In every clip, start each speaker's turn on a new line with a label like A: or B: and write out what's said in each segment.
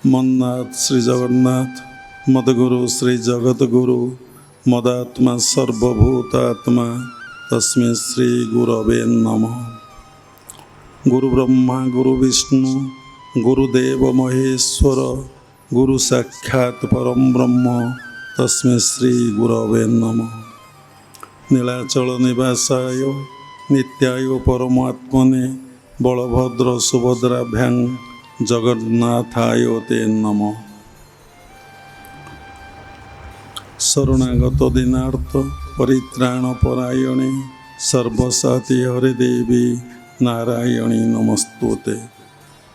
A: मन्नाथ श्री जगन्नाथ मदगुरु श्री जगद्गुरु मदात्मा सर्वभूतात्मा तस्मै श्री गुरवे नमः। गुरु ब्रह्मा गुरु विष्णु गुरुदेव महेश्वर गुरु साक्षात् परम ब्रह्म तस्मै श्री गुरवे नमः। नीलाचल निवासाय नित्याय परमात्मने बलभद्र सुभद्राभ्यां जगन्नाथाय ते नमः। शरणागत दीनार्थ परित्राण परायणे सर्वसाती हरे देवी नारायणी नमस्तुते।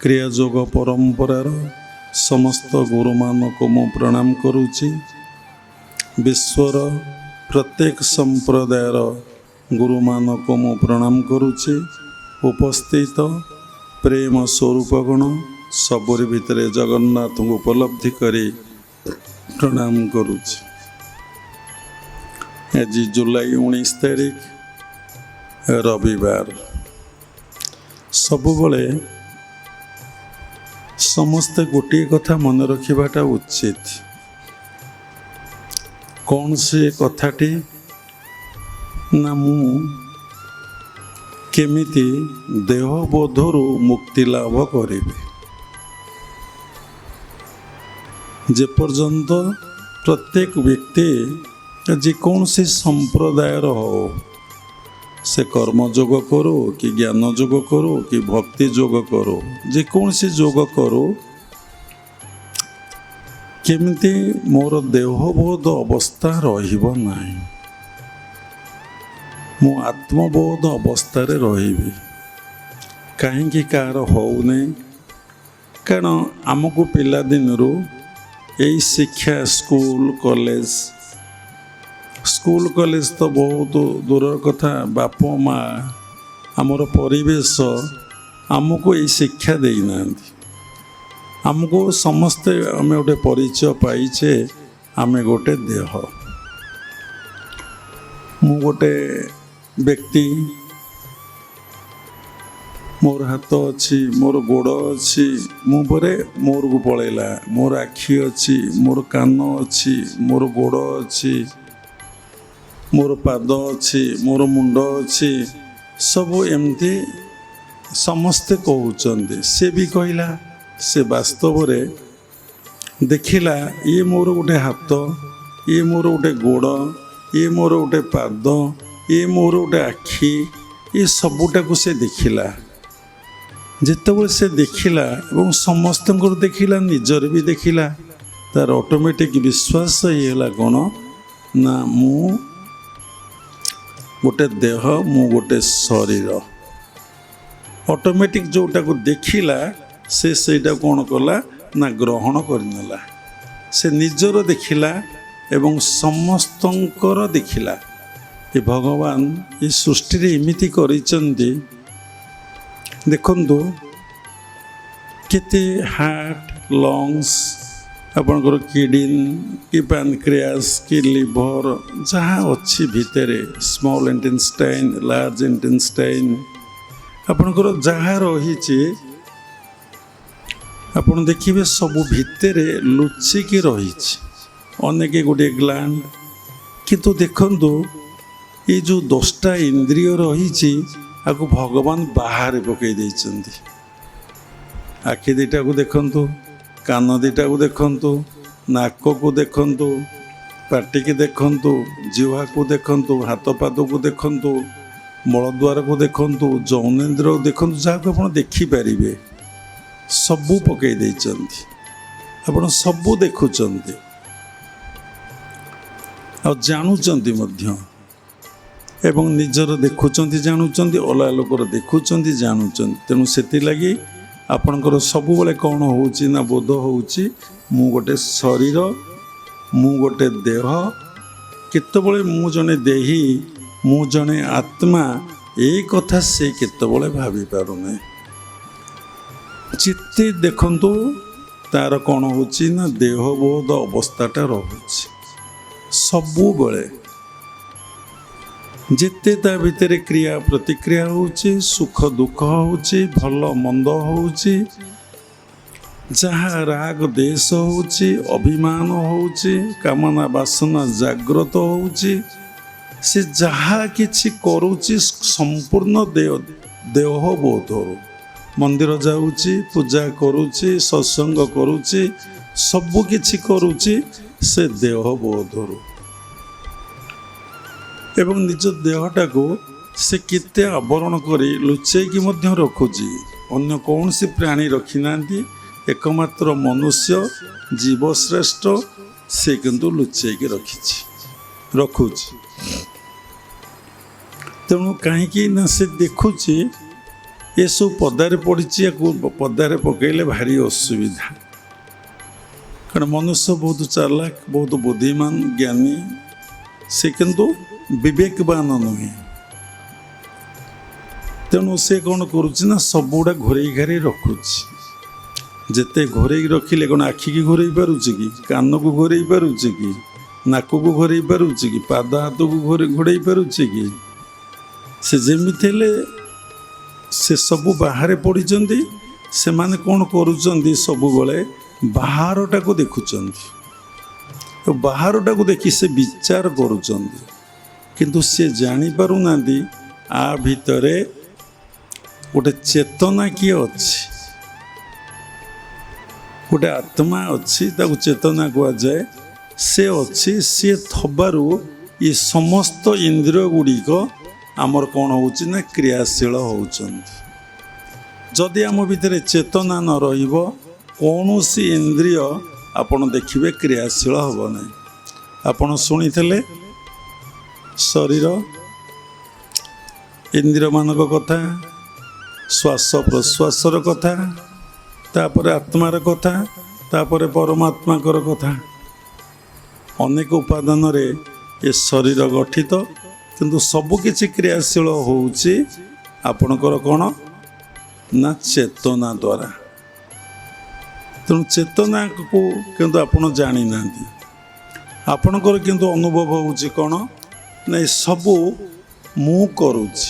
A: क्रियायोग परंपरार समस्त गुरुमानक मु प्रणाम करुछि। विश्वर प्रत्येक संप्रदायर गुरुमानक मु प्रणाम करुछि। उपस्थित प्रेम स्वरूपगण सबरी भितर जगन्नाथ को उपलब्धि करी प्रणाम करुछि। आज जुलाई 19 तारीख रविवार। सबुबले समस्ते गोटे कथा मन रखिबाटा उचित। कौन से कथाटी ना मु केमिति देहबोधरु मुक्ति लाभ करिबे। जेपर्यंत प्रत्येक व्यक्ति जेकोसी संप्रदायर हो से कर्मयोग करो कि ज्ञान योग करो कि भक्ति योग करो जेकोसी योग करो केमिति मोर देहबोध अवस्था रहिबो नाही, मु आत्मबोध अवस्था रही। कहीं कार होने कारण आमको पिला दिन यही शिक्षा स्कूल कॉलेज तो बहुत दूर कथा। बाप माँ आमर परिवेश आमको यही शिक्षा देना। आमको समस्ते आम गोटे परिचय पाइचे आम गोटे देह। मु गोटे व्यक्ति, मोर हाथ अच्छी मोर गोड़ अच्छी मुझे मोर को पलैला, मोर आखि अच्छी मोर कान अच्छी मोर गोड़ अच्छी मोर पाद अच्छी मोर मुंड अच्छी सब एमती समस्ते कहते। से भी कहला से वास्तव रे देखिला ये मोर गोटे हाथ, ये मोर गोटे गोड़, ये मोर गोटे पाद, ये मोर गोटे आखि, ये सबूटा को से देखिला। जितेबाला से देखिला और समस्त देखिला निजर भी देखिला तार ऑटोमेटिक विश्वास ये कौन ना मु गोटे देह मु गोटे शरीर। ऑटोमेटिक जोटा को देखिला सेटा कौन कला ना ग्रहण करनेला। से निजर देखिला एवं समस्तंकर देखिला। ये भगवान ये सृष्टि रे एमिति करिसंती। देखंतु केते हार्ट लंग्स आपनकर किडनी कि पैनक्रियास कि लिवर जहाँ अच्छी भितरे स्मॉल इंटेस्टाइन लार्ज इंटेस्टाइन आपनकर जहाँ रही आपन देखिए सबू भितरे लुचिकी रही अनेक गोटे ग्लैंड। किंतु देखंतु ये जो 10टा इंद्रिय रही आपको भगवान बाहर पकई देइचंती। आखि दीटा को देखंतु, कान दीटा को देखंतु, नाक को देखंतु, पाटी की देखंतु, जिह्वा को देखंतु, हाथ पाद को देखंतु, मलद्वार को देखंतु, जौनेन्द्र को देखंतु। जहाँ को आप देखिपारे सबू पकई देइचंती। आप सबू देखुचंती आ जानुचंती मध्य एवं निजर देखुचंती जानुचंती अलग लोकर देखुचंती जानुचंती। तेणु सेति लगी आपणकर सबु बेले कौन होउची ना बोध होउची मु गोटे शरीर मु गोटे देह। केतबेले मु जने देही मु जने आत्मा ए कथा से केतबेले भाबी पारुने। चित्ते देखंतु तार कौन होउची ना देहबोध अवस्थाटा रहुची सबु बेले। जिते ता भितर क्रिया प्रतिक्रिया होउची, सुख दुख होउची, भल मंद होउची, ଯାହା ରାଗ ଦେଶ ହେଉଛି, ଅଭିମାନ ହେଉଛି, କାମନା ବାସନା ଜାଗ୍ରତ ହେଉଛି, ସେ ଯାହା କିଛି କରୁଛି ସମ୍ପୂର୍ଣ୍ଣ ଦେହ ବୋଧରୁ। ମନ୍ଦିର ଯାଉଛି, ପୂଜା କରୁଛି, ସତ୍ସଙ୍ଗ କରୁଛି, ସବୁ କିଛି କରୁଛି ସେ ଦେହ ବୋଧରୁ। ଏବଂ ନିଜ ଦେହଟାକୁ ସେ କେତେ ଆବରଣ କରି ଲୁଚେଇକି ମଧ୍ୟ ରଖୁଛି। ଅନ୍ୟ କୌଣସି ପ୍ରାଣୀ ରଖିନାହାନ୍ତି, ଏକମାତ୍ର ମନୁଷ୍ୟ ଜୀବଶ୍ରେଷ୍ଠ, ସେ କିନ୍ତୁ ଲୁଚେଇକି ରଖୁଛି। ତେଣୁ କାହିଁକି ନା ସେ ଦେଖୁଛି ଏସବୁ ପଦାରେ ପଡ଼ିଛି, ୟାକୁ ପଦାରେ ପକାଇଲେ ଭାରି ଅସୁବିଧା। କାରଣ ମନୁଷ୍ୟ ବହୁତ ଚାଲାକ, ବହୁତ ବୁଦ୍ଧିମାନ, ଜ୍ଞାନୀ, ସେ କିନ୍ତୁ ବିବେକବାନ ନୁହେଁ। ତେଣୁ ସେ କ'ଣ କରୁଛି ନା ସବୁଗୁଡ଼ା ଘୋରେଇ ଘାରେଇ ରଖୁଛି। ଯେତେ ଘୋରେଇକି ରଖିଲେ କ'ଣ ଆଖିକି ଘୋରେଇ ପାରୁଛି କି, କାନକୁ ଘୋରେଇ ପାରୁଛି କି, ନାକକୁ ଘୋରେଇ ପାରୁଛି କି, ପାଦ ହାତକୁ ଘୋଡ଼େଇ ପାରୁଛି କି? ସେ ଯେମିତି ହେଲେ ସେ ସବୁ ବାହାରେ ପଡ଼ିଛନ୍ତି। ସେମାନେ କ'ଣ କରୁଛନ୍ତି, ସବୁବେଳେ ବାହାରଟାକୁ ଦେଖୁଛନ୍ତି। ବାହାରଟାକୁ ଦେଖି ସେ ବିଚାର କରୁଛନ୍ତି, କିନ୍ତୁ ସେ ଜାଣିପାରୁନାହାନ୍ତି ଆ ଭିତରେ ଗୋଟେ ଚେତନା କିଏ ଅଛି, ଗୋଟେ ଆତ୍ମା ଅଛି, ତାକୁ ଚେତନା କୁହାଯାଏ। ସେ ଅଛି, ସିଏ ଥବାରୁ ଏ ସମସ୍ତ ଇନ୍ଦ୍ରିୟ ଗୁଡ଼ିକ ଆମର କ'ଣ ହେଉଛି ନା କ୍ରିୟାଶୀଳ ହେଉଛନ୍ତି। ଯଦି ଆମ ଭିତରେ ଚେତନା ନ ରହିବ, କୌଣସି ଇନ୍ଦ୍ରିୟ ଆପଣ ଦେଖିବେ କ୍ରିୟାଶୀଳ ହେବ ନାହିଁ। ଆପଣ ଶୁଣିଥିଲେ ଶରୀର ଇନ୍ଦ୍ରିୟମାନଙ୍କ କଥା, ଶ୍ୱାସ ପ୍ରଶ୍ୱାସର କଥା, ତାପରେ ଆତ୍ମାର କଥା, ତାପରେ ପରମାତ୍ମାଙ୍କର କଥା। ଅନେକ ଉପାଦାନରେ ଏ ଶରୀର ଗଠିତ, କିନ୍ତୁ ସବୁକିଛି କ୍ରିୟାଶୀଳ ହେଉଛି ଆପଣଙ୍କର କ'ଣ ନା ଚେତନା ଦ୍ୱାରା। ତେଣୁ ଚେତନାକୁ କିନ୍ତୁ ଆପଣ ଜାଣିନାହାନ୍ତି। ଆପଣଙ୍କର କିନ୍ତୁ ଅନୁଭବ ହେଉଛି କ'ଣ ନା ଏସବୁ ମୁଁ କରୁଛି।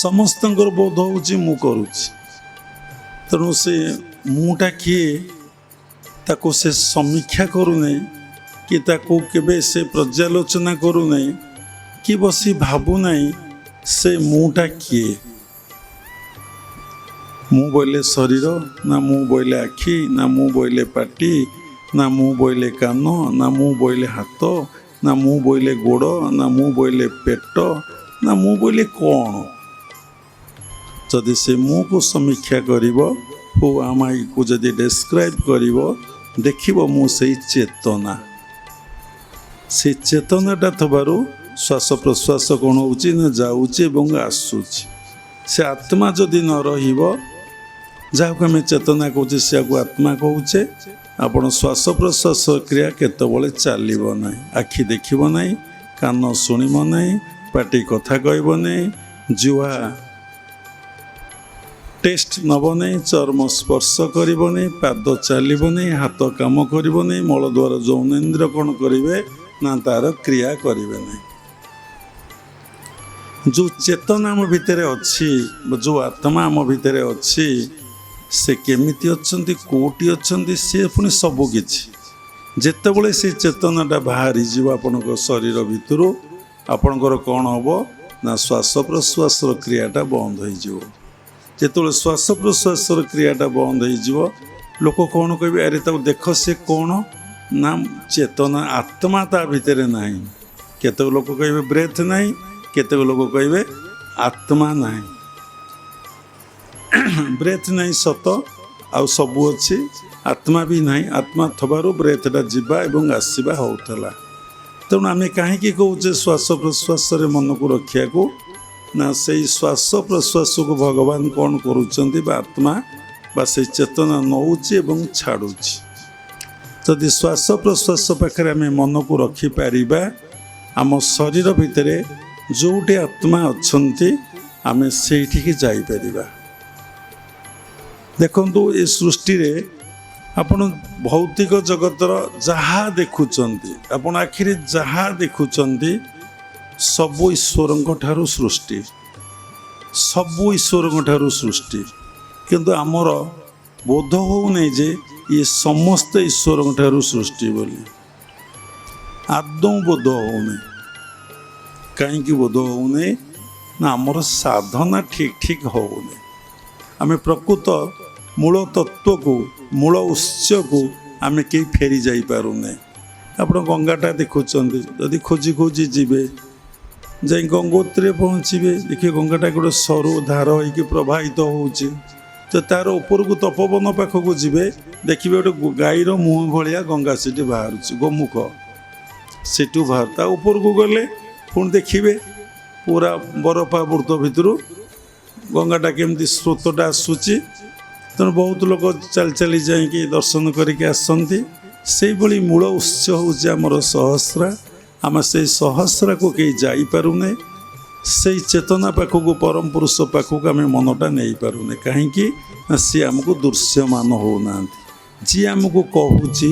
A: ସମସ୍ତଙ୍କର ବୋଧ ହେଉଛି ମୁଁ କରୁଛି। ତେଣୁ ସେ ମୁଁଟା କିଏ ତାକୁ ସେ ସମୀକ୍ଷା କରୁନାହିଁ, କି ତାକୁ କେବେ ସେ ପର୍ଯ୍ୟାଲୋଚନା କରୁନାହିଁ, କି ବସି ଭାବୁନାହିଁ ସେ ମୁଁଟା କିଏ। ମୁଁ ବୋଇଲେ ଶରୀର, ନା ମୁଁ ବୋଇଲେ ଆଖି, ନା ମୁଁ ବୋଇଲେ ପାଟି, ନା ମୁଁ ବୋଇଲେ କାନ, ନା ମୁଁ ବୋଇଲେ ହାତ, ନା ମୁଁ ବୋଇଲେ ଗୋଡ଼, ନା ମୁଁ ବୋଇଲେ ପେଟ, ନା ମୁଁ ବୋଇଲେ କ'ଣ? ଯଦି ସେ ମୁଁକୁ ସମୀକ୍ଷା କରିବ, ହୁ ଆମାଇକୁ ଯଦି ଡେସ୍କ୍ରାଇବ୍ କରିବ, ଦେଖିବ ମୁଁ ସେଇ ଚେତନା। ସେଇ ଚେତନାଟା ଥିବାରୁ ଶ୍ୱାସ ପ୍ରଶ୍ୱାସ କ'ଣ ହେଉଛି ନା ଯାଉଛି ଏବଂ ଆସୁଛି। ସେ ଆତ୍ମା ଯଦି ନ ରହିବ, ଯାହାକୁ ଆମେ ଚେତନା କହୁଛେ ସେଆକୁ ଆତ୍ମା କହୁଛେ, ଆପଣ ଶ୍ୱାସ ପ୍ରଶ୍ୱାସ କ୍ରିୟା କେତେବେଳେ ଚାଲିବ ନାହିଁ। ଆଖି ଦେଖିବ ନାହିଁ, କାନ ଶୁଣିବ ନାହିଁ, ପାଟି କଥା କହିବ ନାହିଁ, ଜିହ୍ୱା ଟେଷ୍ଟ ନେବ ନାହିଁ, ଚର୍ମ ସ୍ପର୍ଶ କରିବ ନାହିଁ, ପାଦ ଚାଲିବ ନାହିଁ, ହାତ କାମ କରିବ ନାହିଁ, ମଳଦ୍ୱାର ଯୌନେନ୍ଦ୍ର କ'ଣ କରିବେ ନା ତାର କ୍ରିୟା କରିବେ ନାହିଁ। ଯେଉଁ ଚେତନା ଆମ ଭିତରେ ଅଛି, ଯେଉଁ ଆତ୍ମା ଆମ ଭିତରେ ଅଛି, ସେ କେମିତି ଅଛନ୍ତି, କେଉଁଠି ଅଛନ୍ତି, ସେ ପୁଣି ସବୁ କିଛି। ଯେତେବେଳେ ସେ ଚେତନାଟା ବାହାରିଯିବ ଆପଣଙ୍କ ଶରୀର ଭିତରୁ, ଆପଣଙ୍କର କ'ଣ ହେବ ନା ଶ୍ୱାସ ପ୍ରଶ୍ୱାସର କ୍ରିୟାଟା ବନ୍ଦ ହୋଇଯିବ। ଯେତେବେଳେ ଶ୍ୱାସ ପ୍ରଶ୍ୱାସର କ୍ରିୟାଟା ବନ୍ଦ ହୋଇଯିବ, ଲୋକ କ'ଣ କହିବେ, ଆରେ ତାକୁ ଦେଖ ସେ କ'ଣ ନା ଚେତନା ଆତ୍ମା ତା ଭିତରେ ନାହିଁ। କେତେକ ଲୋକ କହିବେ ବ୍ରେଥ୍ ନାହିଁ, କେତେକ ଲୋକ କହିବେ ଆତ୍ମା ନାହିଁ। ବ୍ରେଥ୍ ନାହିଁ ସତ, ଆଉ ସବୁ ଅଛି, ଆତ୍ମା ବି ନାହିଁ। ଆତ୍ମା ଥିବାରୁ ବ୍ରେଥ୍ଟା ଯିବା ଏବଂ ଆସିବା ହେଉଥିଲା। ତେଣୁ ଆମେ କାହିଁକି କହୁଛେ ଶ୍ୱାସ ପ୍ରଶ୍ୱାସରେ ମନକୁ ରଖିବାକୁ, ନା ସେଇ ଶ୍ୱାସ ପ୍ରଶ୍ୱାସକୁ ଭଗବାନ କ'ଣ କରୁଛନ୍ତି, ବା ଆତ୍ମା ବା ସେଇ ଚେତନା ନେଉଛି ଏବଂ ଛାଡ଼ୁଛି। ଯଦି ଶ୍ୱାସ ପ୍ରଶ୍ୱାସ ପାଖରେ ଆମେ ମନକୁ ରଖିପାରିବା, ଆମ ଶରୀର ଭିତରେ ଯେଉଁଠି ଆତ୍ମା ଅଛନ୍ତି ଆମେ ସେଇଠିକି ଯାଇପାରିବା। ଦେଖନ୍ତୁ, ଏ ସୃଷ୍ଟିରେ ଆପଣ ଭୌତିକ ଜଗତର ଯାହା ଦେଖୁଛନ୍ତି, ଆପଣ ଆଖିରେ ଯାହା ଦେଖୁଛନ୍ତି, ସବୁ ଈଶ୍ୱରଙ୍କ ଠାରୁ ସୃଷ୍ଟି। ସବୁ ଈଶ୍ୱରଙ୍କ ଠାରୁ ସୃଷ୍ଟି। କିନ୍ତୁ ଆମର ବୋଧ ହେଉନାହିଁ ଯେ ଇଏ ସମସ୍ତେ ଈଶ୍ୱରଙ୍କ ଠାରୁ ସୃଷ୍ଟି ବୋଲି। ଆଦୌ ବୋଧ ହେଉନାହିଁ। କାହିଁକି ବୋଧ ହେଉନାହିଁ? ନା ଆମର ସାଧନା ଠିକ୍ ହେଉନି। ଆମେ ପ୍ରକୃତ ମୂଳ ତତ୍ତ୍ୱକୁ, ମୂଳ ଉତ୍ସକୁ ଆମେ କେହି ଫେରି ଯାଇପାରୁନେ। ଆପଣ ଗଙ୍ଗାଟା ଦେଖୁଛନ୍ତି, ଯଦି ଖୋଜି ଖୋଜି ଯିବେ ଯାଇ ଗଙ୍ଗୋତ୍ରୀରେ ପହଞ୍ଚିବେ, ଦେଖିବେ ଗଙ୍ଗାଟା ଗୋଟେ ସରୁ ଧାର ହେଇକି ପ୍ରବାହିତ ହେଉଛି। ତ ତା'ର ଉପରକୁ ତପୋବନ ପାଖକୁ ଯିବେ, ଦେଖିବେ ଗୋଟେ ଗାଈର ମୁହଁ ଭଳିଆ ଗଙ୍ଗା ସେଠି ବାହାରୁଛି, ଗୋମୁଖ ସେଠୁ ବାହାରୁ। ତା ଉପରକୁ ଗଲେ ପୁଣି ଦେଖିବେ ପୁରା ବରଫାବୃତ ଭିତରୁ ଗଙ୍ଗାଟା କେମିତି ସ୍ରୋତଟା ଆସୁଛି। ତେଣୁ ବହୁତ ଲୋକ ଚାଲି ଚାଲି ଯାଇକି ଦର୍ଶନ କରିକି ଆସନ୍ତି। ସେଇଭଳି ମୂଳ ଉତ୍ସ ହେଉଛି ଆମର ସହସ୍ରା। ଆମେ ସେଇ ସହସ୍ରାକୁ କେହି ଯାଇପାରୁନେ। ସେଇ ଚେତନା ପାଖକୁ, ପରମ ପୁରୁଷ ପାଖକୁ ଆମେ ମନଟା ନେଇପାରୁନେ। କାହିଁକି? ନା ସିଏ ଆମକୁ ଦୃଶ୍ୟମାନ ହେଉନାହାନ୍ତି। ଯିଏ ଆମକୁ କହୁଛି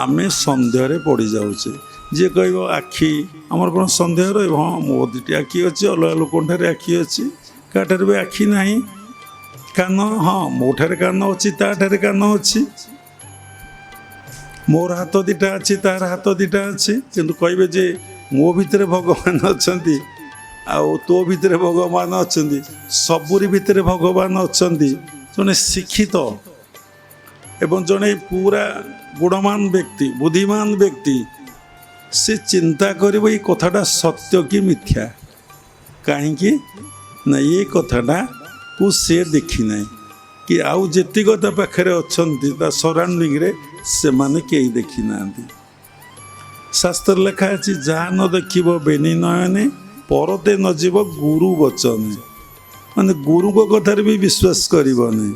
A: ଆମେ ସନ୍ଦେହରେ ପଡ଼ିଯାଉଛେ। ଯିଏ କହିବ ଆଖି, ଆମର କ'ଣ ସନ୍ଦେହ ରହିବ? ହଁ, ମୋ ଦୁଇଟି ଆଖି ଅଛି, ଅଲଗା ଲୋକଙ୍କଠାରେ ଆଖି ଅଛି, କାହାଠାରେ ବି ଆଖି ନାହିଁ। କାନ, ହଁ ମୋ ଠାରେ କାନ ଅଛି, ତା ଠାରେ କାନ ଅଛି। ମୋର ହାତ ଦୁଇଟା ଅଛି, ତାର ହାତ ଦୁଇଟା ଅଛି। କିନ୍ତୁ କହିବେ ଯେ ମୋ ଭିତରେ ଭଗବାନ ଅଛନ୍ତି ଆଉ ତୋ ଭିତରେ ଭଗବାନ ଅଛନ୍ତି, ସବୁରି ଭିତରେ ଭଗବାନ ଅଛନ୍ତି। ଜଣେ ଶିକ୍ଷିତ ଏବଂ ଜଣେ ପୁରା ଗୁଣମାନ ବ୍ୟକ୍ତି, ବୁଦ୍ଧିମାନ ବ୍ୟକ୍ତି, ସେ ଚିନ୍ତା କରିବ ଏଇ କଥାଟା ସତ୍ୟ କି ମିଥ୍ୟା। କାହିଁକି? ନା ଏ କଥାଟାକୁ ସେ ଦେଖିନାହିଁ କି ଆଉ ଯେତିକ ତା ପାଖରେ ଅଛନ୍ତି ତା ସରାଉଣ୍ଡିଂରେ ସେମାନେ କେହି ଦେଖିନାହାନ୍ତି। ଶାସ୍ତ୍ର ଲେଖା ଅଛି, ଯାହା ନ ଦେଖିବ ବେନି ନୟନେ ପରତେ ନ ଯିବ ଗୁରୁ ବଚନେ। ମାନେ ଗୁରୁଙ୍କ କଥାରେ ବି ବିଶ୍ୱାସ କରିବନି।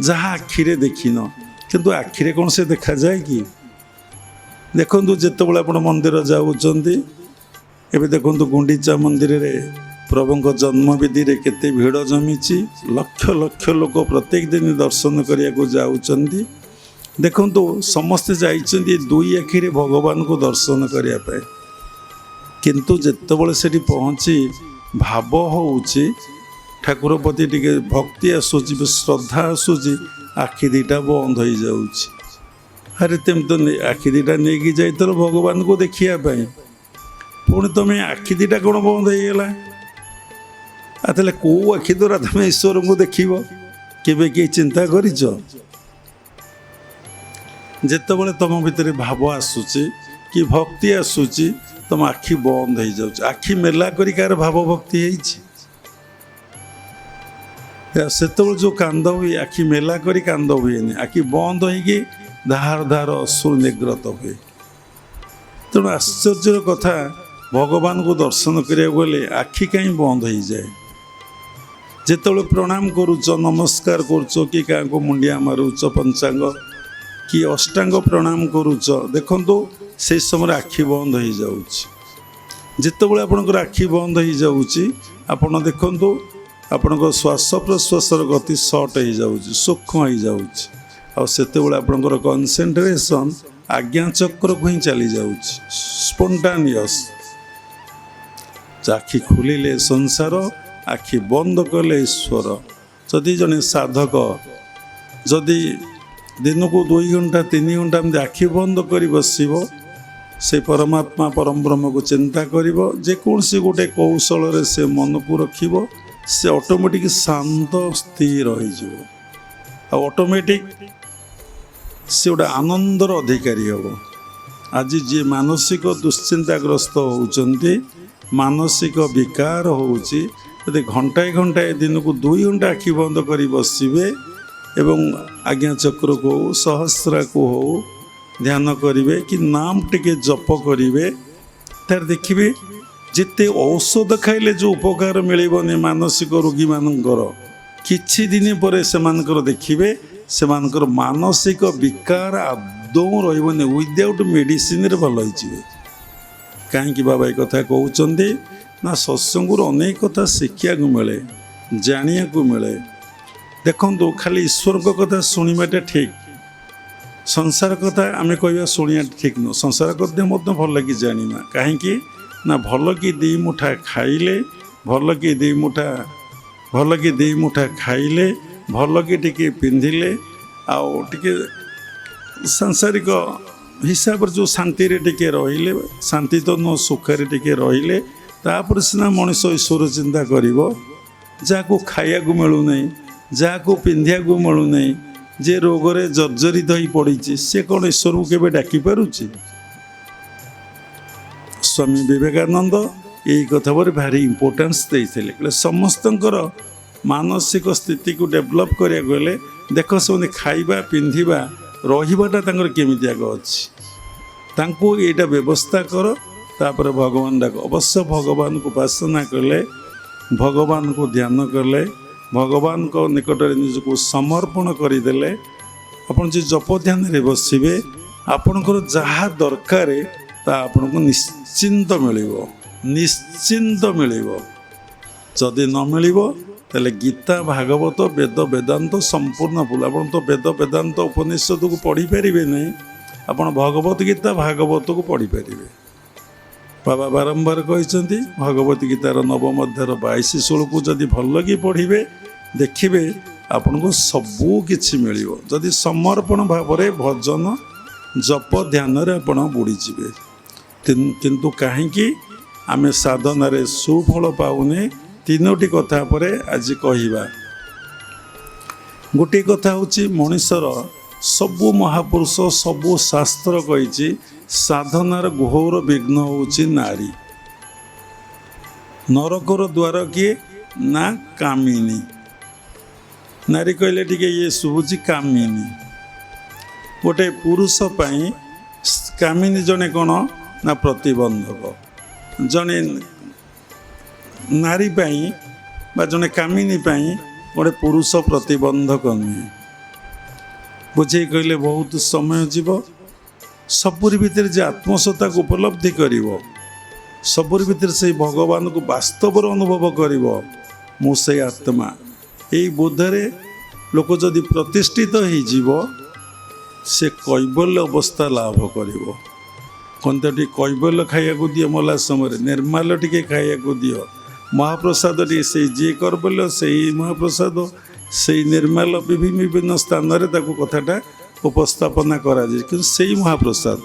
A: ଯାହା ଆଖିରେ ଦେଖିନ, କିନ୍ତୁ ଆଖିରେ କ'ଣ ସେ ଦେଖାଯାଏ କି? ଦେଖନ୍ତୁ, ଯେତେବେଳେ ଆପଣ ମନ୍ଦିର ଯାଉଛନ୍ତି, ଏବେ ଦେଖନ୍ତୁ ଗୁଣ୍ଡିଚା ମନ୍ଦିରରେ ପ୍ରଭୁଙ୍କ ଜନ୍ମବିଧିରେ କେତେ ଭିଡ଼ ଜମିଛି। ଲକ୍ଷ ଲକ୍ଷ ଲୋକ ପ୍ରତ୍ୟେକ ଦିନ ଦର୍ଶନ କରିବାକୁ ଯାଉଛନ୍ତି। ଦେଖନ୍ତୁ, ସମସ୍ତେ ଯାଇଛନ୍ତି ଦୁଇ ଆଖିରେ ଭଗବାନଙ୍କୁ ଦର୍ଶନ କରିବା ପାଇଁ। କିନ୍ତୁ ଯେତେବେଳେ ସେଠି ପହଞ୍ଚି ଭାବ ହେଉଛି, ଠାକୁର ପ୍ରତି ଟିକେ ଭକ୍ତି ଆସୁଛି, ଶ୍ରଦ୍ଧା ଆସୁଛି, ଆଖି ଦୁଇଟା ବନ୍ଦ ହୋଇଯାଉଛି। ଆରେ ତେମେ ତ ଆଖି ଦୁଇଟା ନେଇକି ଯାଇଥିଲ ଭଗବାନଙ୍କୁ ଦେଖିବା ପାଇଁ, ପୁଣି ତୁମେ ଆଖି ଦୁଇଟା କ'ଣ ବନ୍ଦ ହେଇଗଲା? ତାହେଲେ କେଉଁ ଆଖି ଦ୍ୱାରା ତୁମେ ଈଶ୍ୱରଙ୍କୁ ଦେଖିବ? କେବେ କେହି ଚିନ୍ତା କରିଛ? ଯେତେବେଳେ ତୁମ ଭିତରେ ଭାବ ଆସୁଛି କି ଭକ୍ତି ଆସୁଛି, ତୁମ ଆଖି ବନ୍ଦ ହେଇଯାଉଛି। ଆଖି ମେଲା କରି କାହାର ଭାବ ଭକ୍ତି ହେଇଛି? ସେତେବେଳେ ଯେଉଁ କାନ୍ଦ ହୁଏ, ଆଖି ମେଲା କରି କାନ୍ଦ ହୁଏନି, ଆଖି ବନ୍ଦ ହେଇକି ଧାର ଧାର ଅଶ୍ରୁ ନିଗ୍ରତ ହୁଏ। ତେଣୁ ଆଶ୍ଚର୍ଯ୍ୟର କଥା, ଭଗବାନଙ୍କୁ ଦର୍ଶନ କରିବାକୁ ଗଲେ ଆଖି କାହିଁ ବନ୍ଦ ହେଇଯାଏ? ଯେତେବେଳେ ପ୍ରଣାମ କରୁଛ, ନମସ୍କାର କରୁଛ, କି କାହାକୁ ମୁଣ୍ଡିଆ ମାରୁଛ, ପଞ୍ଚାଙ୍ଗ କି ଅଷ୍ଟାଙ୍ଗ ପ୍ରଣାମ କରୁଛ, ଦେଖନ୍ତୁ ସେଇ ସମୟରେ ଆଖି ବନ୍ଦ ହେଇଯାଉଛି। ଯେତେବେଳେ ଆପଣଙ୍କର ଆଖି ବନ୍ଦ ହେଇଯାଉଛି, ଆପଣ ଦେଖନ୍ତୁ ଆପଣଙ୍କ ଶ୍ୱାସ ପ୍ରଶ୍ୱାସର ଗତି ସର୍ଟ ହେଇଯାଉଛି, ସୂକ୍ଷ୍ମ ହେଇଯାଉଛି। ଆଉ ସେତେବେଳେ ଆପଣଙ୍କର କନସେନ୍ଟ୍ରେସନ୍ ଆଜ୍ଞା ଚକ୍ରକୁ ହିଁ ଚାଲିଯାଉଛି, ସ୍ପୋଣ୍ଟାନିୟସ୍। ଆଖି ଖୋଲିଲେ ସଂସାର, ଆଖି ବନ୍ଦ କଲେ ଈଶ୍ୱର। ଯଦି ଜଣେ ସାଧକ ଯଦି ଦିନକୁ 2 ଘଣ୍ଟା 3 ଘଣ୍ଟା ଏମିତି ଆଖି ବନ୍ଦ କରି ବସିବ, ସେ ପରମାତ୍ମା ପରମ ବ୍ରହ୍ମକୁ ଚିନ୍ତା କରିବ, ଯେକୌଣସି ଗୋଟେ କୌଶଳରେ ସେ ମନକୁ ରଖିବ, ସେ ଅଟୋମେଟିକ୍ ଶାନ୍ତ ସ୍ଥିର ହୋଇଯିବ। ଆଉ ଅଟୋମେଟିକ୍ ସେ ଗୋଟେ ଆନନ୍ଦର ଅଧିକାରୀ ହେବ। ଆଜି ଯିଏ ମାନସିକ ଦୁଶ୍ଚିନ୍ତାଗ୍ରସ୍ତ ହେଉଛନ୍ତି, ମାନସିକ ବିକାର ହେଉଛି, ଯଦି ଘଣ୍ଟାଏ ଘଣ୍ଟାଏ ଦିନକୁ 2 ଘଣ୍ଟା ଆଖି ବନ୍ଦ କରି ବସିବେ ଏବଂ ଆଜ୍ଞା ଚକ୍ରକୁ ହଉ, ସହସ୍ରାକୁ ହଉ ଧ୍ୟାନ କରିବେ କି ନାମ ଟିକେ ଜପ କରିବେ, ତାର ଦେଖିବେ ଯେତେ ଔଷଧ ଖାଇଲେ ଯେଉଁ ଉପକାର ମିଳିବନି ମାନସିକ ରୋଗୀମାନଙ୍କର, କିଛି ଦିନ ପରେ ସେମାନଙ୍କର ଦେଖିବେ ସେମାନଙ୍କର ମାନସିକ ବିକାର ଆଦୌ ରହିବନି। ୱିଦାଉଟ୍ ମେଡ଼ିସିନରେ ଭଲ ହେଇଯିବେ। କାହିଁକି ବାବା ଏ କଥା କହୁଛନ୍ତି? ନା ସତ୍ସଙ୍ଗରୁ ଅନେକ କଥା ଶିଖିବାକୁ ମିଳେ, ଜାଣିବାକୁ ମିଳେ। ଦେଖନ୍ତୁ, ଖାଲି ଈଶ୍ୱରଙ୍କ କଥା ଶୁଣିବାଟା ଠିକ୍, ସଂସାର କଥା ଆମେ କହିବା ଶୁଣିବା ଠିକ୍ ନୁହଁ। ସଂସାର କଥା ମଧ୍ୟ ଭଲ କି ଜାଣିବା। କାହିଁକି? ନା ଭଲ କି 2 ମୁଠା ଖାଇଲେ, ଭଲ କି 2 ମୁଠା ଖାଇଲେ ଭଲ କି ଟିକେ ପିନ୍ଧିଲେ ଆଉ ଟିକେ ସାଂସାରିକ ହିସାବରେ ଯେଉଁ ଶାନ୍ତିରେ ଟିକେ ରହିଲେ, ଶାନ୍ତି ତ ନୁହଁ ସୁଖରେ ଟିକେ ରହିଲେ, ତାପରେ ସିନା ମଣିଷ ଈଶ୍ୱର ଚିନ୍ତା କରିବ। ଯାହାକୁ ଖାଇବାକୁ ମିଳୁନାହିଁ, ଯାହାକୁ ପିନ୍ଧିବାକୁ ମିଳୁନାହିଁ, ଯେ ରୋଗରେ ଜର୍ଜରିତ ହୋଇ ପଡ଼ିଛି, ସେ କ'ଣ ଈଶ୍ୱରକୁ କେବେ ଡାକି ପାରୁଛି? ସ୍ୱାମୀ ବିବେକାନନ୍ଦ ଏଇ କଥା ପରେ ଭାରି ଇମ୍ପୋର୍ଟାନ୍ସ ଦେଇଥିଲେ। କହିଲେ ସମସ୍ତଙ୍କର ମାନସିକ ସ୍ଥିତିକୁ ଡେଭଲପ୍ କରିବାକୁ ହେଲେ ଦେଖ ସେମାନେ ଖାଇବା ପିନ୍ଧିବା ରହିବାଟା ତାଙ୍କର କେମିତି ଆଗ ଅଛି, ତାଙ୍କୁ ଏଇଟା ବ୍ୟବସ୍ଥା କର, ତାପରେ ଭଗବାନ ଡାକ। ଅବଶ୍ୟ ଭଗବାନଙ୍କୁ ଉପାସନା କଲେ, ଭଗବାନଙ୍କୁ ଧ୍ୟାନ କଲେ, ଭଗବାନଙ୍କ ନିକଟରେ ନିଜକୁ ସମର୍ପଣ କରିଦେଲେ, ଆପଣ ଯେ ଜପ ଧ୍ୟାନରେ ବସିବେ ଆପଣଙ୍କର ଯାହା ଦରକାର ତାହା ଆପଣଙ୍କୁ ନିଶ୍ଚିନ୍ତ ମିଳିବ, ନିଶ୍ଚିନ୍ତ ମିଳିବ। ଯଦି ନ ମିଳିବ ତାହେଲେ ଗୀତା ଭାଗବତ ବେଦ ବେଦାନ୍ତ ସମ୍ପୂର୍ଣ୍ଣ ଭୁଲ। ଆପଣ ତ ବେଦ ବେଦାନ୍ତ ଉପନିଷଦକୁ ପଢ଼ିପାରିବେ ନାହିଁ, ଆପଣ ଭଗବତ ଗୀତା ଭାଗବତକୁ ପଢ଼ିପାରିବେ। ବାବା ବାରମ୍ବାର କହିଛନ୍ତି ଭଗବତ ଗୀତାର ନବମ ଅଧ୍ୟାୟର 22-16କୁ ଯଦି ଭଲ କି ପଢ଼ିବେ ଦେଖିବେ ଆପଣଙ୍କୁ ସବୁ କିଛି ମିଳିବ। ଯଦି ସମର୍ପଣ ଭାବରେ ଭଜନ ଜପ ଧ୍ୟାନରେ ଆପଣ ବୁଡ଼ିଯିବେ। କିନ୍ତୁ କାହିଁକି ଆମେ ସାଧନାରେ ସୁଫଳ ପାଉନେ? 3ଟି କଥା ପରେ ଆଜି କହିବା। ଗୋଟିଏ କଥା ହେଉଛି ମଣିଷର ସବୁ ମହାପୁରୁଷ ସବୁ ଶାସ୍ତ୍ର କହିଛି ସାଧନାର ଘୋର ବିଘ୍ନ ହେଉଛି ନାରୀ। ନରକର ଦ୍ୱାର କିଏ? ନା କାମିନୀ। ନାରୀ କହିଲେ ଟିକେ ଇଏ ଶୁଭୁଛି କାମିନୀ। ଗୋଟେ ପୁରୁଷ ପାଇଁ କାମିନୀ ଜଣେ କ'ଣ ନା ପ୍ରତିବନ୍ଧକ, ଜଣେ ନାରୀ ପାଇଁ ବା ଜଣେ କାମିନୀ ପାଇଁ ଗୋଟେ ପୁରୁଷ ପ୍ରତିବନ୍ଧକ ନୁହେଁ। ବୁଝେଇ କହିଲେ ବହୁତ ସମୟ ଯିବ। ସବୁରି ଭିତରେ ଯେ ଆତ୍ମସତ୍ତାକୁ ଉପଲବ୍ଧି କରିବ, ସବୁରି ଭିତରେ ସେଇ ଭଗବାନକୁ ବାସ୍ତବରେ ଅନୁଭବ କରିବ, ମୁଁ ସେଇ ଆତ୍ମା, ଏଇ ବୋଧରେ ଲୋକ ଯଦି ପ୍ରତିଷ୍ଠିତ ହେଇଯିବ ସେ କୈବଲ୍ୟ ଅବସ୍ଥା ଲାଭ କରିବ। କହନ୍ତି ଟିକେ କୈବଲ୍ୟ ଖାଇବାକୁ ଦିଅ, ମଲା ସମୟରେ ନିର୍ମାଲ୍ୟ ଟିକେ ଖାଇବାକୁ ଦିଅ, ମହାପ୍ରସାଦ ଟିକେ, ସେଇ ଯିଏ କୈବଲ୍ୟ ସେଇ ମହାପ୍ରସାଦ, ସେଇ ନିର୍ମାଲ୍ୟ ବିଭିନ୍ନ ସ୍ଥାନରେ ତାକୁ କଥାଟା ଉପସ୍ଥାପନା କରାଯାଏ। କିନ୍ତୁ ସେଇ ମହାପ୍ରସାଦ,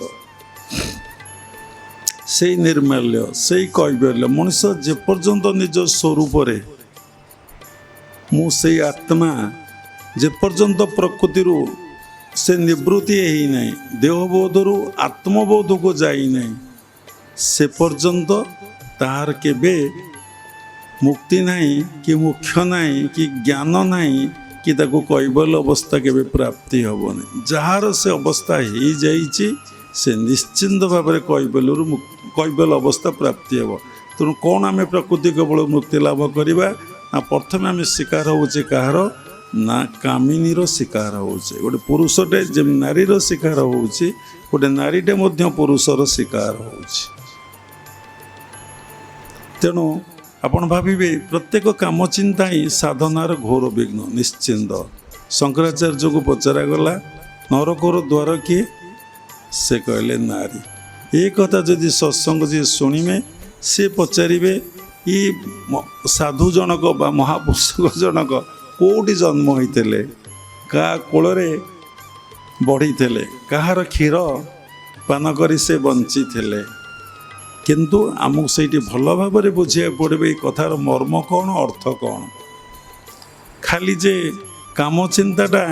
A: ସେଇ ନିର୍ମାଲ୍ୟ, ସେଇ କୈବଲ୍ୟ, ମଣିଷ ଯେପର୍ଯ୍ୟନ୍ତ ନିଜ ସ୍ୱରୂପରେ ମୁଁ ସେଇ ଆତ୍ମା ଯେପର୍ଯ୍ୟନ୍ତ ପ୍ରକୃତିରୁ ସେ ନିବୃତ୍ତି ହେଇନାହିଁ, ଦେହବୋଧରୁ ଆତ୍ମବୋଧକୁ ଯାଇନାହିଁ, ସେ ପର୍ଯ୍ୟନ୍ତ ତାହାର କେବେ ମୁକ୍ତି ନାହିଁ, କି ମୋକ୍ଷ ନାହିଁ, କି ଜ୍ଞାନ ନାହିଁ, କି ତାକୁ କୈବଲ୍ୟ ଅବସ୍ଥା କେବେ ପ୍ରାପ୍ତି ହେବନି। ଯାହାର ସେ ଅବସ୍ଥା ହେଇଯାଇଛି ସେ ନିଶ୍ଚିନ୍ତ ଭାବରେ କୈବଲ୍ୟ ଅବସ୍ଥା ପ୍ରାପ୍ତି ହେବ। ତେଣୁ କ'ଣ ଆମେ ପ୍ରକୃତି କେବଳ ମୁକ୍ତି ଲାଭ କରିବା? ନା ପ୍ରଥମେ ଆମେ ଶିକାର ହେଉଛେ କାହାର? ନା କାମିନୀର ଶିକାର ହେଉଛେ। ଗୋଟେ ପୁରୁଷଟେ ଯେମିତି ନାରୀର ଶିକାର ହେଉଛି, ଗୋଟେ ନାରୀଟେ ମଧ୍ୟ ପୁରୁଷର ଶିକାର ହେଉଛି। ତେଣୁ ଆପଣ ଭାବିବେ ପ୍ରତ୍ୟେକ କାମ ଚିନ୍ତା ହିଁ ସାଧନାର ଘୋର ବିଘ୍ନ ନିଶ୍ଚିନ୍ତ। ଶଙ୍କରାଚାର୍ଯ୍ୟକୁ ପଚରାଗଲା ନରକର ଦ୍ୱାର କିଏ? ସେ କହିଲେ ନାରୀ। ଏ କଥା ଯଦି ସତ୍ସଙ୍ଗ ଯିଏ ଶୁଣିବେ ସେ ପଚାରିବେ ଇ ସାଧୁ ଜଣକ ବା ମହାପୁରୁଷ ଜଣକ କେଉଁଠି ଜନ୍ମ ହୋଇଥିଲେ, କାହା କୋଳରେ ବଢ଼ିଥିଲେ, କାହାର କ୍ଷୀର ପାନ କରି ସେ ବଞ୍ଚିଥିଲେ। କିନ୍ତୁ ଆମକୁ ସେଇଠି ଭଲ ଭାବରେ ବୁଝିବାକୁ ପଡ଼ିବ ଏଇ କଥାର ମର୍ମ କ'ଣ, ଅର୍ଥ କ'ଣ। ଖାଲି ଯେ କାମ ଚିନ୍ତାଟା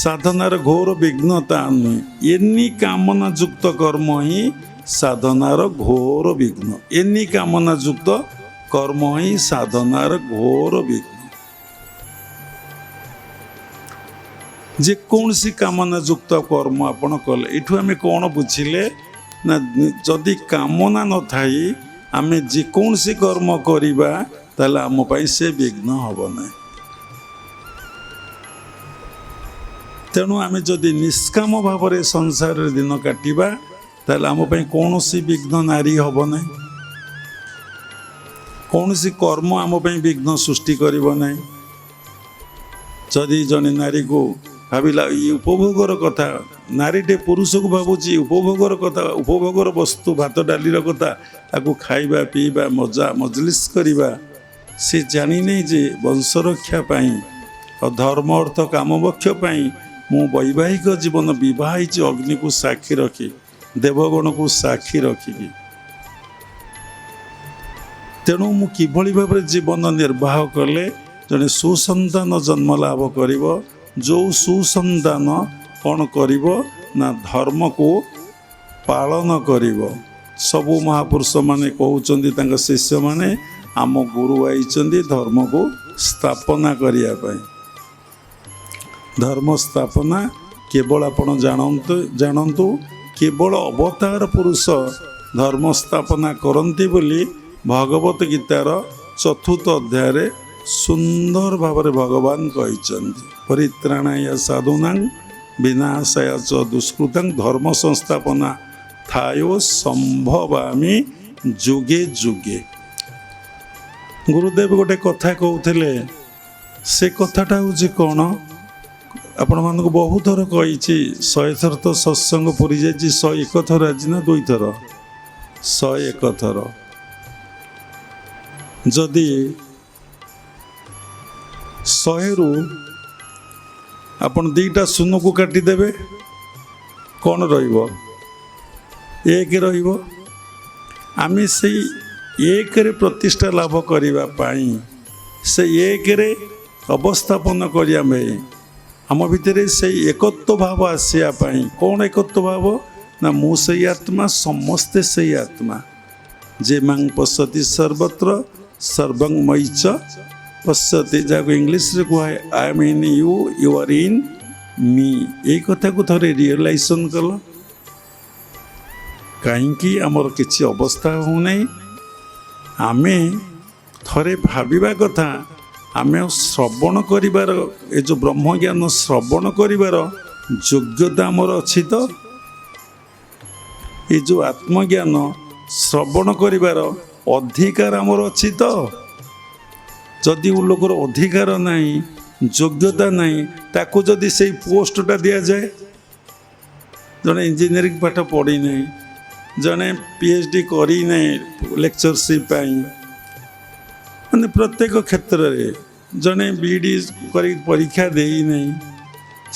A: ସାଧନାର ଘୋର ବିଘ୍ନ ତା ନୁହେଁ। ଏନି କାମନା ଯୁକ୍ତ କର୍ମ ହିଁ ସାଧନାର ଘୋର ବିଘ୍ନ। ଏନି କାମନା ଯୁକ୍ତ କର୍ମ ହିଁ ସାଧନାର ଘୋର ବିଘ୍ନ। ଯେକୌଣସି କାମନା ଯୁକ୍ତ କର୍ମ ଆପଣ କଲେ, ଏଠୁ ଆମେ କ'ଣ ବୁଝିଲେ ନା ଯଦି କାମନା ନଥାଇ ଆମେ ଯେକୌଣସି କର୍ମ କରିବା ତାହେଲେ ଆମ ପାଇଁ ସେ ବିଘ୍ନ ହେବ ନାହିଁ। ତେଣୁ ଆମେ ଯଦି ନିଷ୍କାମ ଭାବରେ ସଂସାରରେ ଦିନ କାଟିବା ତାହେଲେ ଆମ ପାଇଁ କୌଣସି ବିଘ୍ନ ନାରୀ ହେବ ନାହିଁ, କୌଣସି କର୍ମ ଆମ ପାଇଁ ବିଘ୍ନ ସୃଷ୍ଟି କରିବ ନାହିଁ। ଯଦି ଜଣେ ନାରୀକୁ ଭାବିଲା ଇଏ ଉପଭୋଗର କଥା, ନାରୀଟେ ପୁରୁଷକୁ ଭାବୁଛି ଉପଭୋଗର କଥା, ଉପଭୋଗର ବସ୍ତୁ ଭାତ ଡାଲିର କଥା, ତାକୁ ଖାଇବା ପିଇବା ମଜା ମଜଲିସ୍ କରିବା, ସେ ଜାଣିନେଇ ଯେ ବଂଶରକ୍ଷା ପାଇଁ ଆଉ ଧର୍ମ ଅର୍ଥ କାମ ମୋକ୍ଷ ପାଇଁ ମୁଁ ବୈବାହିକ ଜୀବନ ବିବାହ ହେଇଛି ଅଗ୍ନିକୁ ସାକ୍ଷୀ ରଖି, ଦେବଗଣକୁ ସାକ୍ଷୀ ରଖିକି। ତେଣୁ ମୁଁ କିଭଳି ଭାବରେ ଜୀବନ ନିର୍ବାହ କଲେ ଜଣେ ସୁସନ୍ତାନ ଜନ୍ମ ଲାଭ କରିବ। ଯେଉଁ ସୁସନ୍ତାନ କ'ଣ କରିବ ନା ଧର୍ମକୁ ପାଳନ କରିବ। ସବୁ ମହାପୁରୁଷମାନେ କହୁଛନ୍ତି ତାଙ୍କ ଶିଷ୍ୟମାନେ ଆମ ଗୁରୁ ଆଇଛନ୍ତି ଧର୍ମକୁ ସ୍ଥାପନା କରିବା ପାଇଁ। ଧର୍ମ ସ୍ଥାପନା କେବଳ ଆପଣ ଜାଣନ୍ତୁ କେବଳ ଅବତାର ପୁରୁଷ ଧର୍ମ ସ୍ଥାପନା କରନ୍ତି ବୋଲି ଭଗବତ ଗୀତାର 4th ଅଧ୍ୟାୟରେ ସୁନ୍ଦର ଭାବରେ ଭଗବାନ କହିଛନ୍ତି। ପରିତ୍ରାଣାୟ ସାଧୁନାଂ ବିନାଶାୟ ଚ ଦୁଷ୍କୃତାଂ ଧର୍ମ ସଂସ୍ଥାପନା ଥାୟୋ ସମ୍ଭବାମି ଯୁଗେ ଯୁଗେ। ଗୁରୁଦେବ ଗୋଟେ କଥା କହୁଥିଲେ, ସେ କଥାଟା ହେଉଛି କ'ଣ? ଆପଣମାନଙ୍କୁ ବହୁତ ଥର କହିଛି, 100 ଥର ତ ସତ୍ସଙ୍ଗ ପୁରୀ ଯାଇଛି, 101 ଥର ଆଜି ନା 2 ଥର? 101 ଥର। ଯଦି 100ରୁ ଆପଣ 2ଟା ଶୂନକୁ କାଟିଦେବେ କ'ଣ ରହିବ? 1 ରହିବ। ଆମେ ସେଇ 1ରେ ପ୍ରତିଷ୍ଠା ଲାଭ କରିବା ପାଇଁ, ସେ 1ରେ ଅବସ୍ଥାପନ କରିବା ପାଇଁ, ଆମ ଭିତରେ ସେଇ ଏକତ୍ୱ ଭାବ ଆସିବା ପାଇଁ, କ'ଣ ଏକତ୍ୱ ଭାବ ନା ମୁଁ ସେଇ ଆତ୍ମା, ସମସ୍ତେ ସେଇ ଆତ୍ମା। ଯେ ମାଂ ପଶ୍ୟତି ସର୍ବତ୍ର ସର୍ବଂ ମୟି ଚ ପଶ୍ୟତି, ଯାହାକୁ ଇଂଲିଶରେ କୁହାଏ I am in you, you are in me. ଏଇ କଥାକୁ ଥରେ ରିଅଲାଇଜେସନ୍ କଲ। କାହିଁକି ଆମର କିଛି ଅବସ୍ଥା ହେଉନାହିଁ? ଆମେ ଥରେ ଭାବିବା କଥା, ଆମେ ଶ୍ରବଣ କରିବାର, ଏ ଯେଉଁ ବ୍ରହ୍ମଜ୍ଞାନ ଶ୍ରବଣ କରିବାର ଯୋଗ୍ୟତା ଆମର ଅଛି ତ? ଏ ଯେଉଁ ଆତ୍ମଜ୍ଞାନ ଶ୍ରବଣ କରିବାର ଅଧିକାର ଆମର ଅଛି ତ? ଯଦି ଲୋକର ଅଧିକାର ନାହିଁ, ଯୋଗ୍ୟତା ନାହିଁ, ତାକୁ ଯଦି ସେଇ ପୋଷ୍ଟଟା ଦିଆଯାଏ, ଜଣେ ଇଞ୍ଜିନିୟରିଂ ପାଠ ପଢ଼ିନାହିଁ, ଜଣେ PhD କରିନାହିଁ ଲେକ୍ଚରସିପ୍ ପାଇଁ, ମାନେ ପ୍ରତ୍ୟେକ କ୍ଷେତ୍ରରେ ଜଣେ BD କରି ପରୀକ୍ଷା ଦେଇନାହିଁ,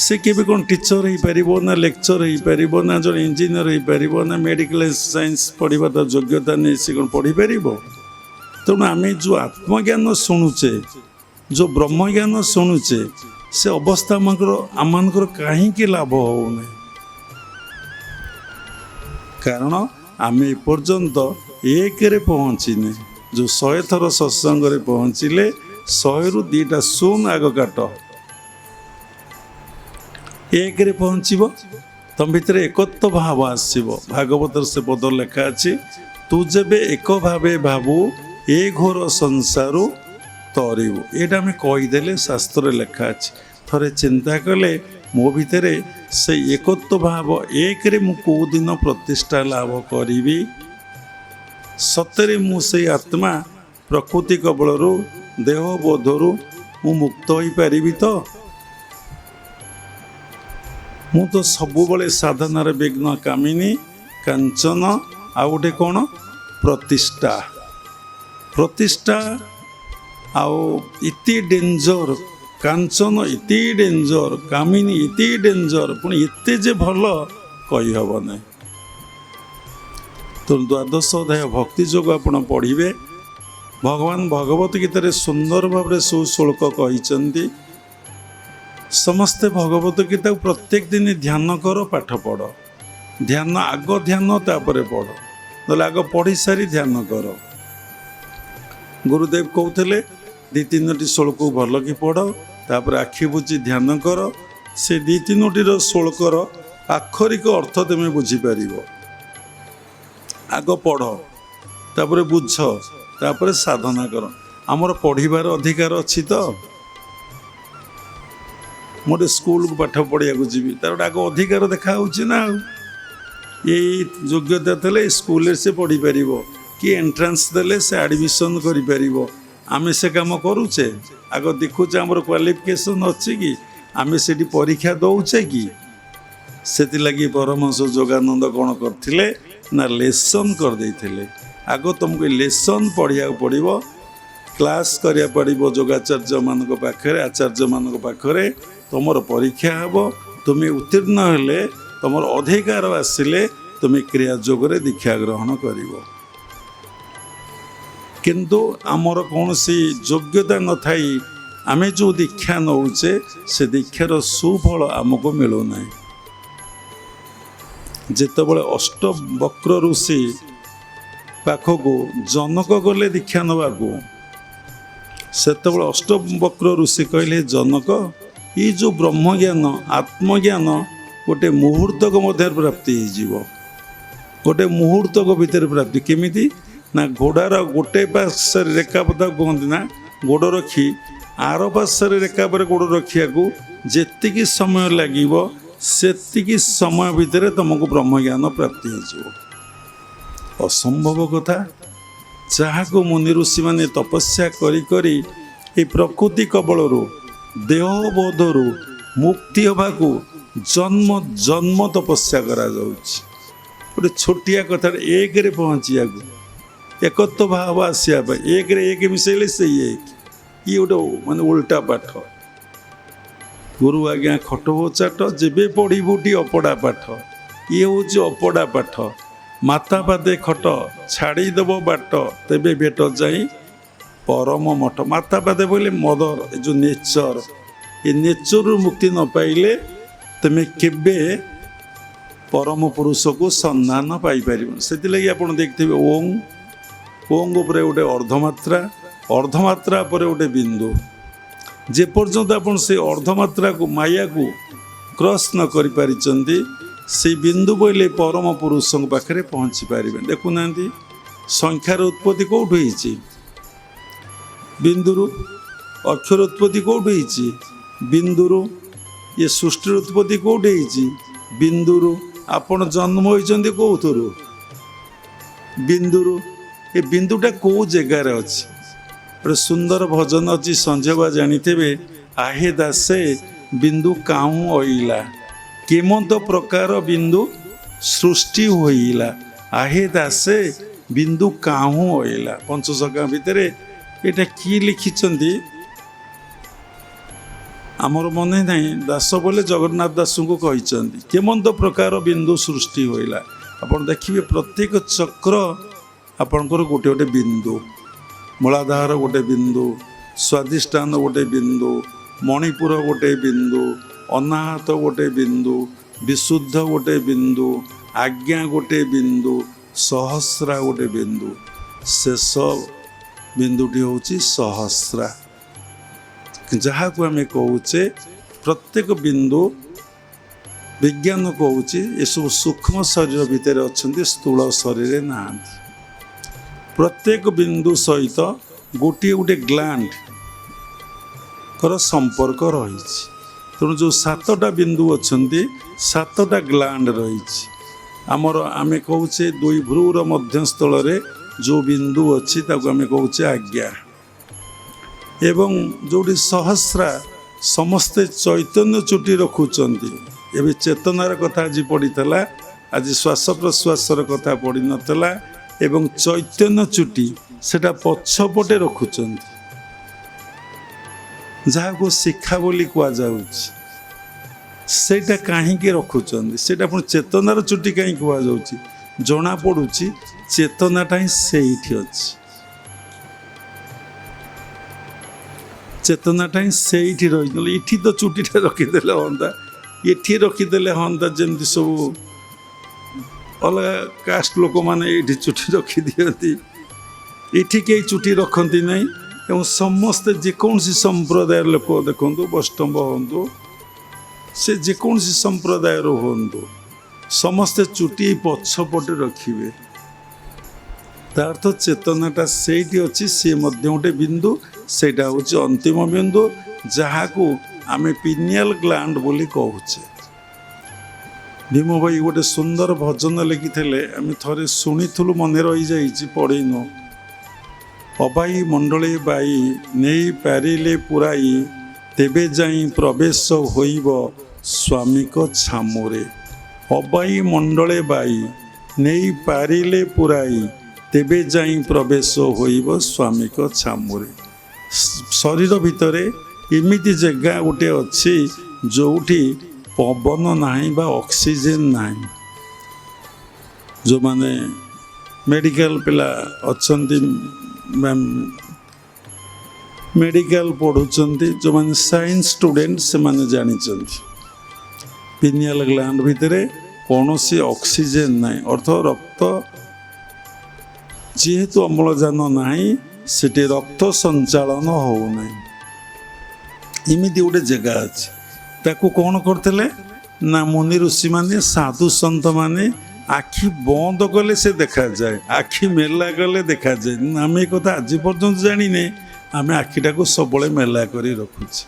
A: ସେ କେବେ କ'ଣ ଟିଚର ହେଇପାରିବ ନା ଲେକ୍ଚର ହେଇପାରିବ ନା ଜଣେ ଇଞ୍ଜିନିୟର ହେଇପାରିବ ନା ମେଡ଼ିକାଲ ସାଇନ୍ସ ପଢ଼ିବା ତାର ଯୋଗ୍ୟତା ନେଇ ସେ କ'ଣ ପଢ଼ିପାରିବ? ତେଣୁ ଆମେ ଯେଉଁ ଆତ୍ମଜ୍ଞାନ ଶୁଣୁଛେ, ଯେଉଁ ବ୍ରହ୍ମଜ୍ଞାନ ଶୁଣୁଛେ, ସେ ଅବସ୍ଥା ଆମମାନଙ୍କର କାହିଁକି ଲାଭ ହେଉନାହିଁ? କାରଣ ଆମେ ଏପର୍ଯ୍ୟନ୍ତ 1ରେ ପହଞ୍ଚିନେ। ଯେଉଁ 100 ଥର ସତ୍ସଙ୍ଗରେ ପହଞ୍ଚିଲେ 100ରୁ 2ଟା ଶୂନ ଆଗ କାଟ, 1ରେ ପହଞ୍ଚିବ, ତମ ଭିତରେ ଏକତ୍ୱ ଭାବ ଆସିବ। ଭାଗବତର ସେ ପଦ ଲେଖା ଅଛି, ତୁ ଯେବେ ଏକ ଭାବେ ଭାବୁ ଏ ଘୋର ସଂସାରୁ ତରିବୁ। ଏଇଟା ଆମେ କହିଦେଲେ ଶାସ୍ତ୍ରରେ ଲେଖା ଅଛି। ଥରେ ଚିନ୍ତା କଲେ ମୋ ଭିତରେ ସେଇ ଏକତ୍ୱ ଭାବ 1ରେ ମୁଁ କେଉଁ ଦିନ ପ୍ରତିଷ୍ଠା ଲାଭ କରିବି? ସତରେ ମୁଁ ସେଇ ଆତ୍ମା ପ୍ରକୃତି କବଳରୁ, ଦେହବୋଧରୁ ମୁଁ ମୁକ୍ତ ହୋଇପାରିବି ତ? ମୁଁ ତ ସବୁବେଳେ ସାଧନାରେ ବିଘ୍ନ କାମିନୀ କାଞ୍ଚନ, ଆଉ ଗୋଟେ କ'ଣ ପ୍ରତିଷ୍ଠା। ପ୍ରତିଷ୍ଠା ଆଉ ଇତି ଡେଞ୍ଜର, କାଞ୍ଚନ ଇତି ଡେଞ୍ଜର, କାମିନୀ ଇତି ଡେଞ୍ଜର, ପୁଣି ଏତେ ଯେ ଭଲ କହିହେବ ନାହିଁ। ତ 12ଶ ଅଧ୍ୟାୟ ଭକ୍ତି ଯୋଗ ଆପଣ ପଢ଼ିବେ। ଭଗବାନ ଭଗବତ ଗୀତାରେ ସୁନ୍ଦର ଭାବରେ ସୁଶ୍ଳୋକ କହିଛନ୍ତି। ସମସ୍ତେ ଭଗବତ ଗୀତାକୁ ପ୍ରତ୍ୟେକ ଦିନ ଧ୍ୟାନ କର, ପାଠ ପଢ଼। ଧ୍ୟାନ ଆଗ, ଧ୍ୟାନ ତାପରେ ପଢ଼, ନହେଲେ ଆଗ ପଢ଼ି ସାରି ଧ୍ୟାନ କର। ଗୁରୁଦେବ କହୁଥିଲେ 2-3ଟି ଶ୍ଳୋକକୁ ଭଲ କି ପଢ଼, ତାପରେ ଆଖି ବୁଜି ଧ୍ୟାନ କର। ସେ 2-3ଟିର ଶ୍ଳୋକର ଆକ୍ଷରିକ ଅର୍ଥ ତୁମେ ବୁଝିପାରିବ। ଆଗ ପଢ଼, ତାପରେ ବୁଝ, ତାପରେ ସାଧନା କର। ଆମର ପଢ଼ିବାର ଅଧିକାର ଅଛି ତ? ମୁଁ ଗୋଟେ ସ୍କୁଲକୁ ପାଠ ପଢ଼ିବାକୁ ଯିବି, ତାର ଗୋଟେ ଆଗ ଅଧିକାର ଦେଖାହେଉଛି ନା। ଆଉ ଏଇ ଯୋଗ୍ୟତା ଥିଲେ ସ୍କୁଲରେ ସେ ପଢ଼ିପାରିବ, କି ଏଣ୍ଟ୍ରାନ୍ସ ଦେଲେ ସେ ଆଡ଼ମିସନ୍ କରିପାରିବ। ଆମେ ସେ କାମ କରୁଛେ? ଆଗ ଦେଖୁଛେ ଆମର କ୍ୱାଲିଫିକେସନ୍ ଅଛି କି? ଆମେ ସେଠି ପରୀକ୍ଷା ଦେଉଛେ କି? ସେଥିଲାଗି ପରମହଂସ ଯୋଗାନନ୍ଦ କ'ଣ କରିଥିଲେ ନା ଲେସନ୍ କରିଦେଇଥିଲେ। ଆଗ ତୁମକୁ ଲେସନ୍ ପଢ଼ିବାକୁ ପଡ଼ିବ। क्लास करिया पड़िबो योगाचार्य मानक पाखरे आचार्य मानक पाखरे तुमर परीक्षा हेब तुम उत्तीर्ण हेले तुमर अधिकार आसिले तुम क्रिया जोगरे दीक्षा ग्रहण करिवो किंतु आमर कौन सी योग्यता न थाई आमे जो दीक्षा नौचे से दीक्षार सुफल आमको मिलूना जितेबले अष्ट वक्र ऋषि पाखक जनक गले दीक्षा नवाको सेतबले अष्ट वक्र ऋषि कहले जनक ये जो ब्रह्मज्ञान आत्मज्ञान गोटे मुहूर्तक मध्य प्राप्ति हो गोटे मुहूर्तक भितर प्राप्ति केमिति ना घोड़ार गोटे पार्श्व रेखापथ कहते ना गोड़ रखी आर पार्श्व रेखा पर गोड़ रखा जी समय लगे से समय भितर तुमको ब्रह्मज्ञान प्राप्ति हो असंभव कथा जहाँ को मुनि ऋषि माने तपस्या करी करी ये प्रकृति कबल देहबोध मुक्ति हवाको जन्म जन्म तपस्या करा गोटे छोटिया कथा एक रे पहुँचा एकत्व भाव आसा एक रे एक मिसेले से एक ये गोटे माने उल्टा पाठ गुरु आज्ञा खटबो चाट जेबे पढ़ी अपड़ा पाठ ये हूँ अपड़ा पाठ माता पादे खट छाड़ीदेव बाट तेबे भेट जाई परम मठ माता पादे बोले मदर जो नेचर ये नेचर मुक्ति न पाइले तुम केबे परम पुरुष को संधान पाई पार से आप देखते ओंग ओंग उपरे गोटे अर्धमात्रा पर गोटे बिंदु जेपर्यंत आप से अर्धमात्रा को माया को क्रॉस न कर पारिचंदी से बिंदु बोले परम पुरुष पाखे पहुँची पारे देखुना संख्यार उत्पत्ति कौटू होती बिंदुरु अक्षर उत्पत्ति कौटू होती बिंदुरु ये सृष्टि उत्पत्ति कौटे होती बिंदुरु आपण जन्म होती कौथुरु बिंदुरु ये बिंदुटा कौ जगार अच्छी गोटे सुंदर भजन अच्छी संजय जानिथे आहे दासे बिंदु काहू अइला केमंत प्रकार बिंदु सृष्टि होइला आहे दासे बिंदु काहू अइला पंचसखा भितर एटा कि लिखिचंदी आमर मन ना दास बोले जगन्नाथ दास को कहते केमंत प्रकार बिंदु सृष्टि होइला आपण देखिए प्रत्येक चक्र आपणकर गोटे गोटे बिंदु मूलाधार गोटे बिंदु स्वादिष्ठान गोटे बिंदु मणिपुर गोटे बिंदु अनाहत गोटे बिंदु विशुद्ध गोटे बिंदु आज्ञा गोटे बिंदु सहस्रा गोटे बिंदु शेष बिंदुटी हूँ सहस्रा जहाँ को आम कहे प्रत्येक बिंदु विज्ञान कहूँ ये सब सूक्ष्म शरीर भितर अच्छा स्थूल शरीर ना प्रत्येक बिंदु सहित गोटे गोटे ग्लैंड कर संपर्क रही तेणु जो सातटा बिंदु अच्छा सातटा ग्लैंड रही आमर आम कहे दुई भ्रूर मध्यस्थल जो बिंदु अच्छी आम कहे आज्ञा एवं जोटी सहस्रा समस्ते चैतन्य चुटी रखुंट एवं चेतनार कथा आज पड़ी आज श्वास प्रश्वासर कथा पड़ी नाला एवं चैतन्य चुटी सेटा पछपटे रखुंट जहाँ को शिक्षा बोली कहुटा कहीं रखुंट से चेतनार चुटी कहीं कहु जना पड़ू चेतनाटा ही से अच्छी चेतनाटा ही से रही इठी तो चुटीटा रखीदे हाँ ये रखीदे हाँ जमी सब अलग कास्ट लोक मैंने ये चुटी रखी दिखती ये कई चुटी रखती ना एवं समस्ते जेकोसी संप्रदाय लोक देखु वैष्णव हूँ से जेकोसी संप्रदाय हूँ समस्ते चुटी पछपटे रखिए तार तो चेतनाटा से अच्छी सी गोटे बिंदु सेटा हूँ अंतिम बिंदु जहाँ को आम पिनियल ग्लैंड बोली कहूचे भीम भाई गोटे सुंदर भजन लिखी आम थे शुणुलु मन रही जाइए पढ़ीनु अबाई मंडले बाई नहीं पारिले पुराई तेबे जाई प्रवेश होइब स्वामीक छामुरे अबाई मंडले बाई नहीं पारिले पुराई तेबे जाई प्रवेश होइब स्वामीक छामुरे। ଶରୀର ଭିତରେ ଏମିତି ଜାଗା ଗୋଟେ ଅଛି ଯେଉଁଠି ପବନ ନାହିଁ ବା ଅକ୍ସିଜେନ୍ ନାହିଁ। ଯେଉଁମାନେ ମେଡ଼ିକାଲ ପିଲା ଅଛନ୍ତି, ମେଡ଼ିକାଲ ପଢ଼ୁଛନ୍ତି, ଯେଉଁମାନେ ସାଇନ୍ସ ଷ୍ଟୁଡେଣ୍ଟ ସେମାନେ ଜାଣିଛନ୍ତି ପିନିଆଲ ଗ୍ଲାଣ୍ଡ ଭିତରେ କୌଣସି ଅକ୍ସିଜେନ୍ ନାହିଁ, ଅର୍ଥ ରକ୍ତ ଯେହେତୁ ଅମ୍ଳଜାନ ନାହିଁ ସେଠି ରକ୍ତ ସଞ୍ଚାଳନ ହେଉନାହିଁ। ଏମିତି ଗୋଟେ ଜାଗା ଅଛି। ତାକୁ କ'ଣ କରିଥିଲେ ନା ମୁନି ଋଷିମାନେ ସାଧୁ ସନ୍ଥମାନେ ଆଖି ବନ୍ଦ କଲେ ସେ ଦେଖାଯାଏ, ଆଖି ମେଲା କଲେ ଦେଖାଯାଏ। ଆମେ ଏ କଥା ଆଜି ପର୍ଯ୍ୟନ୍ତ ଜାଣିନେ, ଆମେ ଆଖିଟାକୁ ସବୁବେଳେ ମେଲା କରି ରଖୁଛେ।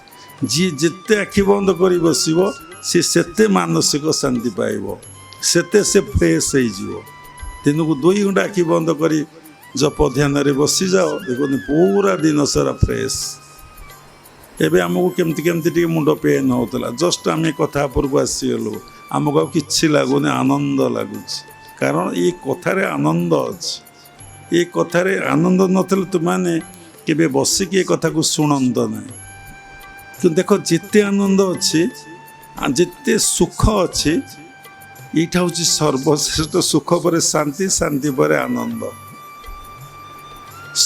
A: ଯିଏ ଯେତେ ଆଖି ବନ୍ଦ କରି ବସିବ ସେ ସେତେ ମାନସିକ ଶାନ୍ତି ପାଇବ, ସେତେ ସେ ଫ୍ରେଶ୍ ହେଇଯିବ। ଦିନକୁ 2 ଘଣ୍ଟା ଆଖି ବନ୍ଦ କରି ଜପ ଧ୍ୟାନରେ ବସିଯାଅ, ଦେଖନ୍ତୁ ପୁରା ଦିନ ସାରା ଫ୍ରେଶ୍। ଏବେ ଆମକୁ କେମିତି ଟିକେ ମୁଣ୍ଡ ପେନ୍ ହେଉଥିଲା, ଜଷ୍ଟ ଆମେ କଥା ଉପରକୁ ଆସିଗଲୁ, ଆମକୁ ଆଉ କିଛି ଲାଗୁନି, ଆନନ୍ଦ ଲାଗୁଛି। କାରଣ ଏ କଥାରେ ଆନନ୍ଦ ଅଛି। ଏ କଥାରେ ଆନନ୍ଦ ନଥିଲେ ତୁମମାନେ କେବେ ବସିକି ଏ କଥାକୁ ଶୁଣନ୍ତ ନାହିଁ। କିନ୍ତୁ ଦେଖ, ଯେତେ ଆନନ୍ଦ ଅଛି, ଯେତେ ସୁଖ ଅଛି, ଏଇଟା ହେଉଛି ସର୍ବଶ୍ରେଷ୍ଠ। ସୁଖ ପରେ ଶାନ୍ତି, ଶାନ୍ତି ପରେ ଆନନ୍ଦ।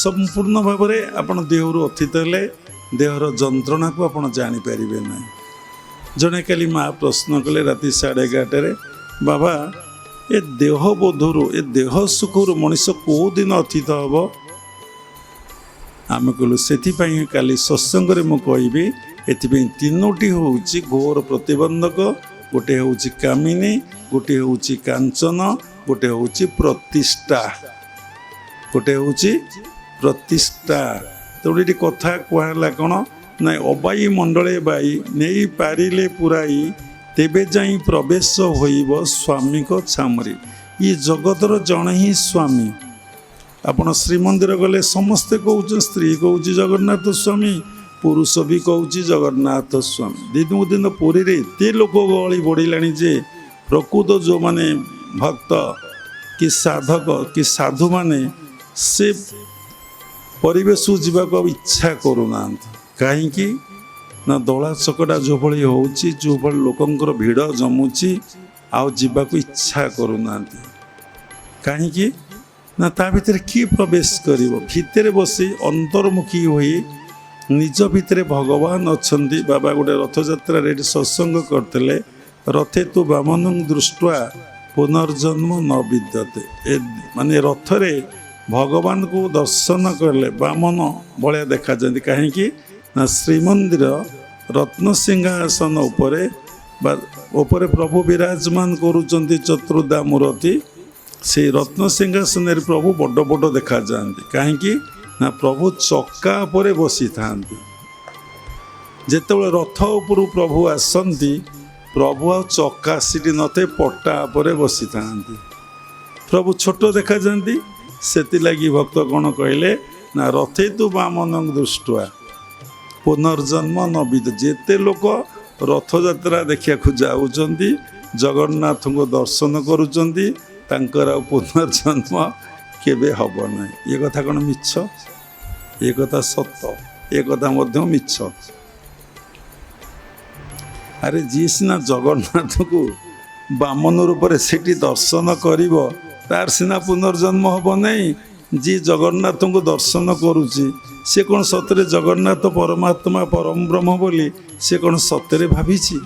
A: ସମ୍ପୂର୍ଣ୍ଣ ଭାବରେ ଆପଣ ଦେହରୁ ଅତୀତ ହେଲେ ଦେହର ଯନ୍ତ୍ରଣାକୁ ଆପଣ ଜାଣିପାରିବେ ନାହିଁ। ଜଣେ କାଲି ମା ପ୍ରଶ୍ନ କଲେ ରାତି 11:30, ବାବା ଏ ଦେହ ବୋଧରୁ, ଏ ଦେହ ସୁଖରୁ ମଣିଷ କେଉଁ ଦିନ ଅତୀତ ହେବ? ଆମେ କହିଲୁ ସେଥିପାଇଁ କାଲି ସତ୍ସଙ୍ଗରେ ମୁଁ କହିବି, ଏଥିପାଇଁ 3ଟି ହେଉଛି ଘୋର ପ୍ରତିବନ୍ଧକ। ଗୋଟେ ହେଉଛି କାମିନୀ, ଗୋଟେ ହେଉଛି କାଞ୍ଚନ, ଗୋଟେ ହେଉଛି ପ୍ରତିଷ୍ଠା, ଗୋଟେ ହେଉଛି ପ୍ରତିଷ୍ଠା। ତେଣୁ ଏଠି କଥା କୁହାହେଲା କ'ଣ ନା, ଅବାଇ ମଣ୍ଡଳେ ବାଇ ନେଇ ପାରିଲେ ପୁରାଇ, ତେବେ ଯାଇ ପ୍ରବେଶ ହୋଇବ ସ୍ୱାମୀଙ୍କ ଛାମୁରି। ଏ ଜଗତର ଜଣେ ହିଁ ସ୍ୱାମୀ। ଆପଣ ଶ୍ରୀମନ୍ଦିର ଗଲେ ସମସ୍ତେ କହୁଛନ୍ତି, ସ୍ତ୍ରୀ କହୁଛି ଜଗନ୍ନାଥ ସ୍ୱାମୀ, ପୁରୁଷ ବି କହୁଛି ଜଗନ୍ନାଥ ସ୍ୱାମୀ। ଦିନକୁ ଦିନ ପୁରୀରେ ଏତେ ଲୋକ ଗହଳି ବଢ଼ିଲାଣି ଯେ ପ୍ରକୃତ ଯେଉଁମାନେ ଭକ୍ତ କି ସାଧକ କି ସାଧୁମାନେ ସେ ପରିବେଶକୁ ଯିବାକୁ ଆଉ ଇଚ୍ଛା କରୁନାହାନ୍ତି। କାହିଁକି ନା ଦଳା ଚକଟା ଯେଉଁଭଳି ହେଉଛି, ଯେଉଁଭଳି ଲୋକଙ୍କର ଭିଡ଼ ଜମୁଛି, ଆଉ ଯିବାକୁ ଇଚ୍ଛା କରୁନାହାନ୍ତି। କାହିଁକି ନା ତା ଭିତରେ କିଏ ପ୍ରବେଶ କରିବ? ଭିତରେ ବସି ଅନ୍ତର୍ମୁଖୀ ହୋଇ ନିଜ ଭିତରେ ଭଗବାନ ଅଛନ୍ତି। ବାବା ଗୋଟେ ରଥଯାତ୍ରାରେ ଏଠି ସତ୍ସଙ୍ଗ କରିଥିଲେ, ରଥେ ତୁ ବାମନଂ ଦୃଷ୍ଟ୍ୱା ପୁନର୍ଜନ୍ମ ନ ବିଦ୍ୟତେ। ମାନେ ରଥରେ ଭଗବାନଙ୍କୁ ଦର୍ଶନ କଲେ ବାମନ ଭଳିଆ ଦେଖାଯାଆନ୍ତି। କାହିଁକି ନା ଶ୍ରୀମନ୍ଦିର ରତ୍ନସିଂହାସନ ଉପରେ ପ୍ରଭୁ ବିରାଜମାନ କରୁଛନ୍ତି, ଚତୁର୍ଦ୍ଧା ମୂରତି। ସେଇ ରତ୍ନସିଂହାସନରେ ପ୍ରଭୁ ବଡ଼ ବଡ଼ ଦେଖାଯାଆନ୍ତି। କାହିଁକି ନା ପ୍ରଭୁ ଚକା ଉପରେ ବସିଥାନ୍ତି। ଯେତେବେଳେ ରଥ ଉପରୁ ପ୍ରଭୁ ଆସନ୍ତି, ପ୍ରଭୁ ଆଉ ଚକା ସିଟି ନଥାଏ, ପଟା ଉପରେ ବସିଥାନ୍ତି। ପ୍ରଭୁ ଛୋଟ ଦେଖାଯାଆନ୍ତି। ସେଥିଲାଗି ଭକ୍ତ କ'ଣ କହିଲେ ନା, ରଥେ ତୁ ବାମନଂ ଦୃଷ୍ଟ୍ୱା ପୁନର୍ଜନ୍ମ ନ ବିଦ୍ୟତେ। ଯେତେ ଲୋକ ରଥଯାତ୍ରା ଦେଖିବାକୁ ଯାଉଛନ୍ତି, ଜଗନ୍ନାଥଙ୍କୁ ଦର୍ଶନ କରୁଛନ୍ତି, ତାଙ୍କର ଆଉ ପୁନର୍ଜନ୍ମ କେବେ ହେବ ନାହିଁ। ଏ କଥା କ'ଣ ମିଛ? ଏ କଥା ସତ, ଏ କଥା ମଧ୍ୟ ମିଛ। ଆରେ ଯିଏ ସିନା ଜଗନ୍ନାଥଙ୍କୁ ବାମନ ରୂପରେ ସେଠି ଦର୍ଶନ କରିବ, ତାର ସିନା ପୁନର୍ଜନ୍ମ ହେବ ନାହିଁ। ଯିଏ ଜଗନ୍ନାଥଙ୍କୁ ଦର୍ଶନ କରୁଛି, ସେ କ'ଣ ସତରେ ଜଗନ୍ନାଥ ପରମାତ୍ମା ପରମ ବ୍ରହ୍ମ ବୋଲି ସେ କ'ଣ ସତରେ ଭାବିଛି?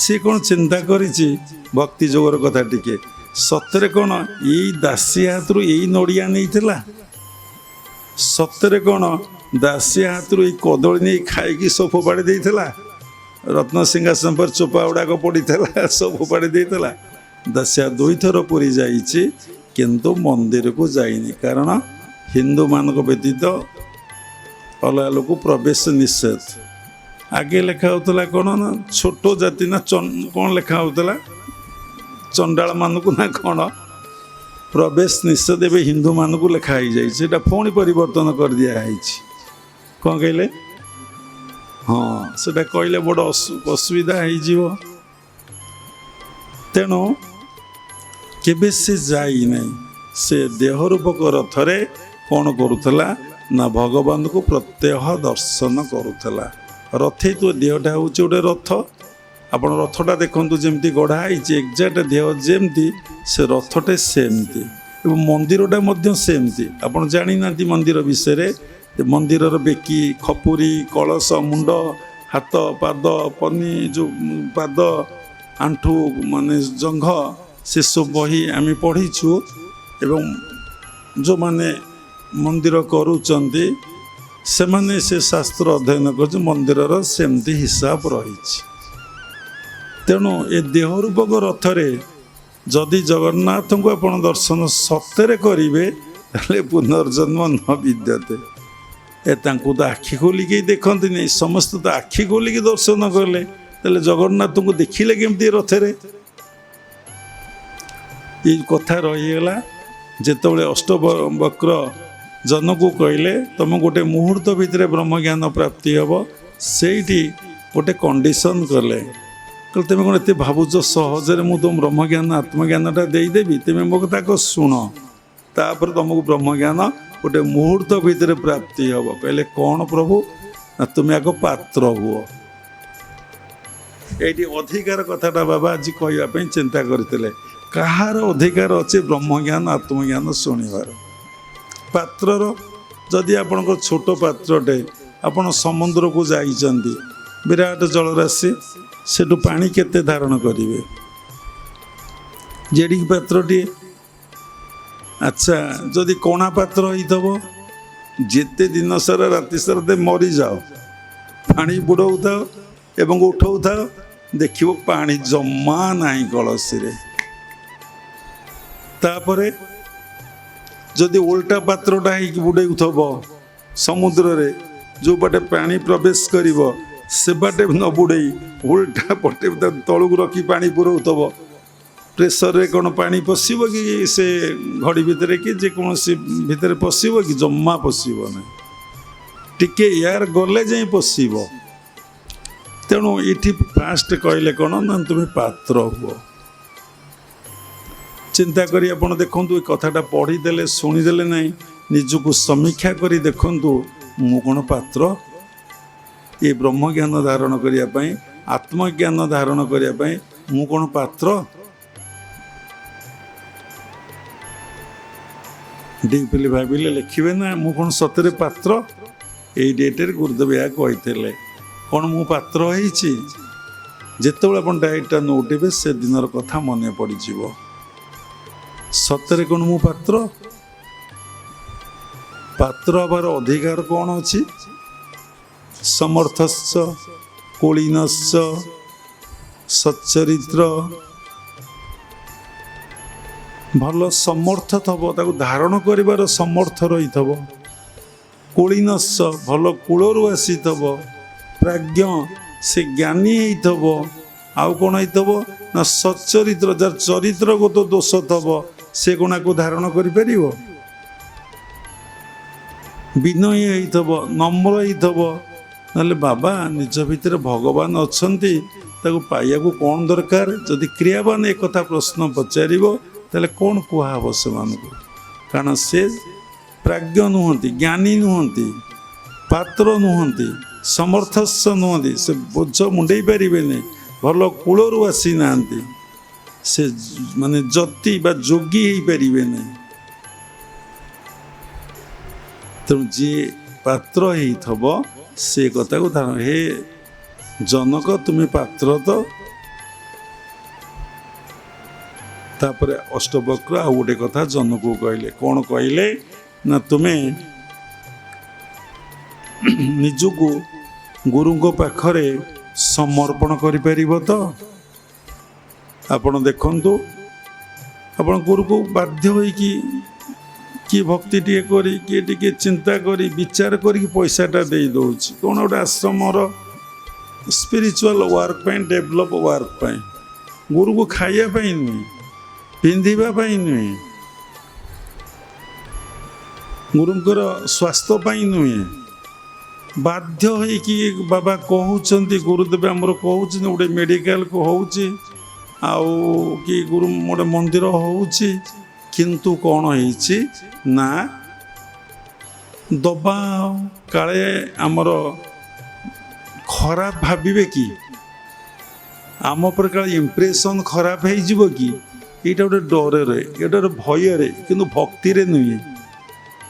A: ସେ କ'ଣ ଚିନ୍ତା କରିଛି? ଭକ୍ତି ଯୋଗର କଥା ଟିକେ ସତରେ କ'ଣ ଏଇ ଦାସିଆ ହାତରୁ ଏଇ ନଡ଼ିଆ ନେଇଥିଲା? ସତରେ କ'ଣ ଦାସିଆ ହାତରୁ ଏଇ କଦଳୀ ନେଇ ଖାଇକି ସବୁ ଫୋପାଡ଼ି ଦେଇଥିଲା? ରତ୍ନସିଂହାସନ ପରେ ଚୋପା ଗୁଡ଼ାକ ପଡ଼ିଥିଲା, ସବୁ ଫୋପାଡ଼ି ଦେଇଥିଲା? ଦାସିଆ 2 ଥର ପୁରୀ ଯାଇଛି, କିନ୍ତୁ ମନ୍ଦିରକୁ ଯାଇନି। କାରଣ ହିନ୍ଦୁମାନଙ୍କ ବ୍ୟତୀତ ଅଲଗା ଲୋକ ପ୍ରବେଶ ନିଷେଧ। ଆଗେ ଲେଖା ହେଉଥିଲା କ'ଣ ନା, ଛୋଟ ଜାତି ନା କ'ଣ ଲେଖା ହେଉଥିଲା, ଚଣ୍ଡାଳମାନଙ୍କୁ ନା କ'ଣ ପ୍ରବେଶ ନିଷେଧ। ଏବେ ହିନ୍ଦୁମାନଙ୍କୁ ଲେଖା ହେଇଯାଇଛି, ସେଇଟା ପୁଣି ପରିବର୍ତ୍ତନ କରିଦିଆହେଇଛି। କ'ଣ କହିଲେ? ହଁ, ସେଟା କହିଲେ ବଡ଼ ଅସୁବିଧା ହେଇଯିବ। ତେଣୁ କେବେ ସେ ଯାଇନାହିଁ। ସେ ଦେହ ରୂପକ ରଥରେ କ'ଣ କରୁଥିଲା ନା ଭଗବାନଙ୍କୁ ପ୍ରତ୍ୟହ ଦର୍ଶନ କରୁଥିଲା। ରଥେ ତ ଦେହଟା ହେଉଛି ଗୋଟେ ରଥ। ଆପଣ ରଥଟା ଦେଖନ୍ତୁ ଯେମିତି ଗଢ଼ା ହେଇଛି, ଏକ୍ଜାକ୍ଟ ଦେହ ଯେମିତି ସେ ରଥଟେ ସେମିତି, ଏବଂ ମନ୍ଦିରଟା ମଧ୍ୟ ସେମିତି। ଆପଣ ଜାଣିନାହାନ୍ତି ମନ୍ଦିର ବିଷୟରେ। ମନ୍ଦିରର ବେକି, ଖପୁରୀ, କଳସ, ମୁଣ୍ଡ, ହାତ, ପାଦ, ପନି ଯେଉଁ ପାଦ, ଆଣ୍ଠୁ ମାନେ ଜଙ୍ଘ, ସେସବୁ ବହି ଆମେ ପଢ଼ିଛୁ। ଏବଂ ଯେଉଁମାନେ ମନ୍ଦିର କରୁଛନ୍ତି ସେମାନେ ସେ ଶାସ୍ତ୍ର ଅଧ୍ୟୟନ କରୁଛନ୍ତି, ମନ୍ଦିରର ସେମିତି ହିସାବ ରହିଛି। ତେଣୁ ଏ ଦେହ ରୂପକ ରଥରେ ଯଦି ଜଗନ୍ନାଥଙ୍କୁ ଆପଣ ଦର୍ଶନ ସତରେ କରିବେ ତାହେଲେ ପୁନର୍ଜନ୍ମ ନ ବିଦ୍ୟତେ। ତାଙ୍କୁ ତ ଆଖି ଖୋଲିକି ଦେଖନ୍ତିନି, ସମସ୍ତେ ତ ଆଖି ଖୋଲିକି ଦର୍ଶନ କଲେ, ତାହେଲେ ଜଗନ୍ନାଥଙ୍କୁ ଦେଖିଲେ କେମିତି ରଥରେ? ଏଇ କଥା ରହିଗଲା। ଯେତେବେଳେ ଅଷ୍ଟବକ୍ର ଜନକୁ କହିଲେ ତମ ଗୋଟେ ମୁହୂର୍ତ୍ତ ଭିତରେ ବ୍ରହ୍ମଜ୍ଞାନ ପ୍ରାପ୍ତି ହେବ, ସେଇଠି ଗୋଟେ କଣ୍ଡିସନ୍ କଲେ। କହିଲେ ତୁମେ କ'ଣ ଏତେ ଭାବୁଛ ସହଜରେ ମୁଁ ତୁମ ବ୍ରହ୍ମଜ୍ଞାନ ଆତ୍ମଜ୍ଞାନଟା ଦେଇଦେବି? ତୁମେ ମୋ କଥା ଶୁଣ, ତାପରେ ତୁମକୁ ବ୍ରହ୍ମଜ୍ଞାନ ଗୋଟେ ମୁହୂର୍ତ୍ତ ଭିତରେ ପ୍ରାପ୍ତି ହେବ। କହିଲେ କ'ଣ ପ୍ରଭୁ? ନା ତୁମେ ଆଗ ପାତ୍ର ହୁଅ। ଏଇଠି ଅଧିକାର କଥାଟା ବାବା ଆଜି କହିବା ପାଇଁ ଚିନ୍ତା କରିଥିଲେ। କାହାର ଅଧିକାର ଅଛି ବ୍ରହ୍ମଜ୍ଞାନ ଆତ୍ମଜ୍ଞାନ ଶୁଣିବାର? ପାତ୍ରର। ଯଦି ଆପଣଙ୍କର ଛୋଟ ପାତ୍ରଟେ, ଆପଣ ସମୁଦ୍ରକୁ ଯାଇଛନ୍ତି, ବିରାଟ ଜଳରାଶି, ସେଠୁ ପାଣି କେତେ ଧାରଣ କରିବେ? ଜେଡ଼ିକି ପାତ୍ରଟିଏ। ଆଚ୍ଛା, ଯଦି କଣା ପାତ୍ର ହେଇଥିବ, ଯେତେ ଦିନ ସାରା ରାତି ସାରା ମରିଯାଅ, ପାଣି ବୁଡ଼ଉଥାଅ ଏବଂ ଉଠଉଥାଅ, ଦେଖିବ ପାଣି ଜମା ନାହିଁ କଳସୀରେ। ତାପରେ ଯଦି ଓଲଟା ପାତ୍ରଟା ହେଇକି ବୁଡ଼େଉଥିବ ସମୁଦ୍ରରେ, ଯେଉଁ ବାଟେ ପାଣି ପ୍ରବେଶ କରିବ ସେ ବାଟେ ନ ବୁଡ଼େଇ ଓଲଟା ପଟେ ତଳକୁ ରଖି ପାଣି ପୁରଉଥିବ, ପ୍ରେସରରେ କ'ଣ ପାଣି ପଶିବ କି ସେ ଘଡ଼ି ଭିତରେ କି ଯେକୌଣସି ଭିତରେ ପଶିବ କି? ଜମା ପଶିବ ନାହିଁ। ଟିକେ ଏୟାର ଗଲେ ଯାଇ ପଶିବ। ତେଣୁ ଏଠି ଫାଷ୍ଟ କହିଲେ କ'ଣ ନା ତୁମେ ପାତ୍ର ହୁଅ। ଚିନ୍ତା କରି ଆପଣ ଦେଖନ୍ତୁ, ଏ କଥାଟା ପଢ଼ିଦେଲେ ଶୁଣିଦେଲେ ନାହିଁ, ନିଜକୁ ସମୀକ୍ଷା କରି ଦେଖନ୍ତୁ, ମୁଁ କ'ଣ ପାତ୍ର? ଏ ବ୍ରହ୍ମଜ୍ଞାନ ଧାରଣ କରିବା ପାଇଁ, ଆତ୍ମଜ୍ଞାନ ଧାରଣ କରିବା ପାଇଁ ମୁଁ କ'ଣ ପାତ୍ର? ଡିପଲି ଭାବିଲେ ଲେଖିବେ ନା, ମୁଁ କ'ଣ ସତରେ ପାତ୍ର? ଏଇ ଡେଟ୍ରେ ଗୁରୁଦେବ ଏହା କହିଥିଲେ। କ'ଣ ମୁଁ ପାତ୍ର ହେଇଛି? ଯେତେବେଳେ ଆପଣ ଡାଇରେକ୍ଟଟା ନୋଟିବେ ସେଦିନର କଥା ମନେ ପଡ଼ିଯିବ। ସତରେ କ'ଣ ମୁଁ ପାତ୍ର? ପାତ୍ର ହେବାର ଅଧିକାର କ'ଣ ଅଛି? ସମର୍ଥସ୍ୟ କୁଳୀନସ୍ୟ ସಚ್ಚରିତ୍ର। ଭଲ ସମର୍ଥ ଥବ, ତାକୁ ଧାରଣ କରିବାର ସମର୍ଥ ରହିଥିବ। କୁଳୀନସ୍ୟ, ଭଲ କୂଳରୁ ଆସିଥିବ। ପ୍ରାଜ୍ଞ, ସେ ଜ୍ଞାନୀ ହେଇଥିବ। ଆଉ କ'ଣ ହେଇଥିବ ନା ସಚ್ಚରିତ୍ର, ଯାର ଚରିତ୍ରଗତ ଦୋଷ ଥବ, ସେ କ'ଣ ଆକୁ ଧାରଣ କରିପାରିବ? ବିନୟୀ ହେଇଥିବ, ନମ୍ର ହେଇଥିବ। ନହେଲେ ବାବା ନିଜ ଭିତରେ ଭଗବାନ ଅଛନ୍ତି, ତାକୁ ପାଇବାକୁ କ'ଣ ଦରକାର? ଯଦି କ୍ରିୟାବାନ ଏକଥା ପ୍ରଶ୍ନ ପଚାରିବ ତାହେଲେ କ'ଣ କୁହାହେବ ସେମାନଙ୍କୁ? କାରଣ ସେ ପ୍ରାଜ୍ଞ ନୁହନ୍ତି, ଜ୍ଞାନୀ ନୁହନ୍ତି, ପାତ୍ର ନୁହନ୍ତି, ସମର୍ଥସ୍ୟ ନୁହନ୍ତି, ସେ ବୋଝ ମୁଣ୍ଡେଇ ପାରିବେନି, ଭଲ କୂଳରୁ ଆସିନାହାନ୍ତି, ସେ ମାନେ ଯତି ବା ଯୋଗୀ ହେଇପାରିବେନି। ତେଣୁ ଯିଏ ପାତ୍ର ହେଇଥିବ ସେ କଥାକୁ ଧାରଣ, ହେ ଜନକ ତୁମେ ପାତ୍ର ତ? ତାପରେ ଅଷ୍ଟବକ୍ର ଆଉ ଗୋଟେ କଥା ଜନକୁ କହିଲେ। କ'ଣ କହିଲେ ନା ତୁମେ ନିଜକୁ ଗୁରୁଙ୍କ ପାଖରେ ସମର୍ପଣ କରିପାରିବ ତ? ଆପଣ ଦେଖନ୍ତୁ, ଆପଣ ଗୁରୁକୁ ବାଧ୍ୟ ହୋଇକି କିଏ ଭକ୍ତି ଟିକେ କରି, କିଏ ଟିକେ ଚିନ୍ତା କରି ବିଚାର କରିକି ପଇସାଟା ଦେଇ ଦେଉଛି କ'ଣ ଗୋଟେ ଆଶ୍ରମର ସ୍ପିରିଚୁଆଲ ୱାର୍କ ପାଇଁ, ଡେଭଲପ ୱାର୍କ ପାଇଁ। ଗୁରୁକୁ ଖାଇବା ପାଇଁ ନୁହେଁ, ପିନ୍ଧିବା ପାଇଁ ନୁହେଁ, ଗୁରୁଙ୍କର ସ୍ୱାସ୍ଥ୍ୟ ପାଇଁ ନୁହେଁ। ବାଧ୍ୟ ହେଇକି ବାବା କହୁଛନ୍ତି, ଗୁରୁଦେବ ଆମର କହୁଛନ୍ତି, ଗୋଟେ ମେଡ଼ିକାଲକୁ ହେଉଛି ଆଉ କି ଗୁରୁ ଗୋଟେ ମନ୍ଦିର ହେଉଛି, କିନ୍ତୁ କ'ଣ ହେଇଛି ନା ଦବା କାଳେ ଆମର ଖରାପ ଭାବିବେ କି, ଆମ ଉପରେ କାଳେ ଇମ୍ପ୍ରେସନ୍ ଖରାପ ହେଇଯିବ କି, ଏଇଟା ଗୋଟେ ଡରରେ, ଏଇଟା ଗୋଟେ ଭୟରେ, କିନ୍ତୁ ଭକ୍ତିରେ ନୁହେଁ।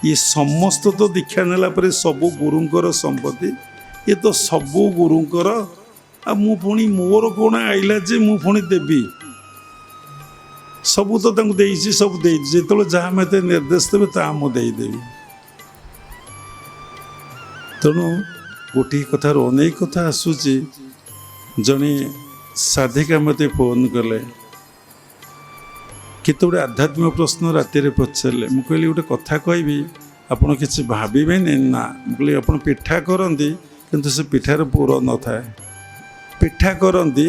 A: ଇଏ ସମସ୍ତ ତ ଦୀକ୍ଷା ନେଲା ପରେ ସବୁ ଗୁରୁଙ୍କର ସମ୍ପତ୍ତି, ଇଏ ତ ସବୁ ଗୁରୁଙ୍କର। ଆଉ ମୁଁ ପୁଣି ମୋର କ'ଣ ଆଇଲା ଯେ ମୁଁ ପୁଣି ଦେବି? ସବୁ ତ ତାଙ୍କୁ ଦେଇଛି, ସବୁ ଦେଇଛି। ଯେତେବେଳେ ଯାହା ମୋତେ ନିର୍ଦ୍ଦେଶ ଦେବେ ତାହା ମୁଁ ଦେଇଦେବି। ତେଣୁ ଗୋଟିଏ କଥାରୁ ଅନେକ କଥା ଆସୁଛି। ଜଣେ ସାଧିକା ମୋତେ ଫୋନ୍ କଲେ, କେତେ ଗୁଡ଼ିଏ ଆଧ୍ୟାତ୍ମିକ ପ୍ରଶ୍ନ ରାତିରେ ପଚାରିଲେ। ମୁଁ କହିଲି ଗୋଟେ କଥା କହିବି, ଆପଣ କିଛି ଭାବିବେନି ନା। ମୁଁ କହିଲି ଆପଣ ପିଠା କରନ୍ତି କିନ୍ତୁ ସେ ପିଠାରେ ପୁର ନଥାଏ। ପିଠା କରନ୍ତି,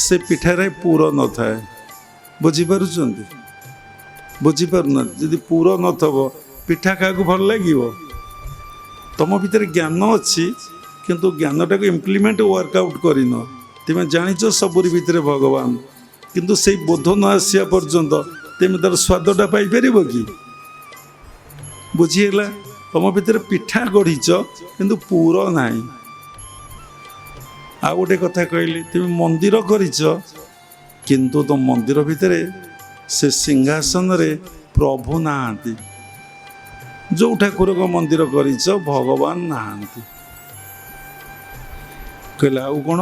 A: ସେ ପିଠାରେ ପୁର ନଥାଏ। ବୁଝିପାରୁଛନ୍ତି? ବୁଝିପାରୁନାହାନ୍ତି? ଯଦି ପୁର ନଥିବ ପିଠା କାହାକୁ ଭଲ ଲାଗିବ? ତମ ଭିତରେ ଜ୍ଞାନ ଅଛି କିନ୍ତୁ ଜ୍ଞାନଟାକୁ ଇମ୍ପ୍ଲିମେଣ୍ଟ ୱାର୍କଆଉଟ୍ କରିନ। ତୁମେ ଜାଣିଛ ସବୁରି ଭିତରେ ଭଗବାନ, କିନ୍ତୁ ସେଇ ବୋଧ ନ ଆସିବା ପର୍ଯ୍ୟନ୍ତ ତୁମେ ତାର ସ୍ୱାଦଟା ପାଇପାରିବ କି? ବୁଝିହେଲା? ତମ ଭିତରେ ପିଠା ଗଢ଼ିଛ କିନ୍ତୁ ପୁର ନାହିଁ। ଆଉ ଗୋଟେ କଥା କହିଲି, ତୁମେ ମନ୍ଦିର କରିଛ କିନ୍ତୁ ତମ ମନ୍ଦିର ଭିତରେ ସେ ସିଂହାସନରେ ପ୍ରଭୁ ନାହାନ୍ତି। ଯେଉଁ ଠାକୁରଙ୍କ ମନ୍ଦିର କରିଛ ଭଗବାନ ନାହାନ୍ତି। କହିଲେ ଆଉ କ'ଣ?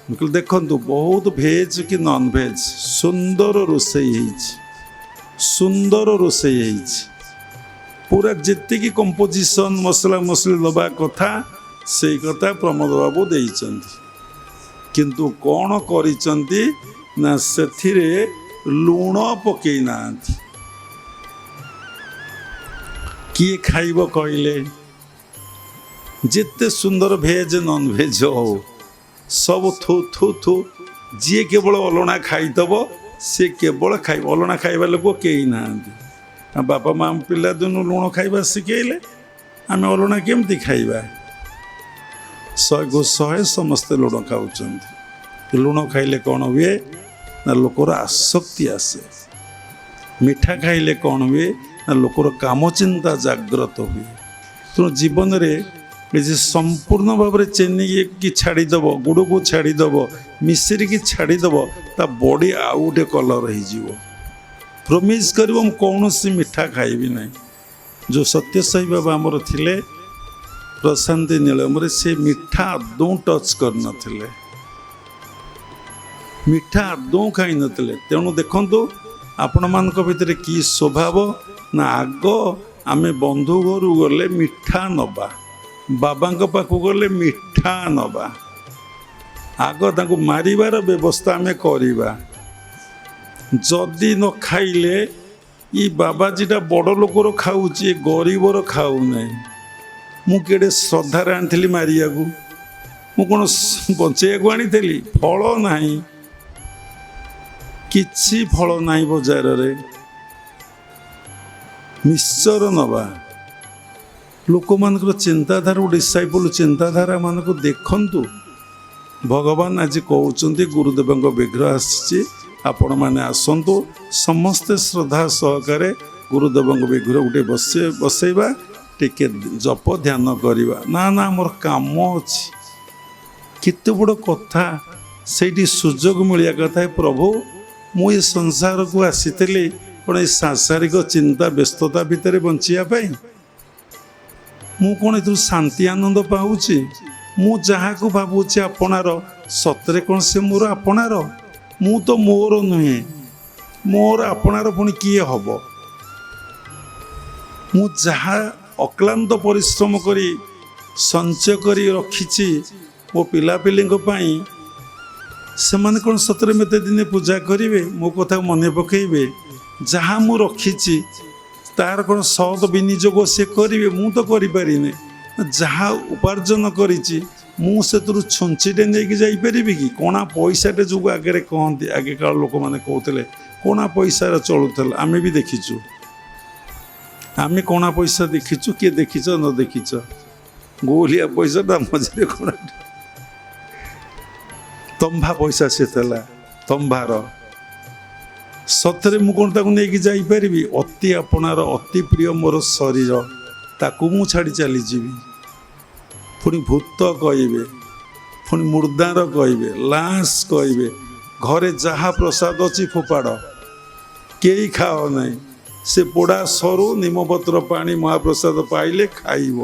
A: ମୁଁ କହିଲି ଦେଖନ୍ତୁ, ବହୁତ ଭେଜ୍ କି ନନ୍ ଭେଜ୍ ସୁନ୍ଦର ରୋଷେଇ ହେଇଛି, ସୁନ୍ଦର ରୋଷେଇ ହେଇଛି। ପୁରା ଯେତିକି କମ୍ପୋଜିସନ୍ ମସଲା ମସଲି ଦେବା କଥା ସେଇ କଥା ପ୍ରମୋଦ ବାବୁ ଦେଇଛନ୍ତି। କିନ୍ତୁ କ'ଣ କରିଛନ୍ତି ନା ସେଥିରେ ଲୁଣ ପକେଇ ନାହାନ୍ତି। କିଏ ଖାଇବ କହିଲେ? ଯେତେ ସୁନ୍ଦର ଭେଜ୍ ନନ୍ ଭେଜ୍ ହଉ, ସବୁ ଥୁ ଥୁ ଥୁ। ଯିଏ କେବଳ ଅଲଣା ଖାଇଦେବ ସିଏ କେବଳ ଖାଇବ। ଅଲଣା ଖାଇବା ଲୋକ କେହି ନାହାନ୍ତି। ବାପା ମା ପିଲାଦିନୁ ଲୁଣ ଖାଇବା ଶିଖେଇଲେ, ଆମେ ଅଲଣା କେମିତି ଖାଇବା? 100କୁ 100 ସମସ୍ତେ ଲୁଣ ଖାଉଛନ୍ତି। ଲୁଣ ଖାଇଲେ କ'ଣ ହୁଏ ନା ଲୋକର ଆସକ୍ତି ଆସେ। ମିଠା ଖାଇଲେ କ'ଣ ହୁଏ ନା ଲୋକର କାମଚିନ୍ତା ଜାଗ୍ରତ ହୁଏ। ତେଣୁ ଜୀବନରେ ଯେ ସମ୍ପୂର୍ଣ୍ଣ ଭାବରେ ଚିନିକି ଛାଡ଼ିଦେବ, ଗୁଡ଼କୁ ଛାଡ଼ିଦେବ, ମିଶ୍ରିକି ଛାଡ଼ିଦେବ, ତା ବଡ଼ି ଆଉ ଗୋଟେ କଲର୍ ହେଇଯିବ। ପ୍ରମିସ୍ କରିବ ମୁଁ କୌଣସି ମିଠା ଖାଇବି ନାହିଁ। ଯେଉଁ ସତ୍ୟସାଇ ବାବା ଆମର ଥିଲେ ପ୍ରଶାନ୍ତି ନିଳୟରେ, ସେ ମିଠା ଆଦୌ ଟଚ୍ କରିନଥିଲେ, ମିଠା ଆଦୌ ଖାଇନଥିଲେ। ତେଣୁ ଦେଖନ୍ତୁ ଆପଣମାନଙ୍କ ଭିତରେ କି ସ୍ୱଭାବ ନା, ଆଗ ଆମେ ବନ୍ଧୁ ଘରୁ ଗଲେ ମିଠା ନେବା, ବାବାଙ୍କ ପାଖକୁ ଗଲେ ମିଠା ନେବା, ଆଗ ତାଙ୍କୁ ମାରିବାର ବ୍ୟବସ୍ଥା ଆମେ କରିବା। ଯଦି ନ ଖାଇଲେ ଇ ବାବାଜୀଟା ବଡ଼ ଲୋକର ଖାଉଛି, ଏ ଗରିବର ଖାଉନାହିଁ। ମୁଁ କେଡ଼େ ଶ୍ରଦ୍ଧାରେ ଆଣିଥିଲି ମାରିବାକୁ, ମୁଁ କ'ଣ ବଞ୍ଚେଇବାକୁ ଆଣିଥିଲି? ଫଳ ନାହିଁ, କିଛି ଫଳ ନାହିଁ ବଜାରରେ। ମିକ୍ସଚର ନେବା। ଲୋକମାନଙ୍କର ଚିନ୍ତାଧାରା, ଡିସାଇପଲ୍ ଚିନ୍ତାଧାରା ମାନଙ୍କୁ ଦେଖନ୍ତୁ। ଭଗବାନ ଆଜି କହୁଛନ୍ତି ଗୁରୁଦେବଙ୍କ ବିଗ୍ରହ ଆସିଛି, ଆପଣମାନେ ଆସନ୍ତୁ, ସମସ୍ତେ ଶ୍ରଦ୍ଧା ସହକାରେ ଗୁରୁଦେବଙ୍କ ବିଗ୍ରହ ଗୋଟେ ବସେଇବା, ଟିକେ ଜପ ଧ୍ୟାନ କରିବା। ନା ନା ଆମର କାମ ଅଛି। କେତେ ବଡ଼ କଥା! ସେଇଠି ସୁଯୋଗ ମିଳିବା କଥା। ପ୍ରଭୁ, ମୁଁ ଏ ସଂସାରକୁ ଆସିଥିଲି କ'ଣ ଏ ସାଂସାରିକ ଚିନ୍ତା ବ୍ୟସ୍ତତା ଭିତରେ ବଞ୍ଚିବା ପାଇଁ? ମୁଁ କ'ଣ ଏଥିରୁ ଶାନ୍ତି ଆନନ୍ଦ ପାଉଛି? ମୁଁ ଯାହାକୁ ଭାବୁଛି ଆପଣାର, ସତରେ କ'ଣ ସେ ମୋର ଆପଣାର? ମୁଁ ତ ମୋର ନୁହେଁ, ମୋର ଆପଣାର ପୁଣି କିଏ ହବ? ମୁଁ ଯାହା ଅକ୍ଲାନ୍ତ ପରିଶ୍ରମ କରି ସଞ୍ଚୟ କରି ରଖିଛି ମୋ ପିଲାପିଲିଙ୍କ ପାଇଁ, ସେମାନେ କ'ଣ ସତରେ ମୋତେ ଦିନେ ପୂଜା କରିବେ, ମୋ କଥାକୁ ମନେ ପକାଇବେ? ଯାହା ମୁଁ ରଖିଛି ତାର କ'ଣ ସତ ବିନିଯୋଗ ସେ କରିବେ? ମୁଁ ତ କରିପାରିନି। ଯାହା ଉପାର୍ଜନ କରିଛି ମୁଁ ସେଥିରୁ ଛୁଞ୍ଚିଟେ ନେଇକି ଯାଇପାରିବି କି? କଣା ପଇସାଟେ ଯୋଗୁଁ ଆଗରେ କହନ୍ତି, ଆଗେକାଳ ଲୋକମାନେ କହୁଥିଲେ କଣା ପଇସାରେ ଚଳୁଥିଲା। ଆମେ ବି ଦେଖିଛୁ, ଆମେ କଣା ପଇସା ଦେଖିଛୁ। କିଏ ଦେଖିଛ ନ ଦେଖିଛ? ଗୋଲିଆ ପଇସାଟା ମଝିରେ କ'ଣ ତମ୍ଭା ପଇସା ସେ ଥିଲା, ତମ୍ଭାର। ସତରେ ମୁଁ କ'ଣ ତାକୁ ନେଇକି ଯାଇପାରିବି? ଅତି ଆପଣାର, ଅତି ପ୍ରିୟ ମୋର ଶରୀର, ତାକୁ ମୁଁ ଛାଡ଼ି ଚାଲିଯିବି। ପୁଣି ଭୂତ କହିବେ, ପୁଣି ମୁର୍ଦ୍ଦାର କହିବେ, ଲାଶ କହିବେ, ଘରେ ଯାହା ପ୍ରସାଦ ଅଛି ଫୋପାଡ଼, କେହି ଖାଅ ନାହିଁ। ସେ ପୋଡ଼ା ସରୁ ନିମପତ୍ର ପାଣି ମହାପ୍ରସାଦ ପାଇଲେ ଖାଇବ।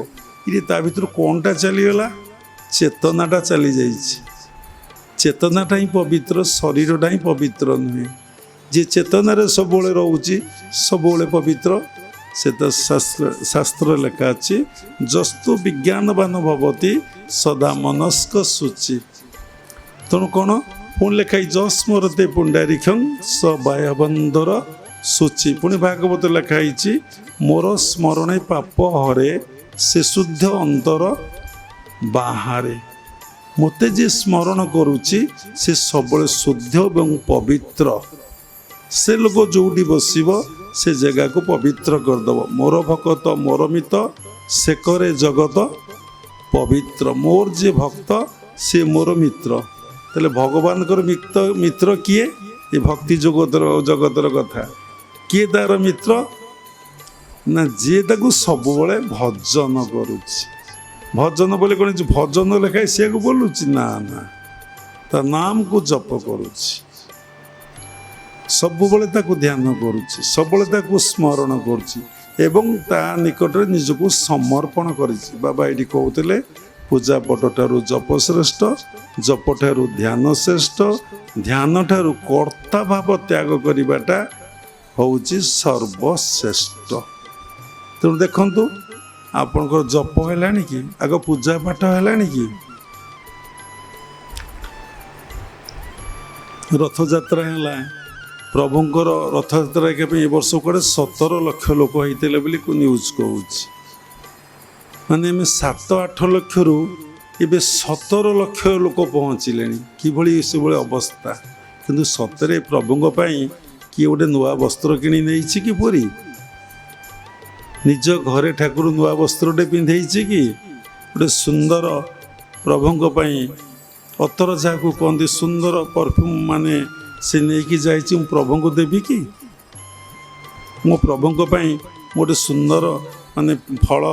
A: ଇରେ ତା ଭିତରୁ କ'ଣଟା ଚାଲିଗଲା? ଚେତନାଟା ଚାଲିଯାଇଛି। ଚେତନାଟା ହିଁ ପବିତ୍ର, ଶରୀରଟା ହିଁ ପବିତ୍ର ନୁହେଁ। ଯିଏ ଚେତନାରେ ସବୁବେଳେ ରହୁଛି ସବୁବେଳେ ପବିତ୍ର। ସେ ତ ଶାସ୍ତ୍ର ଲେଖା ଅଛି, ଯସ୍ତୁ ବିଜ୍ଞାନବାନ ଭବତି ସଦା ମନସ୍କ ଶୁଚି। ତେଣୁ କ'ଣ ପୁଣି ଲେଖା ଯସ୍ମରତେ ପୁଣ୍ଡାରିକ୍ଷଂ ସ ବାୟବନ୍ଦର ଶୁଚି। ପୁଣି ଭାଗବତ ଲେଖା ହେଇଛି, ମୋର ସ୍ମରଣେ ପାପ ହରେ ସେ ଶୁଦ୍ଧ ଅନ୍ତର ବାହାରେ। ମୋତେ ଯିଏ ସ୍ମରଣ କରୁଛି ସେ ସବୁବେଳେ ଶୁଦ୍ଧ ଏବଂ ପବିତ୍ର। ସେ ଲୋକ ଯେଉଁଠି ବସିବ ସେ ଜାଗାକୁ ପବିତ୍ର କରିଦେବ। ମୋର ଭକତ ମୋର ମିତ ସେ କରେ ଜଗତ ପବିତ୍ର। ମୋର ଯିଏ ଭକ୍ତ ସିଏ ମୋର ମିତ୍ର। ତାହେଲେ ଭଗବାନଙ୍କର ମିତ୍ର କିଏ? ଏ ଭକ୍ତି ଜଗତର କଥା। କିଏ ତାର ମିତ୍ର? ନା ଯିଏ ତାକୁ ସବୁବେଳେ ଭଜନ କରୁଛି। ଭଜନ ବୋଲି କ'ଣ ଭଜନ ଲେଖାଏ ସିଏକୁ ବୋଲୁଛି? ନା ନା, ତା ନାମକୁ ଜପ କରୁଛି, ସବୁବେଳେ ତାକୁ ଧ୍ୟାନ କରୁଛି, ସବୁବେଳେ ତାକୁ ସ୍ମରଣ କରୁଛି ଏବଂ ତା ନିକଟରେ ନିଜକୁ ସମର୍ପଣ କରିଛି। ବାବା ଏଇଠି କହୁଥିଲେ, ପୂଜା ପଟଠାରୁ ଜପ ଶ୍ରେଷ୍ଠ, ଜପ ଠାରୁ ଧ୍ୟାନ ଶ୍ରେଷ୍ଠ, ଧ୍ୟାନ ଠାରୁ କର୍ତ୍ତା ଭାବ ତ୍ୟାଗ କରିବାଟା ହେଉଛି ସର୍ବଶ୍ରେଷ୍ଠ। ତେଣୁ ଦେଖନ୍ତୁ, ଆପଣଙ୍କର ଜପ ହେଲାଣି କି? ଆଗ ପୂଜା ପାଠ ହେଲାଣି କି? ରଥଯାତ୍ରା ହେଲା, ପ୍ରଭୁଙ୍କର ରଥଯାତ୍ରା ଦେଖିବା ପାଇଁ ଏ ବର୍ଷ କୁଆଡ଼େ 17 ଲକ୍ଷ ଲୋକ ହେଇଥିଲେ ବୋଲି ନ୍ୟୁଜ୍ କହୁଛି। ମାନେ ଆମେ 7-8 ଲକ୍ଷରୁ ଏବେ 17 ଲକ୍ଷ ଲୋକ ପହଞ୍ଚିଲେଣି। କିଭଳି ସେଭଳି ଅବସ୍ଥା। କିନ୍ତୁ ସତରେ ପ୍ରଭୁଙ୍କ ପାଇଁ କିଏ ଗୋଟେ ନୂଆ ବସ୍ତ୍ର କିଣି ନେଇଛି କି ପୁରୀ? ନିଜ ଘରେ ଠାକୁର ନୂଆ ବସ୍ତ୍ରଟେ ପିନ୍ଧେଇଛି କି? ଗୋଟେ ସୁନ୍ଦର ପ୍ରଭୁଙ୍କ ପାଇଁ ଅତର ଯାହାକୁ କହନ୍ତି ସୁନ୍ଦର ପରଫ୍ୟୁମ୍, ମାନେ ସେ ନେଇକି ଯାଇଛି, ମୁଁ ପ୍ରଭୁଙ୍କୁ ଦେବି କି? ମୋ ପ୍ରଭୁଙ୍କ ପାଇଁ ଗୋଟେ ସୁନ୍ଦର ମାନେ ଫଳ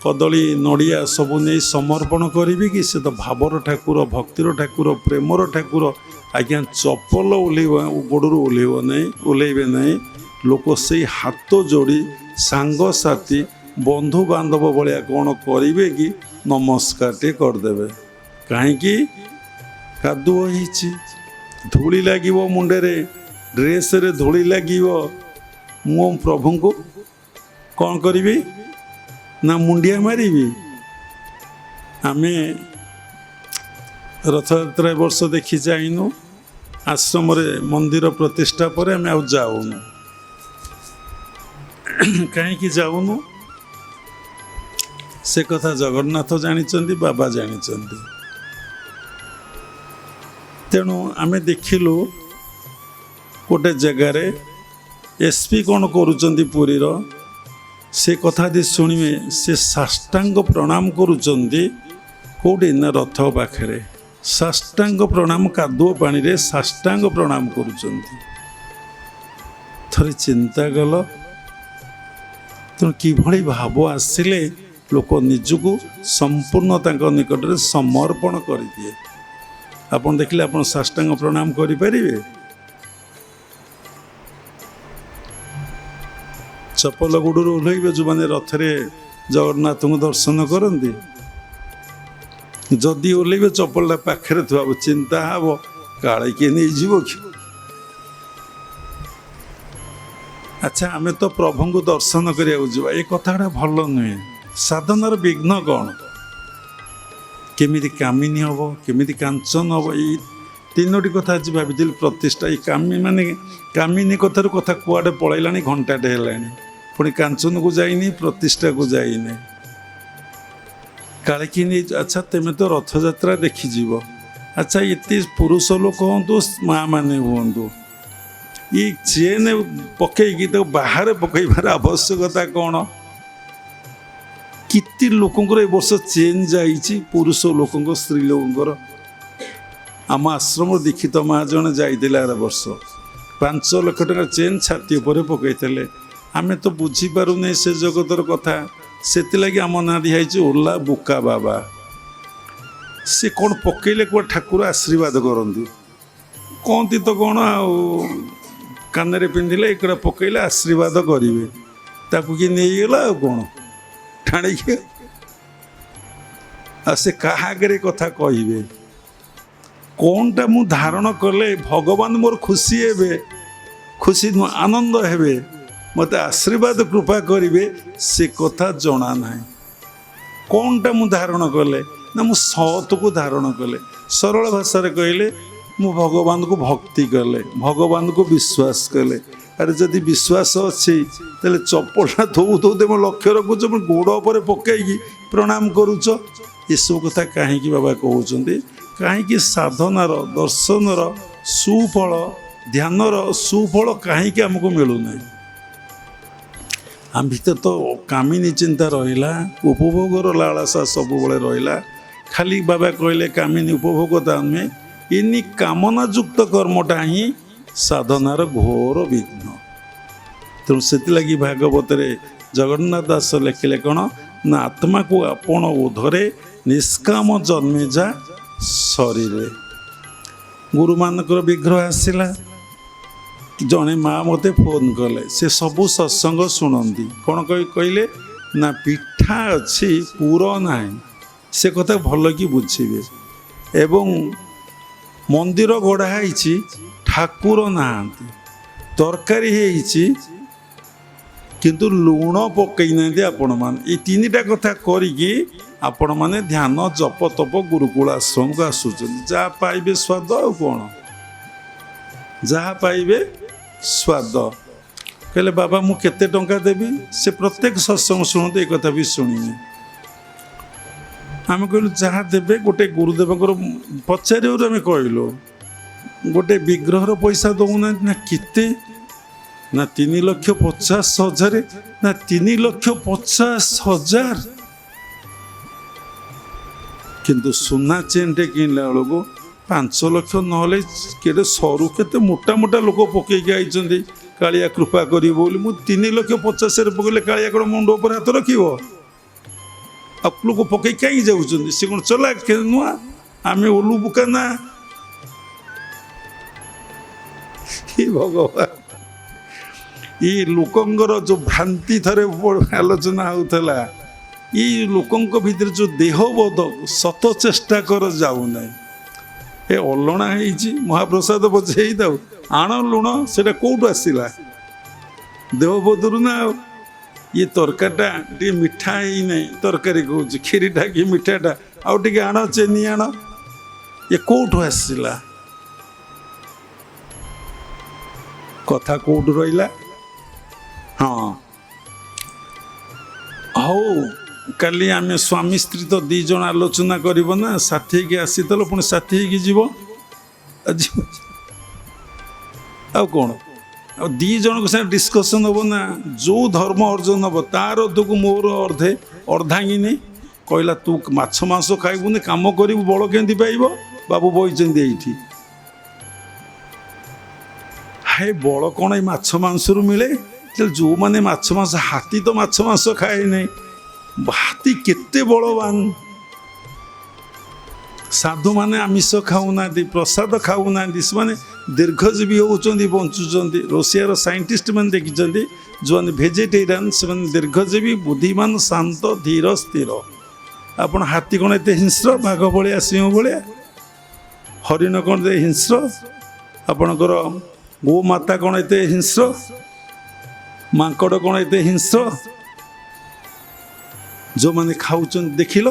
A: କଦଳୀ ନଡ଼ିଆ ସବୁ ନେଇ ସମର୍ପଣ କରିବି କି? ସେ ତ ଭାବର ଠାକୁର, ଭକ୍ତିର ଠାକୁର, ପ୍ରେମର ଠାକୁର। ଆଜ୍ଞା ଚପଲ ଗୋଡ଼ରୁ ଓହ୍ଲେଇବେ ନାହିଁ। ଲୋକ ସେଇ ହାତ ଯୋଡ଼ି ସାଙ୍ଗସାଥି ବନ୍ଧୁବାନ୍ଧବ ଭଳିଆ କ'ଣ କରିବେ କି ନମସ୍କାରଟେ କରିଦେବେ। କାହିଁକି? କାଦୁଅ ହେଇଛି, ଧୂଳି ଲାଗିବ ମୁଣ୍ଡରେ, ଡ୍ରେସରେ ଧୂଳି ଲାଗିବ। ମୁଁ ପ୍ରଭୁଙ୍କୁ କ'ଣ କରିବି? ନା ମୁଣ୍ଡିଆ ମାରିବି। ଆମେ ରଥଯାତ୍ରା ଏ ବର୍ଷ ଦେଖି ଯାଇନୁ। ଆଶ୍ରମରେ ମନ୍ଦିର ପ୍ରତିଷ୍ଠା ପରେ ଆମେ ଆଉ ଯାଉନୁ। କାହିଁକି ଯାଉନୁ? ସେ କଥା ଜଗନ୍ନାଥ ଜାଣିଛନ୍ତି, ବାବା ଜାଣିଛନ୍ତି। ତେଣୁ ଆମେ ଦେଖିଲୁ ଗୋଟେ ଜାଗାରେ ଏସ୍ପି କ'ଣ କରୁଛନ୍ତି ପୁରୀର, ସେ କଥା ଯଦି ଶୁଣିବେ, ସେ ସାଷ୍ଟାଙ୍ଗ ପ୍ରଣାମ କରୁଛନ୍ତି। କେଉଁଠି? ନା ରଥ ପାଖରେ ସାଷ୍ଟାଙ୍ଗ ପ୍ରଣାମ, କାଦୁଅ ପାଣିରେ ସାଷ୍ଟାଙ୍ଗ ପ୍ରଣାମ କରୁଛନ୍ତି। ଥରେ ଚିନ୍ତା କଲ। ତେଣୁ କିଭଳି ଭାବ ଆସିଲେ ଲୋକ ନିଜକୁ ସମ୍ପୂର୍ଣ୍ଣ ତାଙ୍କ ନିକଟରେ ସମର୍ପଣ କରିଦିଏ। ଆପଣ ଦେଖିଲେ ଆପଣ ସାଷ୍ଟାଙ୍ଗ ପ୍ରଣାମ କରିପାରିବେ? ଚପଲ ଗୋଡ଼ରୁ ଓହ୍ଲେଇବେ ଯେଉଁମାନେ ରଥରେ ଜଗନ୍ନାଥଙ୍କୁ ଦର୍ଶନ କରନ୍ତି। ଯଦି ଓହ୍ଲେଇବେ ଚପଲଟା ପାଖରେ ଥୁଆ ହେବ, ଚିନ୍ତା ହେବ କାଳେ କିଏ ନେଇଯିବ କି? ଆଚ୍ଛା, ଆମେ ତ ପ୍ରଭୁଙ୍କୁ ଦର୍ଶନ କରିବାକୁ ଯିବା, ଏ କଥାଟା ଭଲ ନୁହେଁ। ସାଧନାର ବିଘ୍ନ କ'ଣ? କେମିତି କାମିନୀ ହେବ, କେମିତି କାଞ୍ଚନ ହେବ, ଏଇ 3ଟି କଥା ଆଜି ଭାବିଥିଲି। ପ୍ରତିଷ୍ଠା, ଏଇ କାମିନୀ କଥାରୁ କଥା କୁଆଡ଼େ ପଳେଇଲାଣି, ଘଣ୍ଟାଟେ ହେଲାଣି। ପୁଣି କାଞ୍ଚନକୁ ଯାଇନି, ପ୍ରତିଷ୍ଠାକୁ ଯାଇନି। କାଳେ କିଏ ନେଇ? ଆଚ୍ଛା, ତେମେ ତ ରଥଯାତ୍ରା ଦେଖିଯିବ। ଆଚ୍ଛା, ଏତେ ପୁରୁଷ ଲୋକ ହୁଅନ୍ତୁ, ମା ମାନେ ହୁଅନ୍ତୁ, ଏଇ ଚେନ୍ ପକେଇକି ତାକୁ ବାହାରେ ପକେଇବାର ଆବଶ୍ୟକତା କ'ଣ? କେତେ ଲୋକଙ୍କର ଏ ବର୍ଷ ଚେନ୍ ଯାଇଛି, ପୁରୁଷ ଲୋକଙ୍କ, ସ୍ତ୍ରୀ ଲୋକଙ୍କର। ଆମ ଆଶ୍ରମର ଦୀକ୍ଷିତ ମା ଜଣେ ଯାଇଥିଲେ ଆର ବର୍ଷ, 5 ଲକ୍ଷ ଟଙ୍କା ଚେନ୍ ଛାତି ଉପରେ ପକେଇଥିଲେ। ଆମେ ତ ବୁଝିପାରୁନି ସେ ଜଗତର କଥା। ସେଥିଲାଗି ଆମ ନାଁ ଦିଆହେଇଛି ଓଲା ବୁକା ବାବା। ସେ କ'ଣ ପକେଇଲେ କୁଆଡ଼େ ଠାକୁର ଆଶୀର୍ବାଦ କରନ୍ତି, କହନ୍ତି ତ କ'ଣ ଆଉ କାନରେ ପିନ୍ଧିଲେ ଏକଡ଼ା ପକେଇଲେ ଆଶୀର୍ବାଦ କରିବେ। ତାକୁ କିଏ ନେଇଗଲା ଆଉ କ'ଣ ଠାଣିକି। ଆଉ ସେ କାହା ଆଗରେ କଥା କହିବେ? କ'ଣଟା ମୁଁ ଧାରଣ କଲେ ଭଗବାନ ମୋର ଖୁସି ହେବେ, ଖୁସି ନୁହଁ ଆନନ୍ଦ ହେବେ, ମୋତେ ଆଶୀର୍ବାଦ କୃପା କରିବେ, ସେ କଥା ଜଣା ନାହିଁ। କ'ଣଟା ମୁଁ ଧାରଣ କଲେ ନା ମୁଁ ସତକୁ ଧାରଣ କଲେ। ସରଳ ଭାଷାରେ କହିଲେ ମୁଁ ଭଗବାନଙ୍କୁ ଭକ୍ତି କଲେ, ଭଗବାନଙ୍କୁ ବିଶ୍ୱାସ କଲେ। ଆରେ ଯଦି ବିଶ୍ୱାସ ଅଛି ତାହେଲେ ଚପଲଟା ଧୋଉ ଧୋଉ ତୁମେ ଲକ୍ଷ୍ୟ ରଖୁଛ, ମୁଁ ଗୋଡ଼ ଉପରେ ପକାଇକି ପ୍ରଣାମ କରୁଛ। ଏସବୁ କଥା କାହିଁକି ବାବା କହୁଛନ୍ତି? କାହିଁକି ସାଧନାର ଦର୍ଶନର ସୁଫଳ, ଧ୍ୟାନର ସୁଫଳ କାହିଁକି ଆମକୁ ମିଳୁନାହିଁ? ଆମ ଭିତରେ ତ କାମିନୀ ଚିନ୍ତା ରହିଲା, ଉପଭୋଗର ଲାଳସା ସବୁବେଳେ ରହିଲା। ଖାଲି ବାବା କହିଲେ କାମିନୀ ଉପଭୋଗତା ନୁହେଁ, ଏନି କାମନାଯୁକ୍ତ କର୍ମଟା ହିଁ ସାଧନାର ଘୋର ବିଘ୍ନ। ତେଣୁ ସେଥିଲାଗି ଭାଗବତରେ ଜଗନ୍ନାଥ ଦାସ ଲେଖିଲେ କ'ଣ ନା ଆତ୍ମାକୁ ଆପଣ ଉଧରେ ନିଷ୍କାମ ଜନ୍ମେ ଯା ଶରୀରେ। ଗୁରୁମାନଙ୍କର ବିଗ୍ରହ ଆସିଲା, ଜଣେ ମା ମୋତେ ଫୋନ୍ କଲେ, ସେ ସବୁ ସତ୍ସଙ୍ଗ ଶୁଣନ୍ତି। କ'ଣ କହିଲେ ନା ପିଠା ଅଛି ପୁର ନାହିଁ, ସେ କଥା ଭଲ କି ବୁଝିବେ। ଏବଂ ମନ୍ଦିର ଗଢ଼ା ହେଇଛି ଠାକୁର ନାହାନ୍ତି, ତରକାରୀ ହେଇଛି କିନ୍ତୁ ଲୁଣ ପକେଇ ନାହାନ୍ତି ଆପଣମାନେ। ଏଇ ତିନିଟା କଥା କରିକି ଆପଣମାନେ ଧ୍ୟାନ ଜପ ତପ ଗୁରୁକୁଳ ଆଶ୍ରମକୁ ଆସୁଛନ୍ତି। ଯାହା ପାଇବେ ସ୍ୱାଦ, ଆଉ କ'ଣ ଯାହା ପାଇବେ ସ୍ୱାଦ। କହିଲେ ବାବା ମୁଁ କେତେ ଟଙ୍କା ଦେବି? ସେ ପ୍ରତ୍ୟେକ ସତ୍ସଙ୍ଗ ଶୁଣନ୍ତି, ଏ କଥା ବି ଶୁଣିନି। ଆମେ କହିଲୁ ଯାହା ଦେବେ। ଗୋଟେ ଗୁରୁଦେବଙ୍କର ପଚାରିବାରୁ ଆମେ କହିଲୁ ଗୋଟେ ବିଗ୍ରହର ପଇସା ଦେଉନାହାନ୍ତି ନା କେତେ? ନା 3,50,000। ନା 3,50,000। କିନ୍ତୁ ସୁନା ଚେନ୍ଟେ କିଣିଲା ବେଳକୁ 5 ଲକ୍ଷ, ନହେଲେ କେତେ ସରୁ କେତେ ମୋଟା ମୋଟା ଲୋକ ପକେଇକି ଆଇଛନ୍ତି କାଳିଆ କୃପା କରିବ ବୋଲି। ମୁଁ 3,50,000 ପକେଇଲେ କାଳିଆ କ'ଣ ମୁଣ୍ଡ ଉପରେ ହାତ ରଖିବ? ଆଉ ଲୋକ ପକେଇ କାହିଁକି ଯାଉଛନ୍ତି? ସେ କ'ଣ ଚଲା ନୂଆ? ଆମେ ଓଲୁ ବୁକା ନା? ଭଗବାନ, ଏଇ ଲୋକଙ୍କର ଯେଉଁ ଭ୍ରାନ୍ତି ଥରେ ଆଲୋଚନା ହେଉଥିଲା, ଏଇ ଲୋକଙ୍କ ଭିତରେ ଯେଉଁ ଦେହବୋଧ ସତ ଚେଷ୍ଟା କର ଯାଉନାହିଁ। ଏ ଅଲଣା ହେଇଛି, ମହାପ୍ରସାଦ ବଜେଇ ଦାଉ, ଆଣ ଲୁଣ, ସେଟା କେଉଁଠୁ ଆସିଲା? ଦେହବୋଧରୁ ନା। ଆଉ ଇଏ ତରକାରୀଟା ଟିକେ ମିଠା ହେଇନାହିଁ, ତରକାରୀ କହୁଛି କ୍ଷୀରିଟା କି ମିଠାଟା, ଆଉ ଟିକେ ଆଣ ଚିନି ଆଣ, ଏ କେଉଁଠୁ ଆସିଲା? କଥା କେଉଁଠୁ ରହିଲା? ହଁ ହଉ, କାଲି ଆମେ ସ୍ୱାମୀ ସ୍ତ୍ରୀ ତ 2 ଜଣ ଆଲୋଚନା କରିବ ନା, ସାଥି ହେଇକି ଆସିଥିଲ, ପୁଣି ସାଥି ହେଇକି ଯିବ। ଆଉ କ'ଣ, ଆଉ 2 ଜଣଙ୍କ ସାଙ୍ଗେ ଡିସ୍କସନ୍ ହେବ ନା। ଯେଉଁ ଧର୍ମ ଅର୍ଜନ ହେବ ତାର ଅର୍ଧକୁ ମୋର ଅର୍ଦ୍ଧାଙ୍ଗିନୀ କହିଲା, ତୁ ମାଛ ମାଂସ ଖାଇବୁନି, କାମ କରିବୁ, ବଳ କେମିତି ପାଇବ? ବାବୁ ବଇଛନ୍ତି ଏଇଠି। ହେ ବଳ କ'ଣ ଏଇ ମାଛ ମାଂସରୁ ମିଳେ? ଯେଉଁମାନେ ମାଛ ମାଂସ, ହାତୀ ତ ମାଛ ମାଂସ ଖାଏ ନାହିଁ, ହାତୀ କେତେ ବଳବାନ। ସାଧୁମାନେ ଆମିଷ ଖାଉନାହାନ୍ତି, ପ୍ରସାଦ ଖାଉନାହାନ୍ତି, ସେମାନେ ଦୀର୍ଘଜୀବୀ ହେଉଛନ୍ତି, ବଞ୍ଚୁଛନ୍ତି। ରୁଷିଆର ସାଇଣ୍ଟିଷ୍ଟ ମାନେ ଦେଖିଛନ୍ତି, ଯେଉଁମାନେ ଭେଜିଟେରିଆନ୍ ସେମାନେ ଦୀର୍ଘଜୀବୀ, ବୁଦ୍ଧିମାନ, ଶାନ୍ତ, ଧୀର, ସ୍ଥିର। ଆପଣ ହାତୀ କ'ଣ ଏତେ ହିଂସ୍ର? ବାଘ ଭଳିଆ, ସିଂହ ଭଳିଆ? ହରିଣ କ'ଣ ଏତେ ହିଂସ୍ର? ଆପଣଙ୍କର ଗୋମାତା କ'ଣ ଏତେ ହିଂସ୍ର? ମାଙ୍କଡ଼ କ'ଣ ଏତେ ହିଂସ୍ର? ଯେଉଁମାନେ ଖାଉଛନ୍ତି ଦେଖିଲ।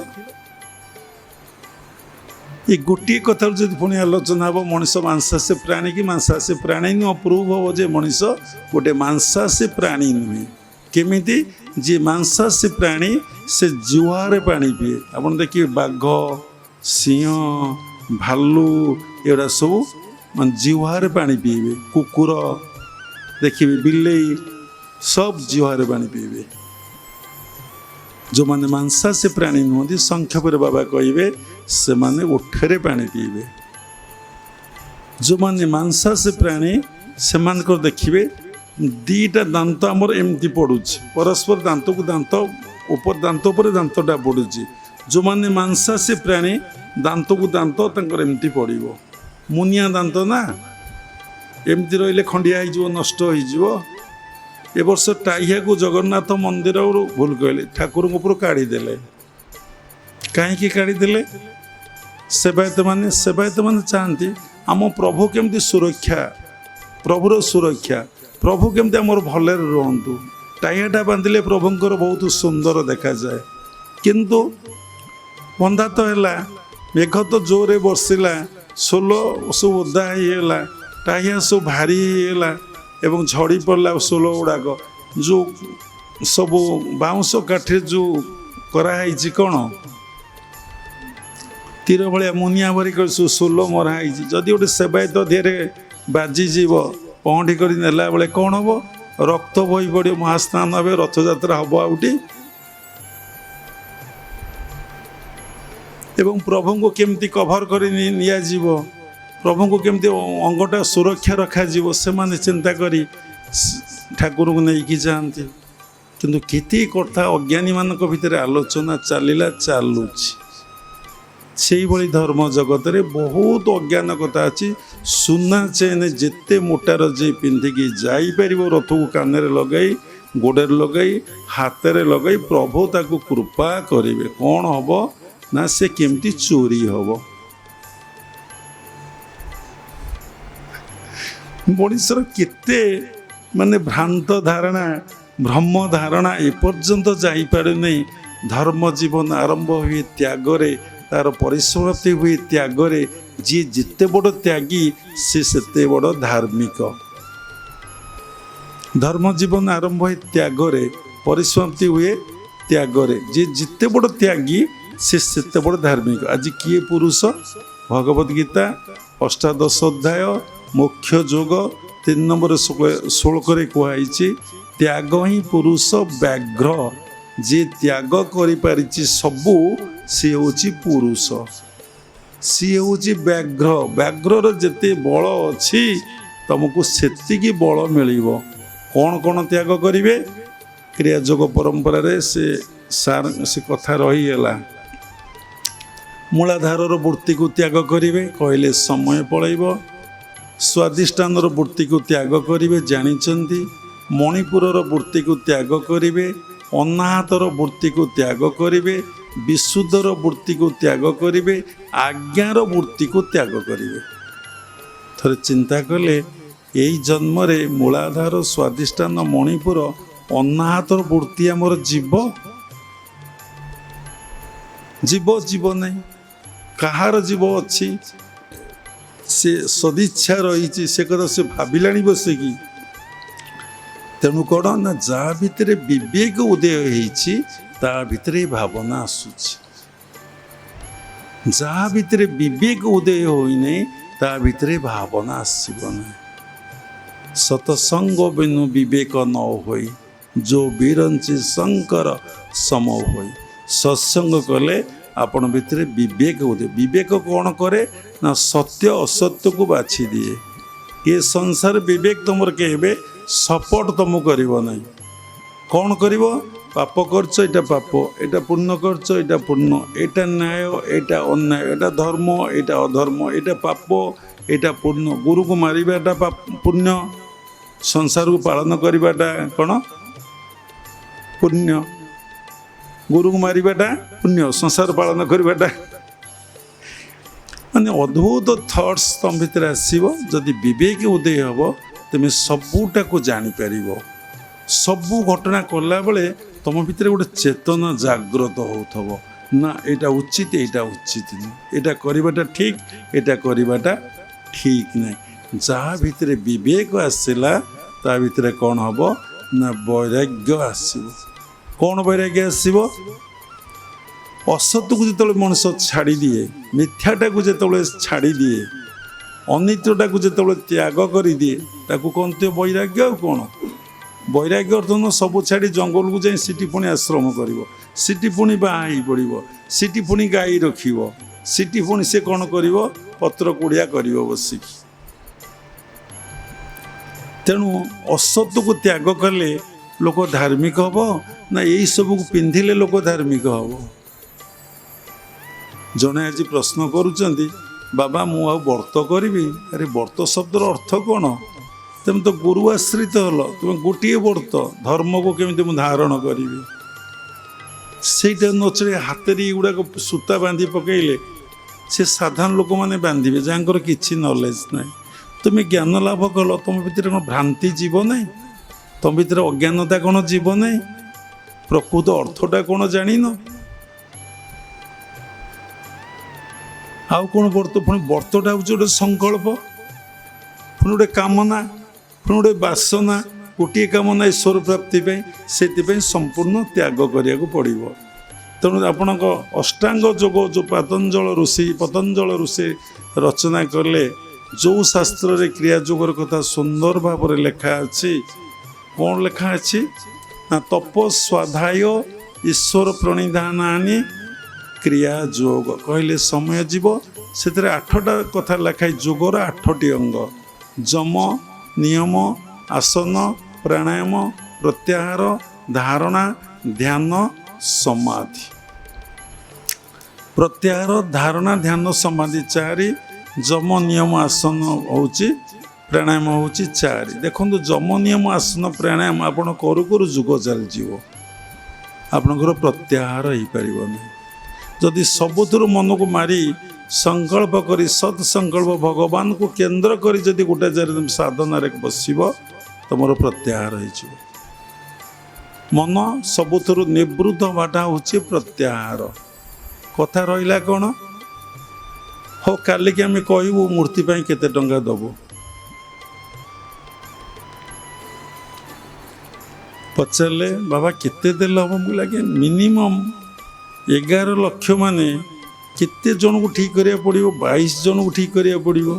A: ଏ ଗୋଟିଏ କଥାରୁ ଯଦି ପୁଣି ଆଲୋଚନା ହେବ, ମଣିଷ ମାଂସାଶୀ ପ୍ରାଣୀ କି ମାଂସାଶୀ ପ୍ରାଣୀ ନୁହଁ, ପ୍ରୁଭ୍ ହେବ ଯେ ମଣିଷ ଗୋଟେ ମାଂସାଶୀ ପ୍ରାଣୀ ନୁହେଁ। କେମିତି? ଯିଏ ମାଂସାଶୀ ପ୍ରାଣୀ ସେ ଜୁଆରେ ପାଣି ପିଏ। ଆପଣ ଦେଖିବେ ବାଘ, ସିଂହ, ଭାଲୁ ଏଗୁଡ଼ା ସବୁ ମାନେ ଜିହ୍ୱାରେ ପାଣି ପିଇବେ। କୁକୁର ଦେଖିବେ, ବିଲେଇ ସବୁ ଜିହ୍ୱାରେ ପାଣି ପିଇବେ। ଯେଉଁମାନେ ମାଂସାଶୀ ପ୍ରାଣୀ ନୁହନ୍ତି, ସଂକ୍ଷେପରେ ବାବା କହିବେ, ସେମାନେ ଓଠରେ ପାଣି ପିଇବେ। ଯେଉଁମାନେ ମାଂସାଶୀ ପ୍ରାଣୀ ସେମାନଙ୍କର ଦେଖିବେ 2ଟା ଦାନ୍ତ ଆମର ଏମିତି ପଡ଼ୁଛି, ପରସ୍ପର ଦାନ୍ତକୁ ଦାନ୍ତ ऊपर दांत पर दांतटा पड़ुची जो माने मांसाशी प्राणी दांत को दांत तांकर एमती पड़ो मुनिया दांत ना एमती रहिले खंडिया हो नष्ट हो ए वर्ष टाइया को जगन्नाथ मंदिर भूल कहले ठाकुर ऊपर काढ़ीदे कहीं काढ़ीदे सेवायत मैंने चाहती आम प्रभु केमती सुरक्षा प्रभुर सुरक्षा प्रभु केमती आमर भले रुहतु टाइयाटा बांधिले प्रभुंर बहुत सुंदर देखा जाए किंतु बंधा तो है मेघ तो जोरे बर्षिला सोल सब ओदा होगा टाइया सब भारी होगा एवं झड़ी पड़ा सोल गुड़ाक जो सब बाउंश काठी जो कराई कौन तीर भाया मुनिया भरिक सोल मराई जदि गोटे सेवायत देहरे बाजिज पहँटी कर नेला बेले कौन हम रक्त बही पड़े महास्नान हे रथयात्रा हम आउटी एवं प्रभु को केमती कभर कर प्रभु को केमती अंगटा सुरक्षा रखा से माने चिंता करी ठाकुर को नहीं जाती किंतु केते कथा अज्ञानी मानक भितर आलोचना चलला चलुची से भली धर्म जगत रे बहुत अज्ञान कथा अच्छी सुना चेन जिते मोटार जे पिंधिकी जापर रथ को कान लगे गोड़े लगे हाथ में लगे प्रभु ताको कृपा करेंगे कौन हम ना से केमती चोरी हम मनीषर केते माने भ्रांत धारणा भ्रम धारणा एपर्यंत जापारे नहीं धर्म जीवन आरंभ हुए त्यागरे तार परिसमाप्ति हुए त्यागरे जी जिते बड़ त्यागी से बड़ धार्मिक धर्म जीवन आरंभ हुए त्यागरे परिसमाप्ति हुए त्यागरे जी जिते बड़ त्यागी से बड़ धार्मिक आज किए पुरुष भगवद गीता अष्टादश अध्याय मुख्य जोग 3 नंबर श्लोक कहुई त्याग ही पुरुष व्याघ्र जे त्याग करि सबू सी हूँ पुरुष सी हूँ व्याघ्र व्याघ्र जिते बल अच्छी तुमको सेतिकी बल मिल कौन कौन त्याग करेंगे क्रियाजोग परंपरा रे से कथा रहीगला मूलाधार वृत्ति को त्याग करेंगे कहले समय पलैब स्वादिष्टान वृत्ति को त्याग करेंगे जानी मणिपुर वृत्ति को त्याग करेंगे अनाहतर वृत्ति को त्याग करेंगे विशुद्धर वृत्ति को त्याग करेंगे आज्ञार वृत्ति को त्याग करेंगे थोड़े चिंता कले यही जन्म रे मूलाधार स्वादिष्टान मणिपुर अनाहतर वृत्ति आमर जीव जीव जीव नहीं कहार जीव अच्छी से सदिच्छा रही से कथा से भाविला बसिकी तेणु कौन ना जहाँ भितर विवेक उदय होती भितर भावना आसूची जहाँ भितर विवेक उदय होने ता भितर भावना आसबना सतसंग बिनु विवेक न होई जो बिरंची शंकर सम होई सत्संग कले आपण भितर विवेक उदय विवेक कौन करे ना सत्य असत्य को बाछि दिए ये संसार विवेक तुम केबे सपोर्ट तुम कर कौन कर पाप करछ एटा पाप एटा पुण्य करछ एटा पुण्य एटा न्याय एटा अन्याय एटा धर्म एटा अधर्म एटा पाप एटा पुण्य गुरु को मारिबाटा पाप पुण्य संसार को पालन करवाटा कौन पुण्य गुरु को मारिबाटा पुण्य संसार पालन करवाटा माने अद्भुत थॉट्स तुम भीतर आसो जदि विवेक उदय हम तुम सबूटा को जापर सबू घटना कला बेले तुम भीतर गोटे चेतना जाग्रत हो ना यहाँ उचित यहाँ उचित नहीं यहाँ करवाटा ठीक यहाँ करवाटा ठीक नहीं जहाँ भीतर विवेक आसला ता भीतर कौन हम ना वैराग्य आसो कौन वैराग्य आसो असत्य को जो मनुष्य छाड़ी दिए मिथ्याटा को जो छाड़ी दिए अनित्यटा को जो त्याग कर दिए ताकू कहते वैराग्य कौन वैराग्य अर्थ न सब छाड़ी जंगल को जाए सीटी पुणी आश्रम कर सीटी पुणी बाहा पड़ो सीटी पुणी गाई रख सीटी पुणी से कौन कर पत्र कुड़िया कर बसिक तेणु असत्य को त्याग कले लोक धार्मिक हम ना यही सबको पिंधिले लोक धार्मिक हम। जड़े आज प्रश्न करुँच बाबा मु आ व्रत करी। अरे व्रत शब्दर अर्थ कौन? तुम तो गुरु आश्रित हल, तुम गोटे व्रत धर्म को केमी धारण करी से नचले हाथ गुड़ाक सूता बांधि पकईले से साधारण लोक मैंने बांधे जहाँ किसी नॉलेज ना। तुम्हें ज्ञान लाभ कल तुम भितर कौन भ्रांति जीव ना? तुम भितर अज्ञानता कौन जीव ना? प्रकृत अर्थटा कौन जान? आउ कौन व्रत? पुणी व्रतटा हूँ गोटे संकल्प, पुणी गोटे कामना, पुणी गोटे बासना। गोटे कामना ईश्वर प्राप्ति से संपूर्ण त्याग करिया पड़ो। तेणु आपण अष्टांग जोग जो पतंजल ऋषि रचना कले जो शास्त्र रे क्रिया जोगर कथा सुंदर भाव लेखा अच्छी। कौन लेखा अच्छी ना? तप स्वाध्याय ईश्वर प्रणिधानी क्रिया जोग कहले समय जीव से 8टा कथा लिखाई। जोगर 8टी अंग जम नियम आसन प्राणायाम प्रत्याहार धारणा ध्यान समाधि। प्रत्याहार धारणा ध्यान समाधि 4। जम नियम आसन होची प्राणायाम होची 4। देखो जम नियम आसन प्राणायाम आपण करू करू जुग चल जीव आपणकर प्रत्याहार हो पार नहीं। जदि सबुथुर मन को मारी संकल्प करी सत्संकल्प भगवान को केंद्र करी जदि गोटे जगह साधना बसब तुम प्रत्याहार हो। मन सबुथुर निवृत्त हवाटा हूँ प्रत्याहार। कथा रहा कौन? हो काली कि आम कहबू मूर्ति केते टंका दबो? पचारे बाबा केते देल हम? लगे मिनिमम 11 लक्ष माने केते जन को ठीक करिया पड़िबो? 22 जन को ठीक करिया पड़िबो।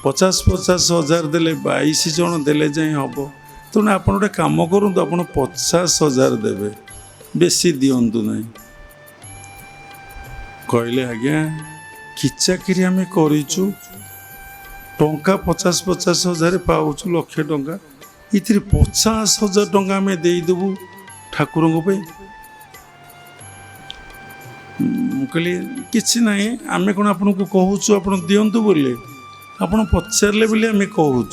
A: 50-50 हजार देले 22 जन देले जाए हम। तेणु आप गोटे कम करूँ आप 50,000 देवे बेसी दिंतु ना। कहले आज्ञा कि चाकरी आम करूँ टंका 50-50 हजार पाऊँ लक्ष टंका ये 50,000 टंका आम देदेबू ठाकुर कहली कि ना आम कौन आपन को कहूँ आप दिंतु बोले आप पचारे बोले आम कहूँ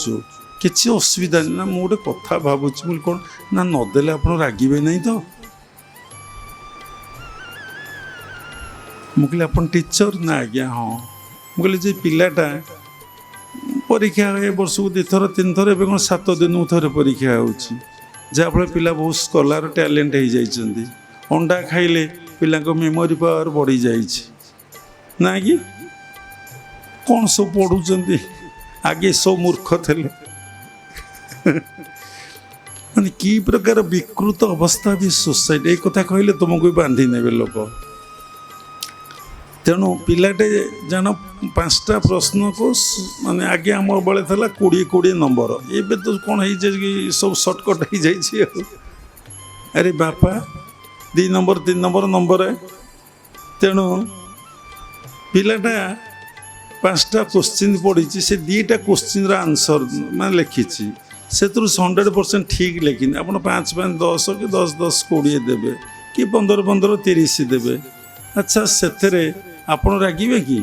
A: किसी असुविधा नहीं ना। मुझे कथा भावुँ बोले कौन ना नदेले आप रागिबे नहीं तो। मुझे आप टीचर ना आज्ञा हाँ। मुझे जे पिलाटा परीक्षा ए वर्ष को 2 थर 3 थर एवं 7 दिन थे परीक्षा होफल पिला बहुत स्कलार टैलेंट हो जाती। अंडा खाइले पिला मेमोरी पावर बढ़ी जाइए ना कि कौन सब पढ़ुं आगे सब मूर्ख थे माने कि प्रकार विकृत अवस्था भी सोसाइटी एक कथा कहले तुमको भी बांधि ने लोक। तेणु पिलाटे जान 5टा प्रश्न को माने आगे आम बेले था 20 नंबर एवं तो कौन हो सब सर्टकट हो जाइए। अरे बापा 2 नंबर 3 नंबर है। तेणु पिलाटा 5टा क्वेश्चन पढ़ी से 2टा क्वेश्चन आंसर मैं लिखी से 100% ठीक लिखिन। आप 5-5 10 कि 10-10 20 देवे कि 15-15 30 देवे। अच्छा से आप रागिबे कि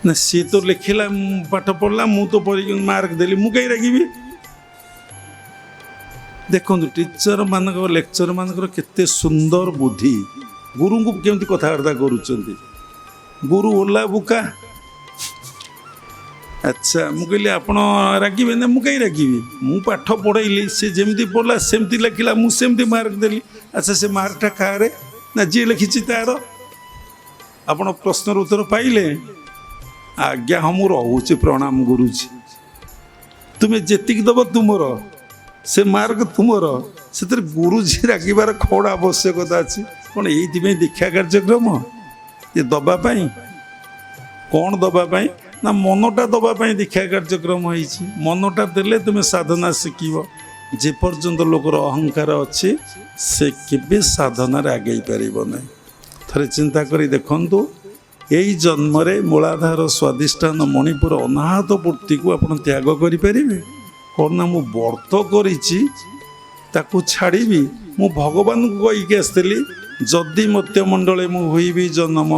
A: ना? सी तो लिखला पाठ पढ़ला मु तो मार्क देली मु कहीं रागिबी? देखो टीचर मानक लेक्चर मानक केते सुंदर बुद्धि गुरु को केमती कथबार्ता करुँच। गुरु ओला बुका। अच्छा मु कहली आप रागिबे ना? मु कहीं रागिबी? मु पाठ पढ़ेली से जमी पढ़ला सेमती लिखला मु सेमती मार्क देली। अच्छा से मार्कटा कारे ना जी लिखी तार? आप प्रश्न उत्तर पाइले? आज्ञा हम रोचे प्रणाम गुरुजी। तुम्हें जेतिक दब तुमर से मार्क तुमर से गुरुजी रागिबार कौन आवश्यकता अच्छी? कौन ये दीक्षा कार्यक्रम ये दबापाई कौन दबापाई ना मनटा दबापाई दीक्षा कार्यक्रम हो। मनटा देले तुम्हें साधना शिखब। जे पर्यंत लोकर अहंकार अच्छे से केबे साधना आगे पार ना। थे चिंता करी देखंतु यही जन्म मूलाधार स्वादिष्ठान मणिपुर अनाहत पूर्ति को आप त्याग करें कौन ना मु व्रत करी ତାକୁ ଛାଡ଼ିବି? ମୁଁ ଭଗବାନଙ୍କୁ କହିକି ଆସିଥିଲି, ଯଦି ମତ୍ୟମଣ୍ଡଳେ ମୁଁ ହୋଇବି ଜନ୍ମ,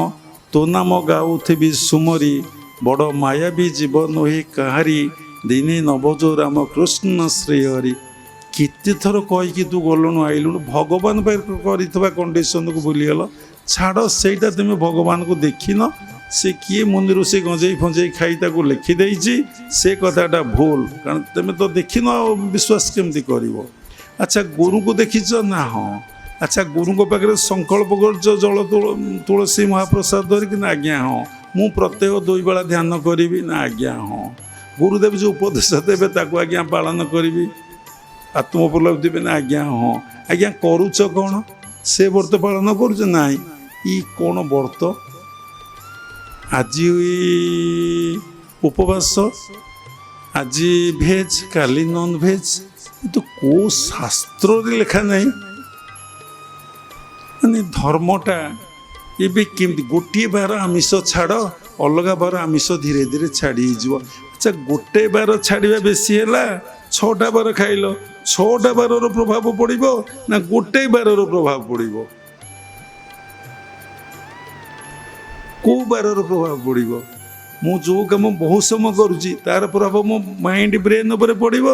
A: ତୋ ନାମ ଗାଉଥିବି ସୁମରି, ବଡ଼ ମାୟାବୀ ଜୀବନ ହୋଇ କାହାରି, ଦିନେ ନବଜୋ ରାମକୃଷ୍ଣ ଶ୍ରୀହରି। କେତେଥର କହିକି ତୁ ଗଲୁଣୁ ଆଇଲୁଣୁ, ଭଗବାନ ପାଇଁ କରିଥିବା କଣ୍ଡିସନକୁ ଭୁଲିଗଲ। ଛାଡ଼, ସେଇଟା ତୁମେ ଭଗବାନଙ୍କୁ ଦେଖିନ। ସେ କିଏ ମୁନିରୁ ସେ ଗଞ୍ଜେଇ ଫଞ୍ଜେଇ ଖାଇ ତାକୁ ଲେଖିଦେଇଛି, ସେ କଥାଟା ଭୁଲ। କାରଣ ତୁମେ ତ ଦେଖିନ, ଆଉ ବିଶ୍ୱାସ କେମିତି କରିବ? ଆଚ୍ଛା, ଗୁରୁଙ୍କୁ ଦେଖିଛ ନା? ହଁ। ଆଚ୍ଛା, ଗୁରୁଙ୍କ ପାଖରେ ସଂକଳ୍ପ କରୁଛ ଜଳ ତୁଳସୀ ମହାପ୍ରସାଦ ଧରିକି ନା? ଆଜ୍ଞା ହଁ। ମୁଁ ପ୍ରତ୍ୟେକ 2 ବେଳା ଧ୍ୟାନ କରିବି ନା? ଆଜ୍ଞା ହଁ। ଗୁରୁଦେବ ଯେଉଁ ଉପଦେଶ ଦେବେ ତାକୁ ଆଜ୍ଞା ପାଳନ କରିବି, ଆତ୍ମୋପଲବ୍ଧି ଦେବେ ନା? ଆଜ୍ଞା ହଁ। ଆଜ୍ଞା, କରୁଛ କ'ଣ? ସେ ବ୍ରତ ପାଳନ କରୁଛ? ନାହିଁ। ଇ କ'ଣ ବ୍ରତ? ଆଜି ଉପବାସ, ଆଜି ଭେଜ୍, କାଲି ନନ୍ ଭେଜ୍। କିନ୍ତୁ କେଉଁ ଶାସ୍ତ୍ରରେ ଲେଖା ନାହିଁ। ମାନେ ଧର୍ମଟା ଏବେ କେମିତି? ଗୋଟିଏ ବାର ଆମିଷ ଛାଡ଼, ଅଲଗା ବାର ଆମିଷ ଧୀରେ ଧୀରେ ଛାଡ଼ି ହେଇଯିବ। ଆଚ୍ଛା, ଗୋଟେ ବାର ଛାଡ଼ିବା ବେଶୀ ହେଲା, 6ଟା ବାର ଖାଇଲ, 6ଟା ବାରର ପ୍ରଭାବ ପଡ଼ିବ ନା ଗୋଟେ ବାରର ପ୍ରଭାବ ପଡ଼ିବ? କେଉଁ ବାରର ପ୍ରଭାବ ପଡ଼ିବ? ମୁଁ ଯେଉଁ କାମ ବହୁତ ସମୟ କରୁଛି ତାର ପ୍ରଭାବ ମୋ ମାଇଣ୍ଡ ବ୍ରେନ୍ ଉପରେ ପଡ଼ିବ,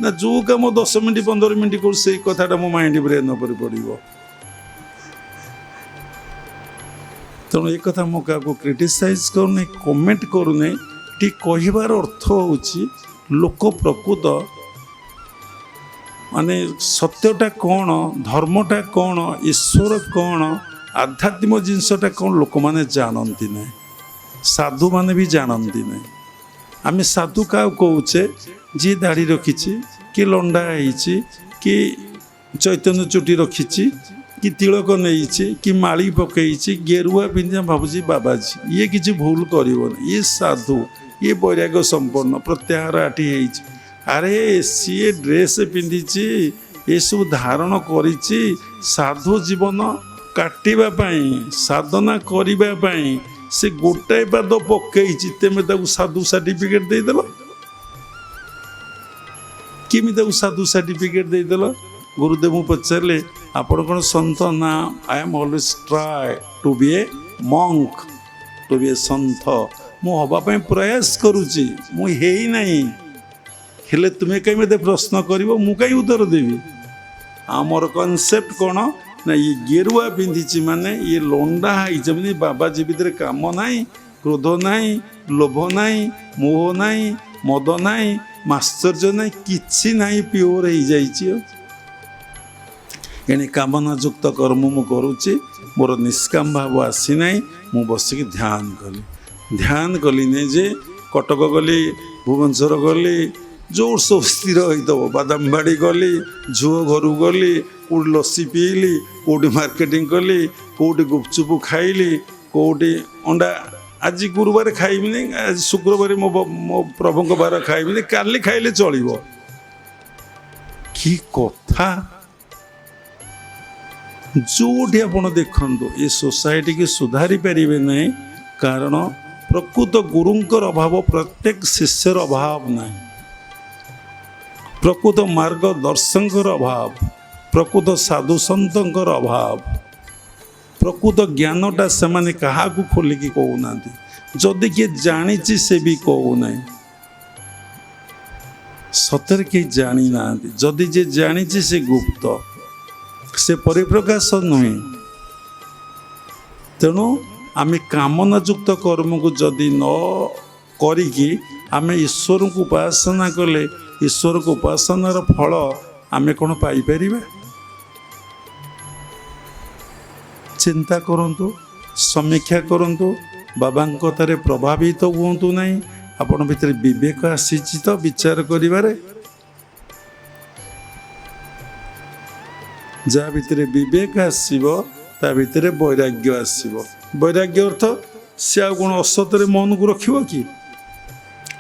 A: ନା ଯେଉଁ କାମ 10 ମିନିଟ୍ 15 ମିନିଟ୍ କରୁଛି ସେଇ କଥାଟା ମୋ ମାଇଣ୍ଡ ବ୍ରେନ୍ ଉପରେ ପଡ଼ିବ? ତେଣୁ ଏ କଥା ମୁଁ କାହାକୁ କ୍ରିଟିସାଇଜ୍ କରୁନି, କମେଣ୍ଟ କରୁନି। ଏଠି କହିବାର ଅର୍ଥ ହେଉଛି, ଲୋକ ପ୍ରକୃତ ମାନେ ସତ୍ୟଟା କ'ଣ, ଧର୍ମଟା କ'ଣ, ଈଶ୍ୱର କ'ଣ, ଆଧ୍ୟାତ୍ମିକ ଜିନିଷଟା କ'ଣ ଲୋକମାନେ ଜାଣନ୍ତି ନାହିଁ। ସାଧୁମାନେ ବି ଜାଣନ୍ତି ନାହିଁ। ଆମେ ସାଧୁ କାହାକୁ କହୁଛେ? ଯିଏ ଦାଢ଼ି ରଖିଛି, କି ଲଣ୍ଡା ହେଇଛି, କି ଚୈତନ୍ୟ ଚୁଟି ରଖିଛି, କି ତିଳକ ନେଇଛି, କି ମାଳି ପକେଇଛି, ଗେରୁଆ ପିନ୍ଧି ଭାବୁଛି ବାବାଜୀ, ଇଏ କିଛି ଭୁଲ କରିବନି, ଇଏ ସାଧୁ, ଇଏ ବୈରାଗ୍ୟ ସମ୍ପନ୍ନ, ପ୍ରତ୍ୟାହାର ଆଠି ହେଇଛି। ଆରେ ସିଏ ଡ୍ରେସ୍ ପିନ୍ଧିଛି, ଏସବୁ ଧାରଣ କରିଛି ସାଧୁ ଜୀବନ କାଟିବା ପାଇଁ, ସାଧନା କରିବା ପାଇଁ। ସେ ଗୋଟାଏ ପାଦ ପକେଇଛି, ତେମେ ତାକୁ ସାଧୁ ସାର୍ଟିଫିକେଟ୍ ଦେଇଦେଲ? କେମିତି ତାକୁ ସାଧୁ ସାର୍ଟିଫିକେଟ୍ ଦେଇଦେଲ? ଗୁରୁଦେବଙ୍କୁ ପଚାରିଲେ, ଆପଣ କ'ଣ ସନ୍ଥ? ନା, I am always try to be a monk, to be a ସନ୍ଥ। ମୁଁ ହେବା ପାଇଁ ପ୍ରୟାସ କରୁଛି, ମୁଁ ହେଇନାହିଁ। ହେଲେ ତୁମେ କାହିଁ ମୋତେ ପ୍ରଶ୍ନ କରିବ, ମୁଁ କାହିଁ ଉତ୍ତର ଦେବି? ଆମର କନସେପ୍ଟ କ'ଣ ନା, ଇଏ ଗେରୁଆ ପିନ୍ଧିଛି ମାନେ ଇଏ ଲଣ୍ଡା ହେଇଛି, ମାନେ ବାବାଜୀ ଭିତରେ କାମ ନାହିଁ, କ୍ରୋଧ ନାହିଁ, ଲୋଭ ନାହିଁ, ମୋହ ନାହିଁ, ମଦ ନାହିଁ, ମାଶ୍ଚର୍ଯ୍ୟ ନାହିଁ, କିଛି ନାହିଁ, ପିଓର ହେଇଯାଇଛି। ଏଣେ କାମନାଯୁକ୍ତ କର୍ମ ମୁଁ କରୁଛି, ମୋର ନିଷ୍କାମ ଭାବ ଆସିନାହିଁ। ମୁଁ ବସିକି ଧ୍ୟାନ କଲିନି ଯେ କଟକ ଗଲି, ଭୁବନେଶ୍ୱର ଗଲି, ଯେଉଁ ସବୁ ସ୍ଥିର ହେଇଥିବ, ବାଦାମବାଡ଼ି ଗଲି, ଝୁଅ ଘରକୁ ଗଲି, କେଉଁଠି ଲସି ପିଇଲି, କେଉଁଠି ମାର୍କେଟିଂ କଲି, କେଉଁଠି ଗୁପଚୁପ ଖାଇଲି, କେଉଁଠି ଅଣ୍ଡା। ଆଜି ଗୁରୁବାର ଖାଇବିନି, ଆଜି ଶୁକ୍ରବାର ମୋ ପ୍ରଭୁଙ୍କ ବାର ଖାଇବିନି, କାଲି ଖାଇଲେ ଚଳିବ। କି କଥା! ଯେଉଁଠି ଆପଣ ଦେଖନ୍ତୁ, ଏ ସୋସାଇଟିକି ସୁଧାରି ପାରିବେ ନାହିଁ। କାରଣ ପ୍ରକୃତ ଗୁରୁଙ୍କର ଅଭାବ, ପ୍ରତ୍ୟେକ ଶିଷ୍ୟର ଅଭାବ ନାହିଁ। ପ୍ରକୃତ ମାର୍ଗଦର୍ଶକଙ୍କର ଅଭାବ, ପ୍ରକୃତ ସାଧୁସନ୍ତଙ୍କର ଅଭାବ, ପ୍ରକୃତ ଜ୍ଞାନଟା ସେମାନେ କାହାକୁ ଖୋଲିକି କହୁନାହାନ୍ତି। ଯଦି କିଏ ଜାଣିଛି ସେ ବି କହୁନାହିଁ। ସତରେ କେହି ଜାଣିନାହାନ୍ତି। ଯଦି ଯିଏ ଜାଣିଛି ସେ ଗୁପ୍ତ, ସେ ପରିପ୍ରକାଶ ନୁହେଁ। ତେଣୁ ଆମେ କାମନାଯୁକ୍ତ କର୍ମକୁ ଯଦି ନ କରିକି ଆମେ ଈଶ୍ୱରଙ୍କୁ ଉପାସନା କଲେ, ଈଶ୍ୱରକୁ ଉପାସନାର ଫଳ ଆମେ କ'ଣ ପାଇପାରିବା? ଚିନ୍ତା କରନ୍ତୁ, ସମୀକ୍ଷା କରନ୍ତୁ, ବାବାଙ୍କ କଥାରେ ପ୍ରଭାବିତ ହୁଅନ୍ତୁ ନାହିଁ। ଆପଣ ଭିତରେ ବିବେକ ଆସିଛି ତ ବିଚାର କରିବାରେ? ଯାହା ଭିତରେ ବିବେକ ଆସିବ ତା ଭିତରେ ବୈରାଗ୍ୟ ଆସିବ। ବୈରାଗ୍ୟ ଅର୍ଥ ସେ ଆଉ କ'ଣ ଅସତରେ ମନକୁ ରଖିବ କି?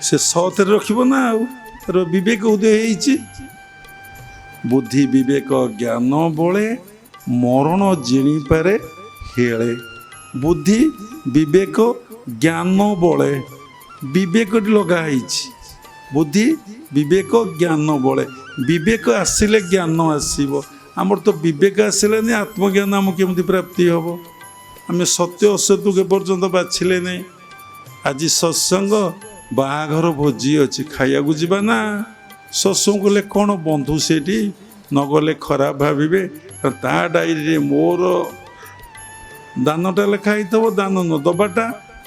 A: ସେ ସତରେ ରଖିବ ନା। ଆଉ ତାର ବିବେକ ଉଦୟ ହେଇଛି। ବୁଦ୍ଧି ବିବେକ ଜ୍ଞାନ ବଳେ, ମରଣ ଜିଣିପାରେ ହେଳେ। ବୁଦ୍ଧି ବିବେକ ଜ୍ଞାନ ବଳେ, ବିବେକଟି ଲଗା ହେଇଛି। ବୁଦ୍ଧି ବିବେକ ଜ୍ଞାନ ବଳେ, ବିବେକ ଆସିଲେ ଜ୍ଞାନ ଆସିବ। ଆମର ତ ବିବେକ ଆସିଲାନି, ଆତ୍ମଜ୍ଞାନ ଆମକୁ କେମିତି ପ୍ରାପ୍ତି ହେବ? ଆମେ ସତ୍ୟ ଅସତ୍ୟକୁ ଏପର୍ଯ୍ୟନ୍ତ ବାଛିଲେ ନାହିଁ। ଆଜି ସତ୍ସଙ୍ଗ, ବାହାଘର ଭୋଜି ଅଛି, ଖାଇବାକୁ ଯିବା ନା? ସତ୍ସଙ୍ଗ କଲେ କ'ଣ ବନ୍ଧୁ ସେଠି ନ ଗଲେ ଖରାପ ଭାବିବେ। ତା ଡାଏରୀରେ ମୋର ଦାନଟା ଲେଖା ହେଇଥିବ, ଦାନ ନ ଦେବାଟା,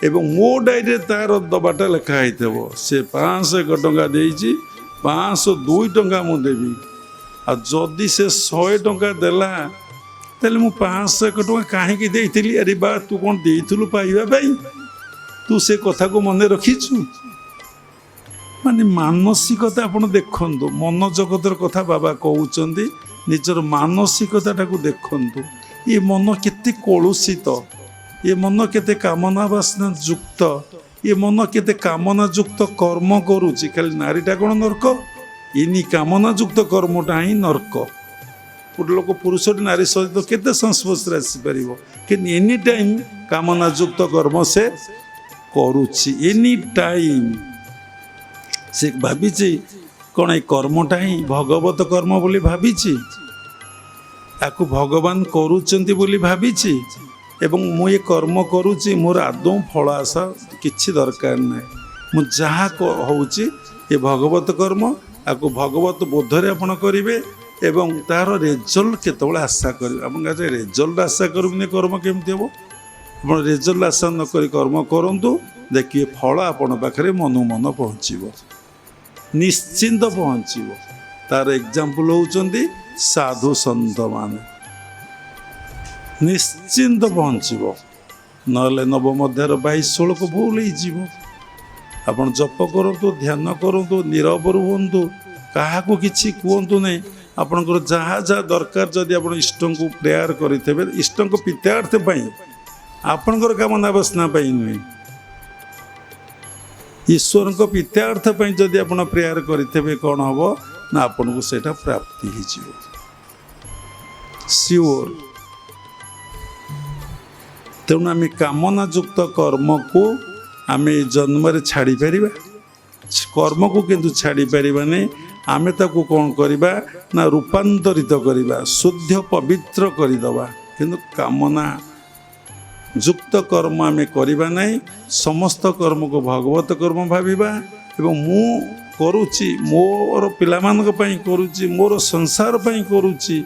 A: ଏବଂ ମୋ ଡାଏରୀରେ ତାର ଦେବାଟା ଲେଖା ହେଇଥିବ। ସେ 501 ଟଙ୍କା ଦେଇଛି, 502 ଟଙ୍କା ମୁଁ ଦେବି। ଆଉ ଯଦି ସେ 100 ଟଙ୍କା ଦେଲା, ତାହେଲେ ମୁଁ 501 ଟଙ୍କା କାହିଁକି ଦେଇଥିଲି? ଆରେ ବା, ତୁ କ'ଣ ଦେଇଥିଲୁ ପାଇବା ପାଇଁ? ତୁ ସେ କଥାକୁ ମନେ ରଖିଛୁ? ମାନେ ମାନସିକତା ଆପଣ ଦେଖନ୍ତୁ। ମନ ଜଗତର କଥା ବାବା କହୁଛନ୍ତି, ନିଜର ମାନସିକତାଟାକୁ ଦେଖନ୍ତୁ। ଏ ମନ କେତେ କଳୁଷିତ, ଏ ମନ କେତେ କାମନା ବାସନା ଯୁକ୍ତ, ଏ ମନ କେତେ କାମନା ଯୁକ୍ତ କର୍ମ କରୁଛି। ଖାଲି ନାରୀଟା କ'ଣ ନର୍କ? ଏନି କାମନା ଯୁକ୍ତ କର୍ମଟା ହିଁ ନର୍କ। ଗୋଟେ ଲୋକ ପୁରୁଷଟି ନାରୀ ସହିତ କେତେ ସଂସ୍ପର୍ଶରେ ଆସିପାରିବ? କିନ୍ତୁ ଏନି ଟାଇମ୍ କାମନା ଯୁକ୍ତ କର୍ମ ସେ କରୁଛି। ଏନି ଟାଇମ୍ ସେ ଭାବିଛି କ'ଣ ଏଇ କର୍ମଟା ହିଁ ଭଗବତ କର୍ମ ବୋଲି ଭାବିଛି, ତାକୁ ଭଗବାନ କରୁଛନ୍ତି ବୋଲି ଭାବିଛି। ଏବଂ ମୁଁ ଏ କର୍ମ କରୁଛି, ମୋର ଆଦୌ ଫଳ ଆଶା କିଛି ଦରକାର ନାହିଁ। ମୁଁ ଯାହା ହେଉଛି ଏ ଭଗବତ କର୍ମ, ଆକୁ ଭଗବତ ବୋଧରେ ଆପଣ କରିବେ ଏବଂ ତାର ରେଜଲ୍ଟ କେତେବେଳେ ଆଶା କରିବେ। ଆପଣ କାছে ରେଜଲ୍ଟ ଆଶା କରିବେନି, କର୍ମ କେମିତି ହେବ? ଆପଣ ରେଜଲ୍ଟ ଆଶା ନ କରି କର୍ମ କରନ୍ତୁ, ଦେଖିବେ ଫଳ ଆପଣ ପାଖରେ ମନକୁ ମନ ପହଞ୍ଚିବ, ନିଶ୍ଚିନ୍ତ ପହଞ୍ଚିବ। ତାର ଏକ୍ଜାମ୍ପଲ ହେଉଛନ୍ତି ସାଧୁ ସନ୍ଥମାନେ। ନିଶ୍ଚିନ୍ତ ପହଞ୍ଚିବ, ନହେଲେ ନବମଧ୍ୟାୟର 22-16 ଭୁଲ ହେଇଯିବ। ଆପଣ ଜପ କରନ୍ତୁ, ଧ୍ୟାନ କରନ୍ତୁ, ନୀରବ ରୁହନ୍ତୁ, କାହାକୁ କିଛି କୁହନ୍ତୁ ନାହିଁ। ଆପଣଙ୍କର ଯାହା ଯାହା ଦରକାର, ଯଦି ଆପଣ ଇଷ୍ଟଙ୍କୁ ପ୍ରେୟାର କରିଥିବେ, ଇଷ୍ଟଙ୍କ ପିତାର୍ଥ ପାଇଁ, ଆପଣଙ୍କର କାମନା ବାସନା ପାଇଁ ନୁହେଁ, ଈଶ୍ୱରଙ୍କ ପିତାର୍ଥ ପାଇଁ ଯଦି ଆପଣ ପ୍ରେୟାର କରିଥିବେ, କ'ଣ ହେବ ନା ଆପଣଙ୍କୁ ସେଇଟା ପ୍ରାପ୍ତି ହେଇଯିବ, ସିଓର। ତେଣୁ ଆମେ କାମନା ଯୁକ୍ତ କର୍ମକୁ ଆମେ ଏ ଜନ୍ମରେ ଛାଡ଼ିପାରିବା, କର୍ମକୁ କିନ୍ତୁ ଛାଡ଼ିପାରିବାନି। ଆମେ ତାକୁ କ'ଣ କରିବା ନା ରୂପାନ୍ତରିତ କରିବା, ଶୁଦ୍ଧ ପବିତ୍ର କରିଦେବା। କିନ୍ତୁ କାମନା ଯୁକ୍ତ କର୍ମ ଆମେ କରିବା ନାହିଁ। ସମସ୍ତ କର୍ମକୁ ଭଗବତ କର୍ମ ଭାବିବା ଏବଂ ମୁଁ କରୁଛି, ମୋର ପିଲାମାନଙ୍କ ପାଇଁ କରୁଛି, ମୋର ସଂସାର ପାଇଁ କରୁଛି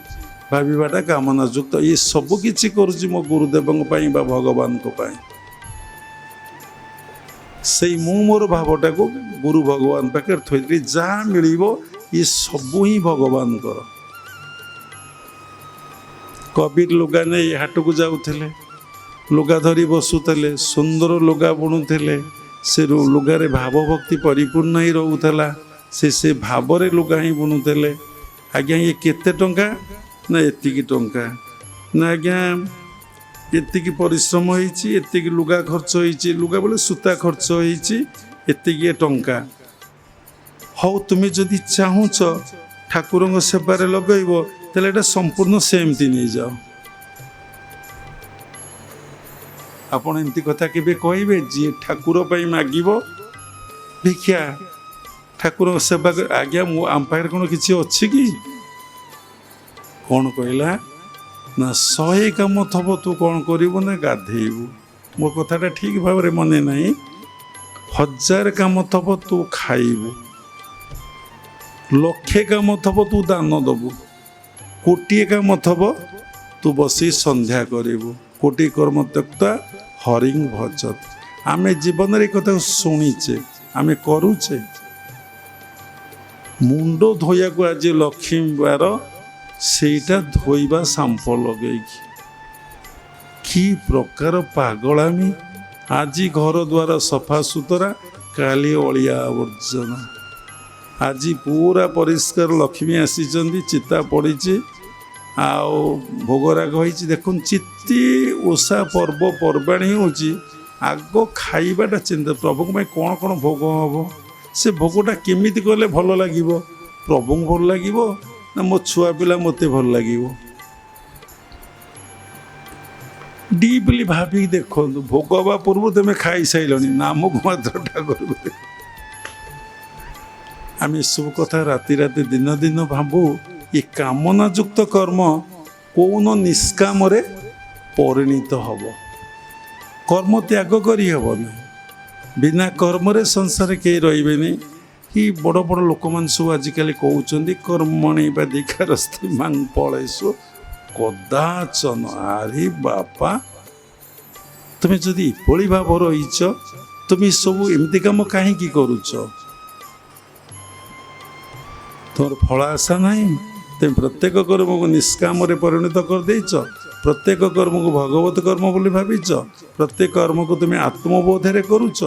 A: ଭାବିବାଟା କାମନା ଯୁକ୍ତ। ଏ ସବୁ କିଛି କରୁଛି ମୋ ଗୁରୁଦେବଙ୍କ ପାଇଁ ବା ଭଗବାନଙ୍କ ପାଇଁ। ସେଇ ମୁଁ ମୋର ଭାବଟାକୁ ଗୁରୁ ଭଗବାନ ପାଖରେ ଥୋଇଦେଲି। ଯାହା ମିଳିବ ଏ ସବୁ ହିଁ ଭଗବାନଙ୍କର। କବିର ଲୁଗା ନେଇ ହାଟକୁ ଯାଉଥିଲେ, ଲୁଗା ଧରି ବସୁଥିଲେ, ସୁନ୍ଦର ଲୁଗା ବୁଣୁଥିଲେ। ସେ ଲୁଗାରେ ଭାବ ଭକ୍ତି ପରିପୂର୍ଣ୍ଣ ହିଁ ରହୁଥିଲା। ସେ ଭାବରେ ଲୁଗା ହିଁ ବୁଣୁଥିଲେ। ଆଜ୍ଞା ଇଏ କେତେ ଟଙ୍କା? ନା ଏତିକି ଟଙ୍କା। ନା ଆଜ୍ଞା ଏତିକି ପରିଶ୍ରମ ହେଇଛି, ଏତିକି ଲୁଗା ଖର୍ଚ୍ଚ ହେଇଛି, ଲୁଗା ବୋଲେ ସୂତା ଖର୍ଚ୍ଚ ହେଇଛି, ଏତିକି ଟଙ୍କା। ହଉ, ତୁମେ ଯଦି ଚାହୁଁଛ ଠାକୁରଙ୍କ ସେବାରେ ଲଗାଇବ, ତାହେଲେ ଏଇଟା ସମ୍ପୂର୍ଣ୍ଣ ସେମିତି ନେଇଯାଅ। ଆପଣ ଏମିତି କଥା କେବେ କହିବେ? ଯିଏ ଠାକୁର ପାଇଁ ମାଗିବ ଭିକ୍ଷା, ଠାକୁରଙ୍କ ସେବା କରି, ଆଜ୍ଞା ମୁଁ ଆମ ପାଖରେ କ'ଣ କିଛି ଅଛି କି? କ'ଣ କହିଲା ନା 100 କାମ ଥବ, ତୁ କ'ଣ କରିବୁ ନା ଗାଧେଇବୁ। ମୋ କଥାଟା ଠିକ୍ ଭାବରେ ମନେ ନାହିଁ। 1000 କାମ ଥବ, ତୁ ଖାଇବୁ। 1,00,000 କାମ ଥବ, ତୁ ଦାନ ଦେବୁ। 1,000,000 କାମ ଥବ, ତୁ ବସି ସନ୍ଧ୍ୟା କରିବୁ। 1,000,000 କର୍ମ ତ୍ୟକ୍ତା ହରିଂ ଭଜତ। ଆମେ ଜୀବନରେ ଏ କଥାକୁ ଶୁଣିଛେ, ଆମେ କରୁଛେ? ମୁଣ୍ଡ ଧୋଇବାକୁ ଆଜି ଲକ୍ଷ୍ମୀବାର, ସେଇଟା ଧୋଇବା ସାମ୍ପ ଲଗେଇକି। କି ପ୍ରକାର ପାଗଳାମି! ଆଜି ଘର ଦ୍ୱାର ସଫା ସୁତରା, କାଲି ଅଳିଆ ଆବର୍ଜନା। ଆଜି ପୁରା ପରିଷ୍କାର, ଲକ୍ଷ୍ମୀ ଆସିଛନ୍ତି, ଚିତା ପଡ଼ିଛି, ଆଉ ଭୋଗରାଗ ହେଇଛି। ଦେଖୁନ ଚିତି ଓଷା ପର୍ବପର୍ବାଣୀ ହେଉଛି, ଆଗ ଖାଇବାଟା ଚିନ୍ତା, ପ୍ରଭୁଙ୍କ ପାଇଁ କ'ଣ କ'ଣ ଭୋଗ ହେବ, ସେ ଭୋଗଟା କେମିତି କଲେ ଭଲ ଲାଗିବ? ପ୍ରଭୁଙ୍କୁ ଭଲ ଲାଗିବ ନା ମୋ ଛୁଆ ପିଲା ମୋତେ ଭଲ ଲାଗିବ? ଡିପ୍ଲି ଭାବିକି ଦେଖନ୍ତୁ। ଭୋଗ ହେବା ପୂର୍ବରୁ ତୁମେ ଖାଇସାରିଲଣି, ନାମକୁ ମାତ୍ର ଠାକୁରକୁ ଆମେ ଏସବୁ କଥା ରାତି ରାତି ଦିନ ଦିନ ଭାବୁ। ଏ କାମନା ଯୁକ୍ତ କର୍ମ କୌନ ନିଷ୍କାମରେ ପରିଣତ ହବ। କର୍ମ ତ୍ୟାଗ କରିହେବନି। ବିନା କର୍ମରେ ସଂସାରରେ କେହି ରହିବେନି। କି ବଡ଼ ବଡ଼ ଲୋକମାନେ ସବୁ ଆଜିକାଲି କହୁଛନ୍ତି କର୍ମଣି ବାଧିକାରସ୍ତି ମାଂ ଫଳେଷୁ କଦାଚନ। ଆରେ ବାପା, ତୁମେ ଯଦି ଏଭଳି ଭାବ ରହିଛ, ତୁମେ ସବୁ ଏମିତି କାମ କାହିଁକି କରୁଛ? ତୁମର ଫଳ ଆଶା ନାହିଁ। ତୁମେ ପ୍ରତ୍ୟେକ କର୍ମକୁ ନିଷ୍କାମରେ ପରିଣତ କରିଦେଇଛ। ପ୍ରତ୍ୟେକ କର୍ମକୁ ଭଗବତ କର୍ମ ବୋଲି ଭାବିଛ। ପ୍ରତ୍ୟେକ କର୍ମକୁ ତୁମେ ଆତ୍ମବୋଧରେ କରୁଛ।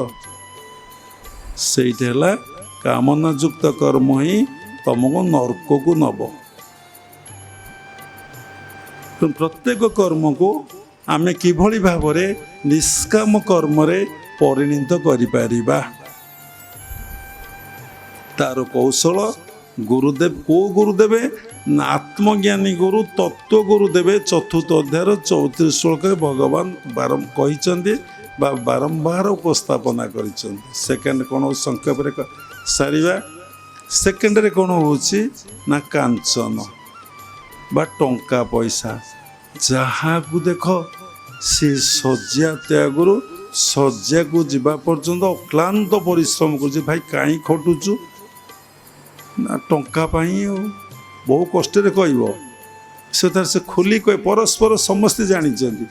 A: ସେଇଟା ହେଲା କାମନା ଯୁକ୍ତ କର୍ମ ହିଁ ତମକୁ ନର୍କକୁ ନବ। ପ୍ରତ୍ୟେକ କର୍ମକୁ ଆମେ କିଭଳି ଭାବରେ ନିଷ୍କାମ କର୍ମରେ ପରିଣତ କରିପାରିବା, ତାର କୌଶଳ ଗୁରୁଦେବ କୋଉ ଗୁରୁଦେବେ ନା ଆତ୍ମଜ୍ଞାନୀ ଗୁରୁ ତତ୍ତ୍ୱ ଗୁରୁଦେବେ ଚତୁର୍ଥ ଅଧ୍ୟାୟର 34 ଶ୍ଲୋକରେ ଭଗବାନ କହିଛନ୍ତି ବା ବାରମ୍ବାର ଉପସ୍ଥାପନା କରିଛନ୍ତି। ସେକେଣ୍ଡ କ'ଣ ସଂକ୍ଷେପରେ ସାରିବା। ସେକେଣ୍ଡରେ କ'ଣ ହେଉଛି ନା କାଞ୍ଚନ ବା ଟଙ୍କା ପଇସା। ଯାହାକୁ ଦେଖ ସେ ଶଯ୍ୟା ତ୍ୟାଗରୁ ଶଯ୍ୟାକୁ ଯିବା ପର୍ଯ୍ୟନ୍ତ ଅକ୍ଲାନ୍ତ ପରିଶ୍ରମ କରୁଛି। ଭାଇ କାହିଁ ଖଟୁଛୁ? ନା ଟଙ୍କା ପାଇଁ। ଆଉ ବହୁ କଷ୍ଟରେ କହିବ। ସେ ଖୋଲି କହେ। ପରସ୍ପର ସମସ୍ତେ ଜାଣିଛନ୍ତି।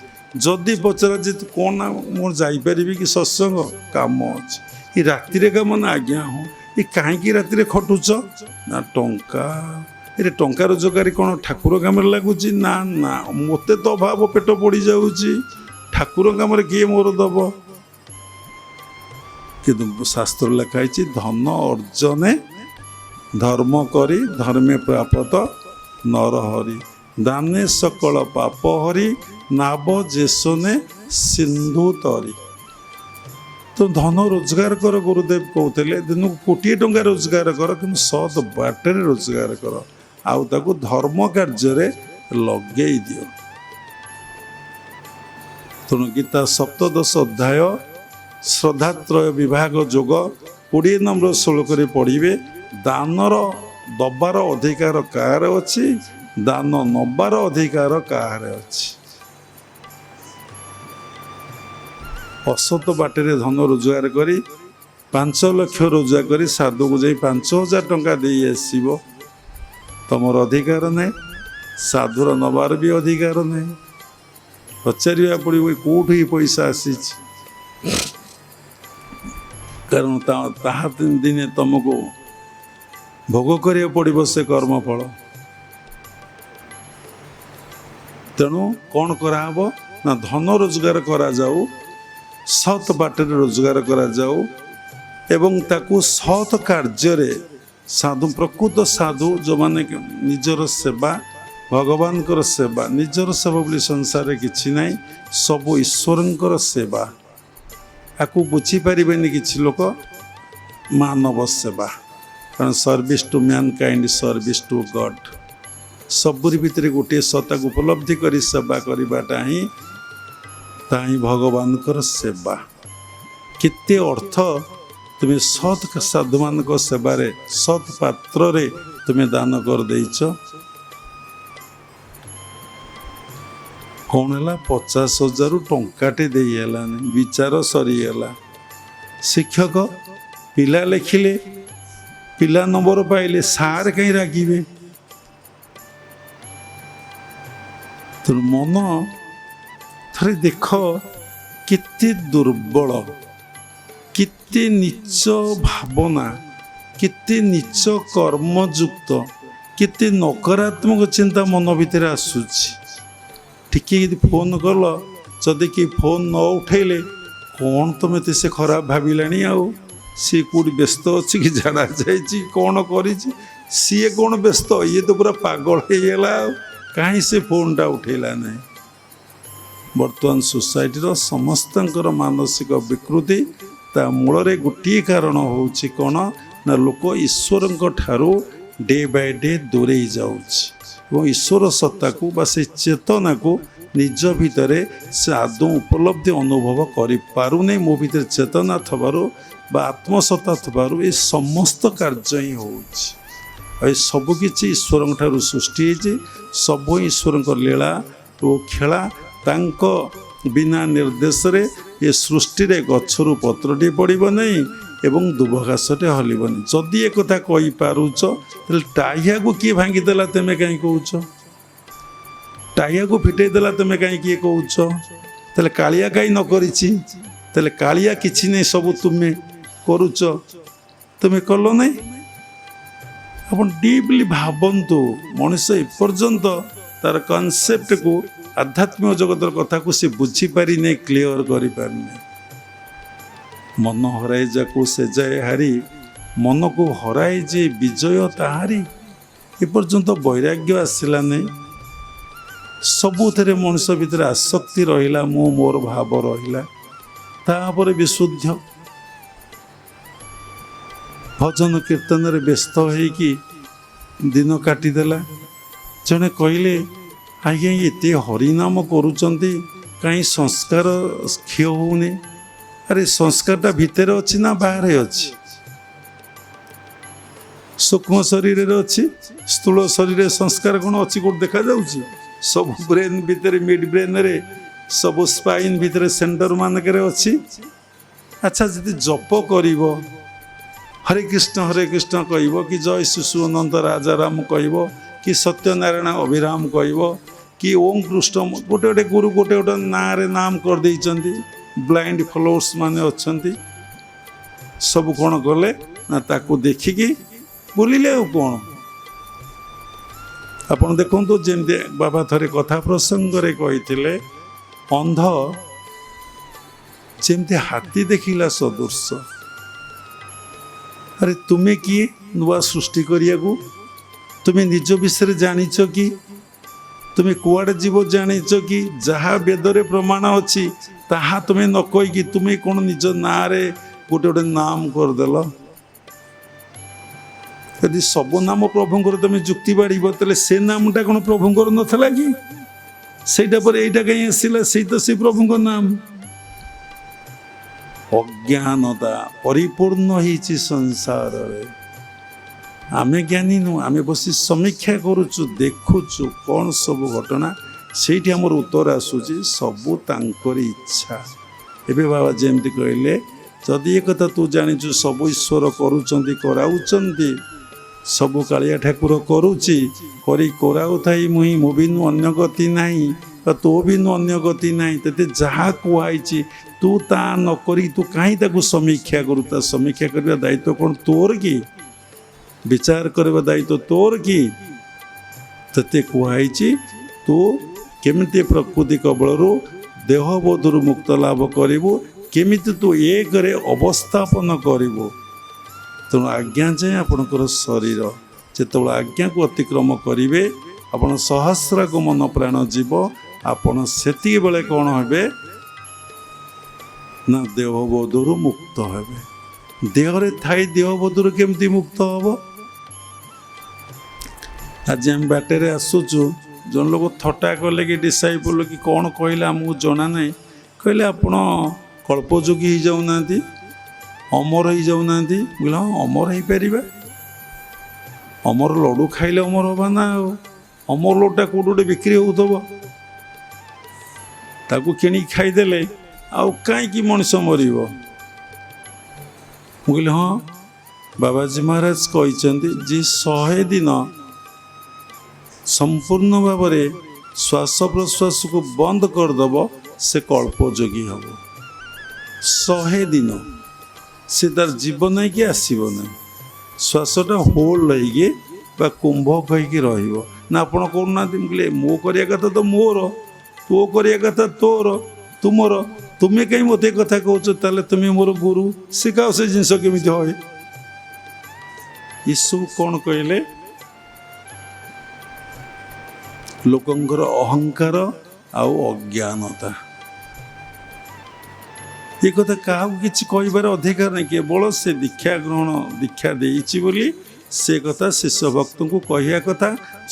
A: ଯଦି ପଚରା ଯେ କ'ଣ ନା ମୁଁ ଯାଇପାରିବି କି ସତ୍ସଙ୍ଗ? କାମ ଅଛି। ଏ ରାତିରେ କାମ ନା? ଆଜ୍ଞା ହଁ। ଏ କାହିଁକି ରାତିରେ ଖଟୁଛ? ନା ଟଙ୍କା। ଏରେ ଟଙ୍କା ରୋଜଗାରୀ କ'ଣ ଠାକୁର କାମରେ ଲାଗୁଛି? ନା ନା, ମୋତେ ତ ଅଭାବ ପେଟ ପଡ଼ିଯାଉଛି। ଠାକୁର କାମରେ କିଏ ମୋର ଦବ? କିନ୍ତୁ ଶାସ୍ତ୍ର ଲେଖା ହେଇଛି ଧନ ଅର୍ଜନେ ଧର୍ମ କରି ଧର୍ମେ ପ୍ରାପତ ନରହରି ଦାନେ ସକଳ ପାପ ହରି ନାବ ଯେସନେ ସିନ୍ଧୁ ତରି। ତ ଧନ ରୋଜଗାର କର, ଗୁରୁଦେବ କହୁଥିଲେ। ଦିନକୁ 1,000,000 ଟଙ୍କା ରୋଜଗାର କର, କିନ୍ତୁ ସତ୍ ବାଟରେ ରୋଜଗାର କର। ଆଉ ତାକୁ ଧର୍ମ କାର୍ଯ୍ୟରେ ଲଗେଇ ଦିଅ। ତେଣୁ ଗୀତା 17 ଅଧ୍ୟାୟ ଶ୍ରଦ୍ଧାତ୍ରୟ ବିଭାଗ ଯୋଗ 20 ନମ୍ବର ଶ୍ଲୋକରେ ପଢ଼ିବେ। ଦାନର ଦବାର ଅଧିକାର କାହାର ଅଛି? ଦାନ ନବାର ଅଧିକାର କାହାର ଅଛି? ଅସତ ବାଟରେ ଧନ ରୋଜଗାର କରି 5 ଲକ୍ଷ ରୋଜଗାର କରି ସାଧୁକୁ ଯାଇ 5,000 ଟଙ୍କା ଦେଇ ଆସିବ, ତମର ଅଧିକାର ନାହିଁ। ସାଧୁର ନବାର ବି ଅଧିକାର ନାହିଁ। ପଚାରିବା ପଡ଼ିବ କେଉଁଠୁ ଏ ପଇସା ଆସିଛି? କାରଣ ତାହା ଦିନେ ତମକୁ ଭୋଗ କରିବାକୁ ପଡ଼ିବ ସେ କର୍ମଫଳ। ତେଣୁ କ'ଣ କରାହବ ନା ଧନ ରୋଜଗାର କରାଯାଉ, ସତ୍ ବାଟରେ ରୋଜଗାର କରାଯାଉ ଏବଂ ତାକୁ ସତ୍ କାର୍ଯ୍ୟରେ ସାଧୁ, ପ୍ରକୃତ ସାଧୁ ଯେଉଁମାନେ ନିଜର ସେବା, ଭଗବାନଙ୍କର ସେବା, ନିଜର ସେବା ବୋଲି ସଂସାରରେ କିଛି ନାହିଁ, ସବୁ ଈଶ୍ୱରଙ୍କର ସେବା। ଆକୁ ବୁଝିପାରିବେନି କିଛି ଲୋକ ମାନବ ସେବା। କାରଣ service to mankind, service to God. ସବୁରି ଭିତରେ ଗୋଟିଏ ସତ୍ତାକୁ ଉପଲବ୍ଧି କରି ସେବା କରିବାଟା ହିଁ ତାହା ହିଁ ଭଗବାନଙ୍କର ସେବା। କେତେ ଅର୍ଥ ତୁମେ ସତ୍ ସାଧୁମାନଙ୍କ ସେବାରେ, ସତ୍ ପାତ୍ରରେ ତୁମେ ଦାନ କରିଦେଇଛ। କ'ଣ ହେଲା? 50,000ରୁ ଟଙ୍କାଟେ ଦେଇ ହେଲାନି। ବିଚାର ସରିଗଲା। ଶିକ୍ଷକ ପିଲା ଲେଖିଲେ, ପିଲା ନମ୍ବର ପାଇଲେ, ସାର୍ କାହିଁ ରାଗିବେ? ତେଣୁ ମନ ଥରେ ଦେଖ କେତେ ଦୁର୍ବଳ, କେତେ ନୀଚ ଭାବନା, କେତେ ନୀଚ କର୍ମଯୁକ୍ତ, କେତେ ନକାରାତ୍ମକ ଚିନ୍ତା ମନ ଭିତରେ ଆସୁଛି। ଟିକେ ଯଦି ଫୋନ୍ କଲ, ଯଦି କି ଫୋନ୍ ନ ଉଠେଇଲେ କ'ଣ ତମେ ଏତେ ସେ ଖରାପ ଭାବିଲାଣି? ଆଉ ସିଏ କେଉଁଠି ବ୍ୟସ୍ତ ଅଛି କି, ଝାଡ଼ା ଯାଇଛି, କ'ଣ କରିଛି? ସିଏ କ'ଣ ବ୍ୟସ୍ତ? ଇଏ ତ ପୁରା ପାଗଳ ହେଇଗଲା। ଆଉ କାହିଁ ସେ ଫୋନ୍ଟା ଉଠେଇଲା ନାହିଁ? ବର୍ତ୍ତମାନ ସୋସାଇଟିର ସମସ୍ତଙ୍କର ମାନସିକ ବିକୃତି, ତା ମୂଳରେ ଗୋଟିଏ କାରଣ ହେଉଛି କ'ଣ ନା ଲୋକ ଈଶ୍ୱରଙ୍କ ଠାରୁ ଡେ ବାଇ ଡେ ଦୂରେଇ ଯାଉଛି ଏବଂ ଈଶ୍ୱର ସତ୍ତାକୁ ବା ସେ ଚେତନାକୁ ନିଜ ଭିତରେ ସେ ଆଦୌ ଉପଲବ୍ଧି ଅନୁଭବ କରିପାରୁନି। ମୋ ଭିତରେ ଚେତନା ଥିବାରୁ ବା ଆତ୍ମସତ୍ତା ଥିବାରୁ ଏ ସମସ୍ତ କାର୍ଯ୍ୟ ହିଁ ହେଉଛି। ଆଉ ଏ ସବୁକିଛି ଈଶ୍ୱରଙ୍କ ଠାରୁ ସୃଷ୍ଟି ହେଇଛି। ସବୁ ଈଶ୍ୱରଙ୍କ ଲୀଳା ଓ ଖେଳା। ତାଙ୍କ ବିନା ନିର୍ଦ୍ଦେଶରେ ଏ ସୃଷ୍ଟିରେ ଗଛରୁ ପତ୍ରଟିଏ ପଡ଼ିବ ନାହିଁ ଏବଂ ଦୁବଘାସଟେ ହଲିବନି। ଯଦି ଏ କଥା କହିପାରୁଛ ତାହେଲେ ଟାହିଆକୁ କିଏ ଭାଙ୍ଗିଦେଲା ତୁମେ କାହିଁ କହୁଛ? ଟାହିଆକୁ ଫିଟେଇ ଦେଲା ତୁମେ କାହିଁ କିଏ କହୁଛ? ତାହେଲେ କାଳିଆ କାହିଁ ନ କରିଛି? ତାହେଲେ କାଳିଆ କିଛି ନାହିଁ, ସବୁ ତୁମେ କରୁଛ, ତୁମେ କଲ ନାହିଁ। ଆପଣ ଡିପଲି ଭାବନ୍ତୁ, ମଣିଷ ଏପର୍ଯ୍ୟନ୍ତ ତାର କନସେପ୍ଟକୁ, ଆଧ୍ୟାତ୍ମିକ ଜଗତର କଥାକୁ ସେ ବୁଝିପାରିନି, କ୍ଲିଅର କରିପାରିନି। ମନ ହରାଇ ଯାକୁ ସେ ଯାଏ ହାରି, ମନକୁ ହରାଇ ଯେ ବିଜୟ ତାହାରି। ଏପର୍ଯ୍ୟନ୍ତ ବୈରାଗ୍ୟ ଆସିଲା ନାହିଁ। ସବୁଥିରେ ମଣିଷ ଭିତରେ ଆସକ୍ତି ରହିଲା, ମୁଁ ମୋର ଭାବ ରହିଲା। ତାପରେ ବିଶୁଦ୍ଧ ଭଜନ କୀର୍ତ୍ତନରେ ବ୍ୟସ୍ତ ହେଇକି ଦିନ କାଟିଦେଲା। ଜଣେ କହିଲେ, ଆଜ୍ଞା ଏତେ ହରିନାମ କରୁଛନ୍ତି, କାହିଁ ସଂସ୍କାର କ୍ଷୟ ହେଉନି? ଆରେ ସଂସ୍କାରଟା ଭିତରେ ଅଛି ନା ବାହାରେ ଅଛି? ସୂକ୍ଷ୍ମ ଶରୀରରେ ଅଛି, ସ୍ଥୂଳ ଶରୀରରେ ସଂସ୍କାର କ'ଣ ଅଛି କେଉଁଠି ଦେଖାଯାଉଛି? ସବୁ ବ୍ରେନ୍ ଭିତରେ, ମିଡ୍ ବ୍ରେନ୍ରେ, ସବୁ ସ୍ପାଇନ୍ ଭିତରେ, ସେଣ୍ଟର ମାନଙ୍କରେ ଅଛି। ଆଚ୍ଛା, ଯଦି ଜପ କରିବ, ହରେ କୃଷ୍ଣ କହିବ, କି ଜୟ ଶିଶୁ ଅନନ୍ତ ରାଜାରାମ କହିବ, କି ସତ୍ୟନାରାୟଣ ଅଭିରାମ କହିବ, କି ଓମ୍ କୃଷ୍ଣ, ଗୋଟେ ଗୋଟେ ଗୁରୁ ଗୋଟେ ଗୋଟେ ନାଁରେ ନାମ କରିଦେଇଛନ୍ତି। ବ୍ଲାଇଣ୍ଡ ଫଲୋଅର୍ସ ମାନେ ଅଛନ୍ତି। ସବୁ କ'ଣ କଲେ ନା ତାକୁ ଦେଖିକି ବୁଲିଲେ। ଆଉ କ'ଣ? ଆପଣ ଦେଖନ୍ତୁ, ଯେମିତି ବାବା ଥରେ କଥା ପ୍ରସଙ୍ଗରେ କହିଥିଲେ, ଅନ୍ଧ ଯେମିତି ହାତୀ ଦେଖିଲା ସଦୃଶ। ଆରେ ତୁମେ କିଏ ନୂଆ ସୃଷ୍ଟି କରିବାକୁ? ତୁମେ ନିଜ ବିଷୟରେ ଜାଣିଛ କି? ତୁମେ କୁଆଡ଼େ ଯିବ ଜାଣିଛ କି? ଯାହା ବେଦରେ ପ୍ରମାଣ ଅଛି ତାହା ତୁମେ ନ କହିକି ତୁମେ କ'ଣ ନିଜ ନାଁରେ ଗୋଟେ ଗୋଟେ ନାମ କରିଦେଲ? ଯଦି ସବୁ ନାମ ପ୍ରଭୁଙ୍କର ତୁମେ ଯୁକ୍ତି ବାଢ଼ିବ, ତାହେଲେ ସେ ନାମଟା କ'ଣ ପ୍ରଭୁଙ୍କର ନଥିଲା କି? ସେଇଟା ପରେ ଏଇଟା କାହିଁ ଆସିଲା? ସେଇ ତ ସେ ପ୍ରଭୁଙ୍କ ନାମ। ଅଜ୍ଞାନତା ପରିପୂର୍ଣ୍ଣ ହେଇଛି ସଂସାରରେ। ଆମେ ଜ୍ଞାନୀ ନୁହଁ, ଆମେ ବସି ସମୀକ୍ଷା କରୁଛୁ, ଦେଖୁଛୁ କ'ଣ ସବୁ ଘଟଣା। ସେଇଠି ଆମର ଉତ୍ତର ଆସୁଛି, ସବୁ ତାଙ୍କରି ଇଚ୍ଛା। ଏବେ ବାବା ଯେମିତି କହିଲେ, ଯଦି ଏ କଥା ତୁ ଜାଣିଛୁ ସବୁ ଈଶ୍ୱର କରୁଛନ୍ତି, କରାଉଛନ୍ତି, ସବୁ କାଳିଆ ଠାକୁର କରୁଛି, କରି କରାଉଥାଇ ମୁଁ ବିନୁ ଅନ୍ୟ ଗତି ନାହିଁ, ବା ତୋ ବିନୁ ଅନ୍ୟ ଗତି ନାହିଁ। ତତେ ଯାହା କୁହାଇଛି ତୁ ତା ନ କରି ତୁ କାହିଁ ତାକୁ ସମୀକ୍ଷା କରୁ? ତା ସମୀକ୍ଷା କରିବା ଦାୟିତ୍ୱ କ'ଣ ତୋର କି? ବିଚାର କରିବା ଦାୟିତ୍ୱ ତୋର କି? ତତେ କୁହାଇଛି ତୁ କେମିତି ପ୍ରକୃତି କବଳରୁ ଦେହବୋଧରୁ ମୁକ୍ତ ଲାଭ କରିବୁ, କେମିତି ତୁ ଏକରେ ଅବସ୍ଥାପନ କରିବୁ। ତେଣୁ ଆଜ୍ଞା ଯାଏ ଆପଣଙ୍କର ଶରୀର, ଯେତେବେଳେ ଆଜ୍ଞାକୁ ଅତିକ୍ରମ କରିବେ, ଆପଣ ସହସ୍ରାଗ ମନ ପ୍ରାଣ ଯିବ, ଆପଣ ସେତିକି ବେଳେ କ'ଣ ହେବେ ନା ଦେହବୋଧରୁ ମୁକ୍ତ ହେବେ। ଦେହରେ ଥାଇ ଦେହବୋଧରୁ କେମିତି ମୁକ୍ତ ହେବ? ଆଜି ଆମେ ବାଟରେ ଆସୁଛୁ, ଜଣେ ଲୋକ ଥଟ୍ଟା କଲେ କି ଡିସାଇପଲ୍ କି କ'ଣ କହିଲେ ଆମକୁ ଜଣା ନାହିଁ, କହିଲେ ଆପଣ କଳ୍ପଯୋଗୀ ହେଇଯାଉନାହାନ୍ତି, ଅମର ହେଇଯାଉନାହାନ୍ତି। କହିଲେ ହଁ, ଅମର ହେଇପାରିବା। ଅମର ଲଡ଼ୁ ଖାଇଲେ ଅମର ହେବା ନା। ଆଉ ଅମର ଲଡ଼ୁଟା କେଉଁଠି ଗୋଟେ ବିକ୍ରି ହେଉଥିବ, ତାକୁ କିଣିକି ଖାଇଦେଲେ ଆଉ କାହିଁକି ମଣିଷ ମରିବ? ମୁଁ କହିଲି ହଁ, ବାବାଜୀ ମହାରାଜ କହିଛନ୍ତି, ଯେ 100 ଦିନ ସମ୍ପୂର୍ଣ୍ଣ ଭାବରେ ଶ୍ୱାସ ପ୍ରଶ୍ୱାସକୁ ବନ୍ଦ କରିଦେବ, ସେ କଳ୍ପଯୋଗୀ ହେବ। 100 ଦିନ ସେ ତାର ଯିବ ନାହିଁ କି ଆସିବ ନାହିଁ, ଶ୍ୱାସଟା ହୋଲ୍ଡ ହେଇକି ବା କୁମ୍ଭକ ହେଇକି ରହିବ। ନା ଆପଣ କରୁନାହାନ୍ତି? ମୁଁ କହିଲି ମୋ କରିବା କଥା ତ ମୋର, ତୋ କରିବା କଥା ତୋର, ତୁମର, ତୁମେ କାହିଁ ମୋତେ କଥା କହୁଛ? ତାହେଲେ ତୁମେ ମୋର ଗୁରୁ, ଶିଖାଅ ସେ ଜିନିଷ କେମିତି ହୁଏ। ଏସବୁ କ'ଣ କହିଲେ? ଲୋକଙ୍କର ଅହଙ୍କାର ଆଉ ଅଜ୍ଞାନତା। ଏ କଥା କାହାକୁ କିଛି କହିବାର ଅଧିକାର ନାହିଁ, କେବଳ ସେ ଦୀକ୍ଷା ଗ୍ରହଣ, ଦୀକ୍ଷା ଦେଇଛି ବୋଲି ସେ କଥା ଶିଷ୍ୟ ଭକ୍ତଙ୍କୁ କହିବା କଥା।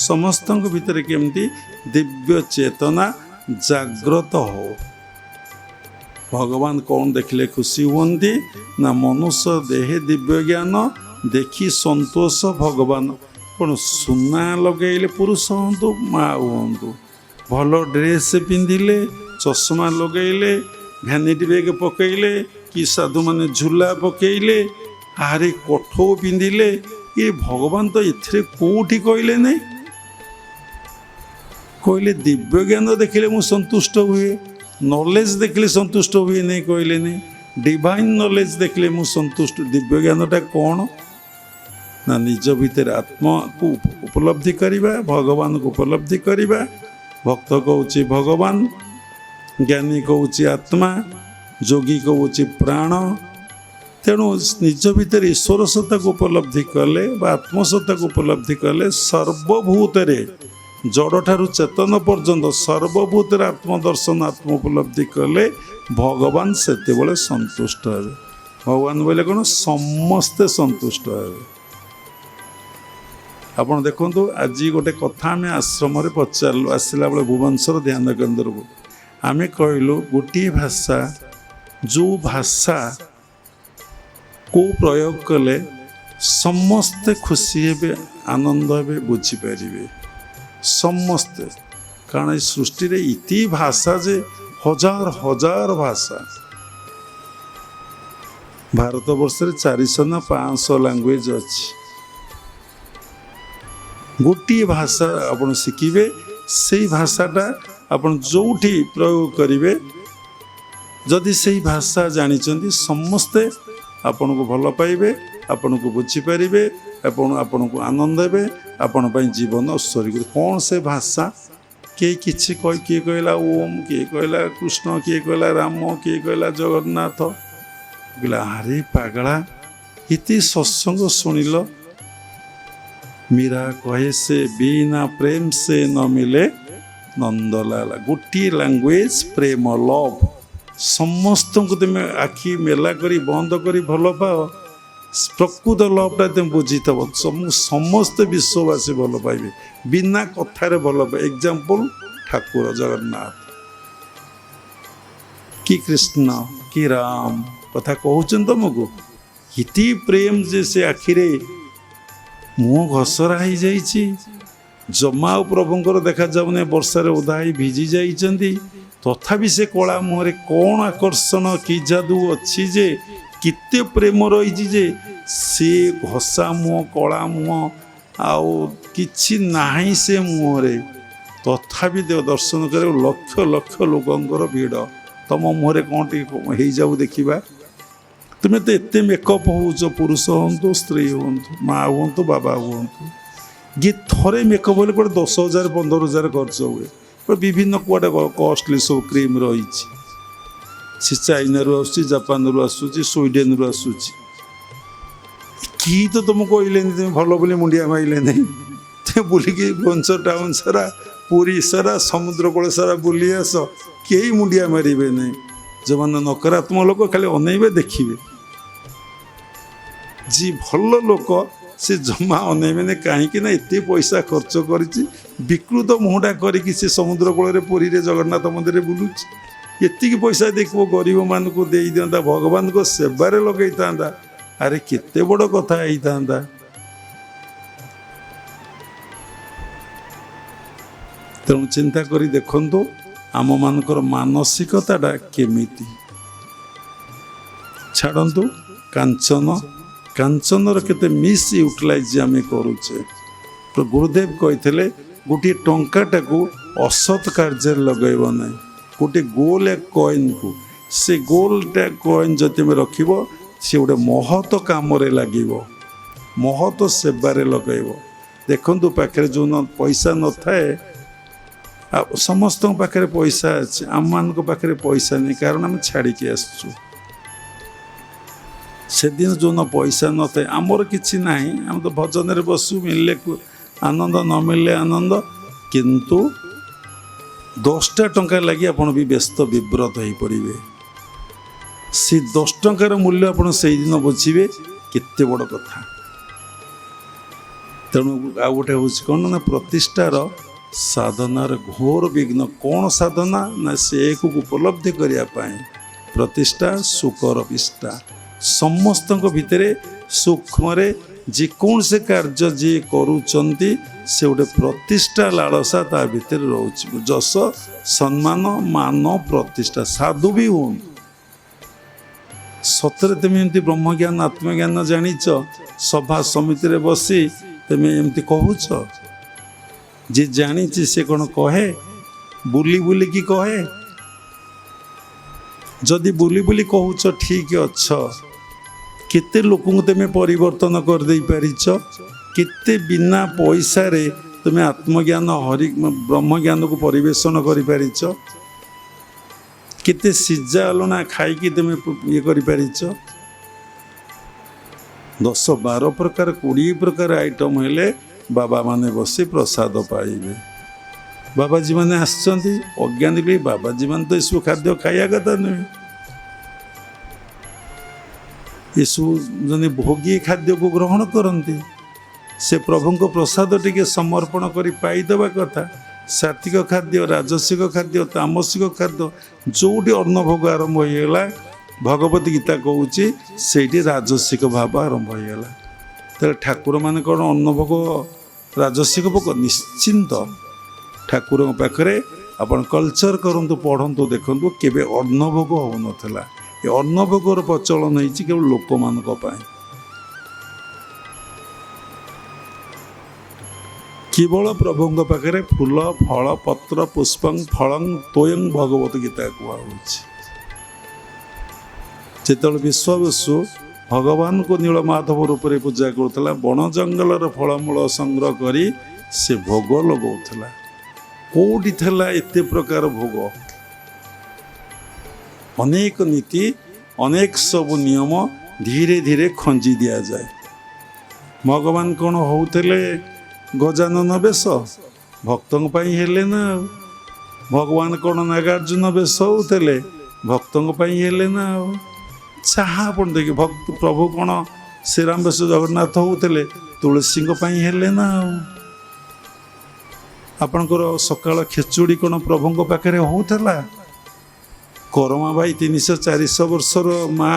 A: ସମସ୍ତଙ୍କ ଭିତରେ କେମିତି ଦିବ୍ୟ ଚେତନା ଜାଗ୍ରତ ହଉ। भगवान कौन देखले खुशी हुअन्ति ना मनुष्य देहे दिव्य ज्ञान देखी संतोष भगवान कौन सुना लगेले पुरुष हूँ माँ हूँ भल ड्रेस पिंधिले चश्मा लगेले भैनिटी बैग पकईले कि साधु माने झूला पकईले आरे कठो पिंधिले ये भगवान तो इथे कोठी कहले नहीं कहले दिव्य ज्ञान देखिले मु संतुष्ट हुए नॉलेज देखिले संतुष्ट हुए नहीं कहले नहीं डिवाइन नॉलेज देखिले मु संतुष्ट दिव्य ज्ञानटा कौन ना निज भीतर आत्मा को उपलब्धि करिबा भगवान को उपलब्धि करिबा भक्त कहूँ भगवान ज्ञानी कहूँ आत्मा योगी कहूँ प्राण तेणु निज भीतर ईश्वर सत्ता को उपलब्धि कले आत्मसत्ता को उपलब्धि कले सर्वभूत जड़ ठारू चेतन पर्यंत सर्वभूत आत्मदर्शन आत्म उपलब्धि कले भगवान से संतुष्ट हे भगवान बोले कौन समस्ते संतुष्ट हे आपण देखु आज गोटे कथा आम आश्रम पचारू आसला बेले भुवनेश्वर ध्यान केन्द्र को आम कहलु गोटे भाषा जो भाषा को प्रयोग कले समस्ते खुशी हे आनंद हे बुझीपारे समस्ते कारण सृष्टि रे इति भाषा जे हजार हजार भाषा भारत वर्ष 400 ना 500 लैंग्वेज अच्छी गोटे भाषा आपण शिखिबे से भाषाटा आपण जोठी प्रयोग करिवे जदि से भाषा जानी समस्ते आपण को भल पाइबे आपण को बुझी पारिबे आपण को आनंद हेबे आपण पई जीवन उत्सर्ग कौन से भाषा किए किछि किए कहला ओम किए कहला कृष्ण किए कहला राम किए कहला जगन्नाथ कहला अरे पागला इति सत्संग सुनिल मीरा कहे से बिना प्रेम से न मिले नंदलाला गोटे लैंग्वेज प्रेम लव समस्त को तुम आखि मेला करी बंद करी भल पाओ प्रकृत लवटा तुम बुझी थब समस्त विश्ववासी भल पाइबे बिना कथार भल पाए एग्जाम्पल ठाकुर जगन्नाथ कि कृष्ण कि राम कथा कहउछन तुमको इति प्रेम जे से आखिरे मुँह घसरा हो जाइछि जमा प्रभुंकर देखा जाऊने वर्षार ओदा भिजी जाइछन्ति तथापि से कला मुहरे कौन आकर्षण कि जादू अच्छी जे किते प्रेम रही जे से घसा मुह कला मुह आउ किछि नाही से मुहरे तथापि दर्शन कर लक्ष लक्ष लोकंकर भीड़ तम मुहरे कौन टी हो जाऊ देखा तुम्हें तो एत मेकअप हो पुरुष हूँ स्त्री हूँ माँ हूँ बाबा हूँ ये थरे मेकअप होले 10,000 15,000 खर्च हुए विभिन्न कौटे कॉस्टली सब क्रीम रही चाइना रु आसुची जापान रु आसुची स्वीडेन रु आसुची कि तो तुम कहले तुम भल बोली मुंडिया माइले नहीं तुम बुलिकी भुवनेश्वर टाउन सारा पुरी सारा समुद्र कूल सारा बुली आस कई मुंडिया मारे नहीं जो मैंने नकारात्मक लोक खाली अनेबे देखिए जी भल लोक से जमा अनेबे कहीं एत पैसा खर्च कर विकृत मुहटा करके समुद्र कूल पुरी जगन्नाथ मंदिर बुलूची एति पैसा देखो गरीब मान को दे दिंता भगवान को सेवारे लगे था अरे केते बड़ कथा होता तेणु चिंता करी देखंतु आम मानकर मानसिकताटा केमिति छाड़ंतु कांचन कांचनर केते मिस यूटिलाइज आम करुचे तो गुरुदेव कहते गोटे टंकाटा को असत कार्य लगेब ना गोटे गोल कॉइन को से गोलटा कॉइन जति में रखिब से गोटे महत काम लगे महत सेवारे लगेब देखु पाखे जो पैसा न थाए समस्त पाखे पैसा अच्छे आम मान पाखे पैसा नहीं कारण आम छाड़ी आसचु से दिन जो न पैसा न थाए आमर किसी ना आम तो भजन बसु मिले आनंद न मिले आनंद किंतु 10टा टंका लगी आप भी व्यस्त विव्रत हो पड़े से 10 टंकार मूल्य आप दिन बुझे केते बड़ कथा तेणु आ गोटे हूँ कौन ना प्रतिष्ठार साधनार घोर विघ्न कौन साधना ना से एक उपलब्धि करने ପ୍ରତିଷ୍ଠା ସୁଖର ବିଷ୍ଠା। ସମସ୍ତଙ୍କ ଭିତରେ ସୂକ୍ଷ୍ମରେ ଯେକୌଣସି କାର୍ଯ୍ୟ ଯିଏ କରୁଛନ୍ତି ସେ ଗୋଟେ ପ୍ରତିଷ୍ଠା ଲାଳସା ତା ଭିତରେ ରହୁଛି। ଯଶ ସମ୍ମାନ ମାନ ପ୍ରତିଷ୍ଠା। ସାଧୁ ବି ହୁଅନ୍ତୁ। ସତରେ ତୁମେ ଏମିତି ବ୍ରହ୍ମଜ୍ଞାନ ଆତ୍ମଜ୍ଞାନ ଜାଣିଛ, ସଭା ସମିତିରେ ବସି ତୁମେ ଏମିତି କହୁଛ? ଯିଏ ଜାଣିଛି ସେ କ'ଣ କହେ? ବୁଲି ବୁଲିକି କହେ? ଯଦି ବୁଲି ବୁଲି କହୁଛ ଠିକ ଅଛ, କେତେ ଲୋକଙ୍କୁ ତୁମେ ପରିବର୍ତ୍ତନ କରିଦେଇ ପାରିଛ? କେତେ ବିନା ପଇସାରେ ତୁମେ ଆତ୍ମଜ୍ଞାନ ବ୍ରହ୍ମଜ୍ଞାନକୁ ପରିବେଷଣ କରିପାରିଛ? କେତେ ସିଝା ଆଲଣା ଖାଇକି ତୁମେ ଇଏ କରିପାରିଛ? 10-12 ପ୍ରକାର 20 ପ୍ରକାର ଆଇଟମ୍ ହେଲେ ବାବାମାନେ ବସି ପ୍ରସାଦ ପାଇବେ। ବାବାଜୀ ମାନେ ଆସିଛନ୍ତି, ଅଜ୍ଞାନୀ ବି ବାବାଜୀ ମାନେ ତ ଏସବୁ ଖାଦ୍ୟ ଖାଇବା କଥା ନୁହେଁ। ଏସବୁ ଯଦି ଭୋଗୀ ଖାଦ୍ୟକୁ ଗ୍ରହଣ କରନ୍ତି, ସେ ପ୍ରଭୁଙ୍କ ପ୍ରସାଦ ଟିକେ ସମର୍ପଣ କରି ପାଇଦେବା କଥା। ସାତ୍ଵିକ ଖାଦ୍ୟ, ରାଜସିକ ଖାଦ୍ୟ, ତାମସିକ ଖାଦ୍ୟ, ଯେଉଁଠି ଅନ୍ନଭୋଗ ଆରମ୍ଭ ହୋଇଗଲା, ଭଗବତ ଗୀତା କହୁଛି ସେଇଠି ରାଜସିକ ଭାବ ଆରମ୍ଭ ହୋଇଗଲା। ତାହେଲେ ଠାକୁରମାନେ କ'ଣ ଅନ୍ନଭୋଗ ରାଜସିକ ଭୋଗ? ନିଶ୍ଚିନ୍ତ। ଠାକୁରଙ୍କ ପାଖରେ ଆପଣ କଲଚର କରନ୍ତୁ, ପଢ଼ନ୍ତୁ, ଦେଖନ୍ତୁ କେବେ ଅନ୍ନଭୋଗ ହେଉନଥିଲା। ଏ ଅନ୍ନଭୋଗର ପ୍ରଚଳନ ହେଇଛି କେବଳ ଲୋକମାନଙ୍କ ପାଇଁ। କେବଳ ପ୍ରଭୁଙ୍କ ପାଖରେ ଫୁଲ ଫଳ ପତ୍ର ପୁଷ୍ପଂ ଫଳଂ ତୋୟଂ ଭଗବତ ଗୀତା କୁହାହେଉଛି। ଯେତେବେଳେ ବିଶ୍ୱବସୁ ଭଗବାନଙ୍କୁ ନୀଳମାଧବ ରୂପରେ ପୂଜା କରୁଥିଲା, ବଣ ଜଙ୍ଗଲର ଫଳମୂଳ ସଂଗ୍ରହ କରି ସେ ଭୋଗ ଲଗାଉଥିଲା। କେଉଁଠି ଥିଲା ଏତେ ପ୍ରକାର ଭୋଗ? ଅନେକ ନୀତି, ଅନେକ ସବୁ ନିୟମ ଧୀରେ ଧୀରେ ଖଞ୍ଜି ଦିଆଯାଏ। ଭଗବାନ କ'ଣ ହେଉଥିଲେ ଗଜାନନ ବେଶ? ଭକ୍ତଙ୍କ ପାଇଁ ହେଲେ ନା। ଆଉ ଭଗବାନ କ'ଣ ନାଗାର୍ଜୁନ ବେଶ ହେଉଥିଲେ? ଭକ୍ତଙ୍କ ପାଇଁ ହେଲେ ନା। ଆଉ ଯାହା ଆପଣ ଦେଖିବେ, ପ୍ରଭୁ କ'ଣ ଶ୍ରୀରାମ ବେଶ ଜଗନ୍ନାଥ ହେଉଥିଲେ? ତୁଳସୀଙ୍କ ପାଇଁ ହେଲେ ନା। ଆଉ ଆପଣଙ୍କର ସକାଳ ଖେଚୁଡ଼ି କ'ଣ ପ୍ରଭୁଙ୍କ ପାଖରେ ହେଉଥିଲା? କରମା ଭାଇ 300-400 ବର୍ଷର ମା,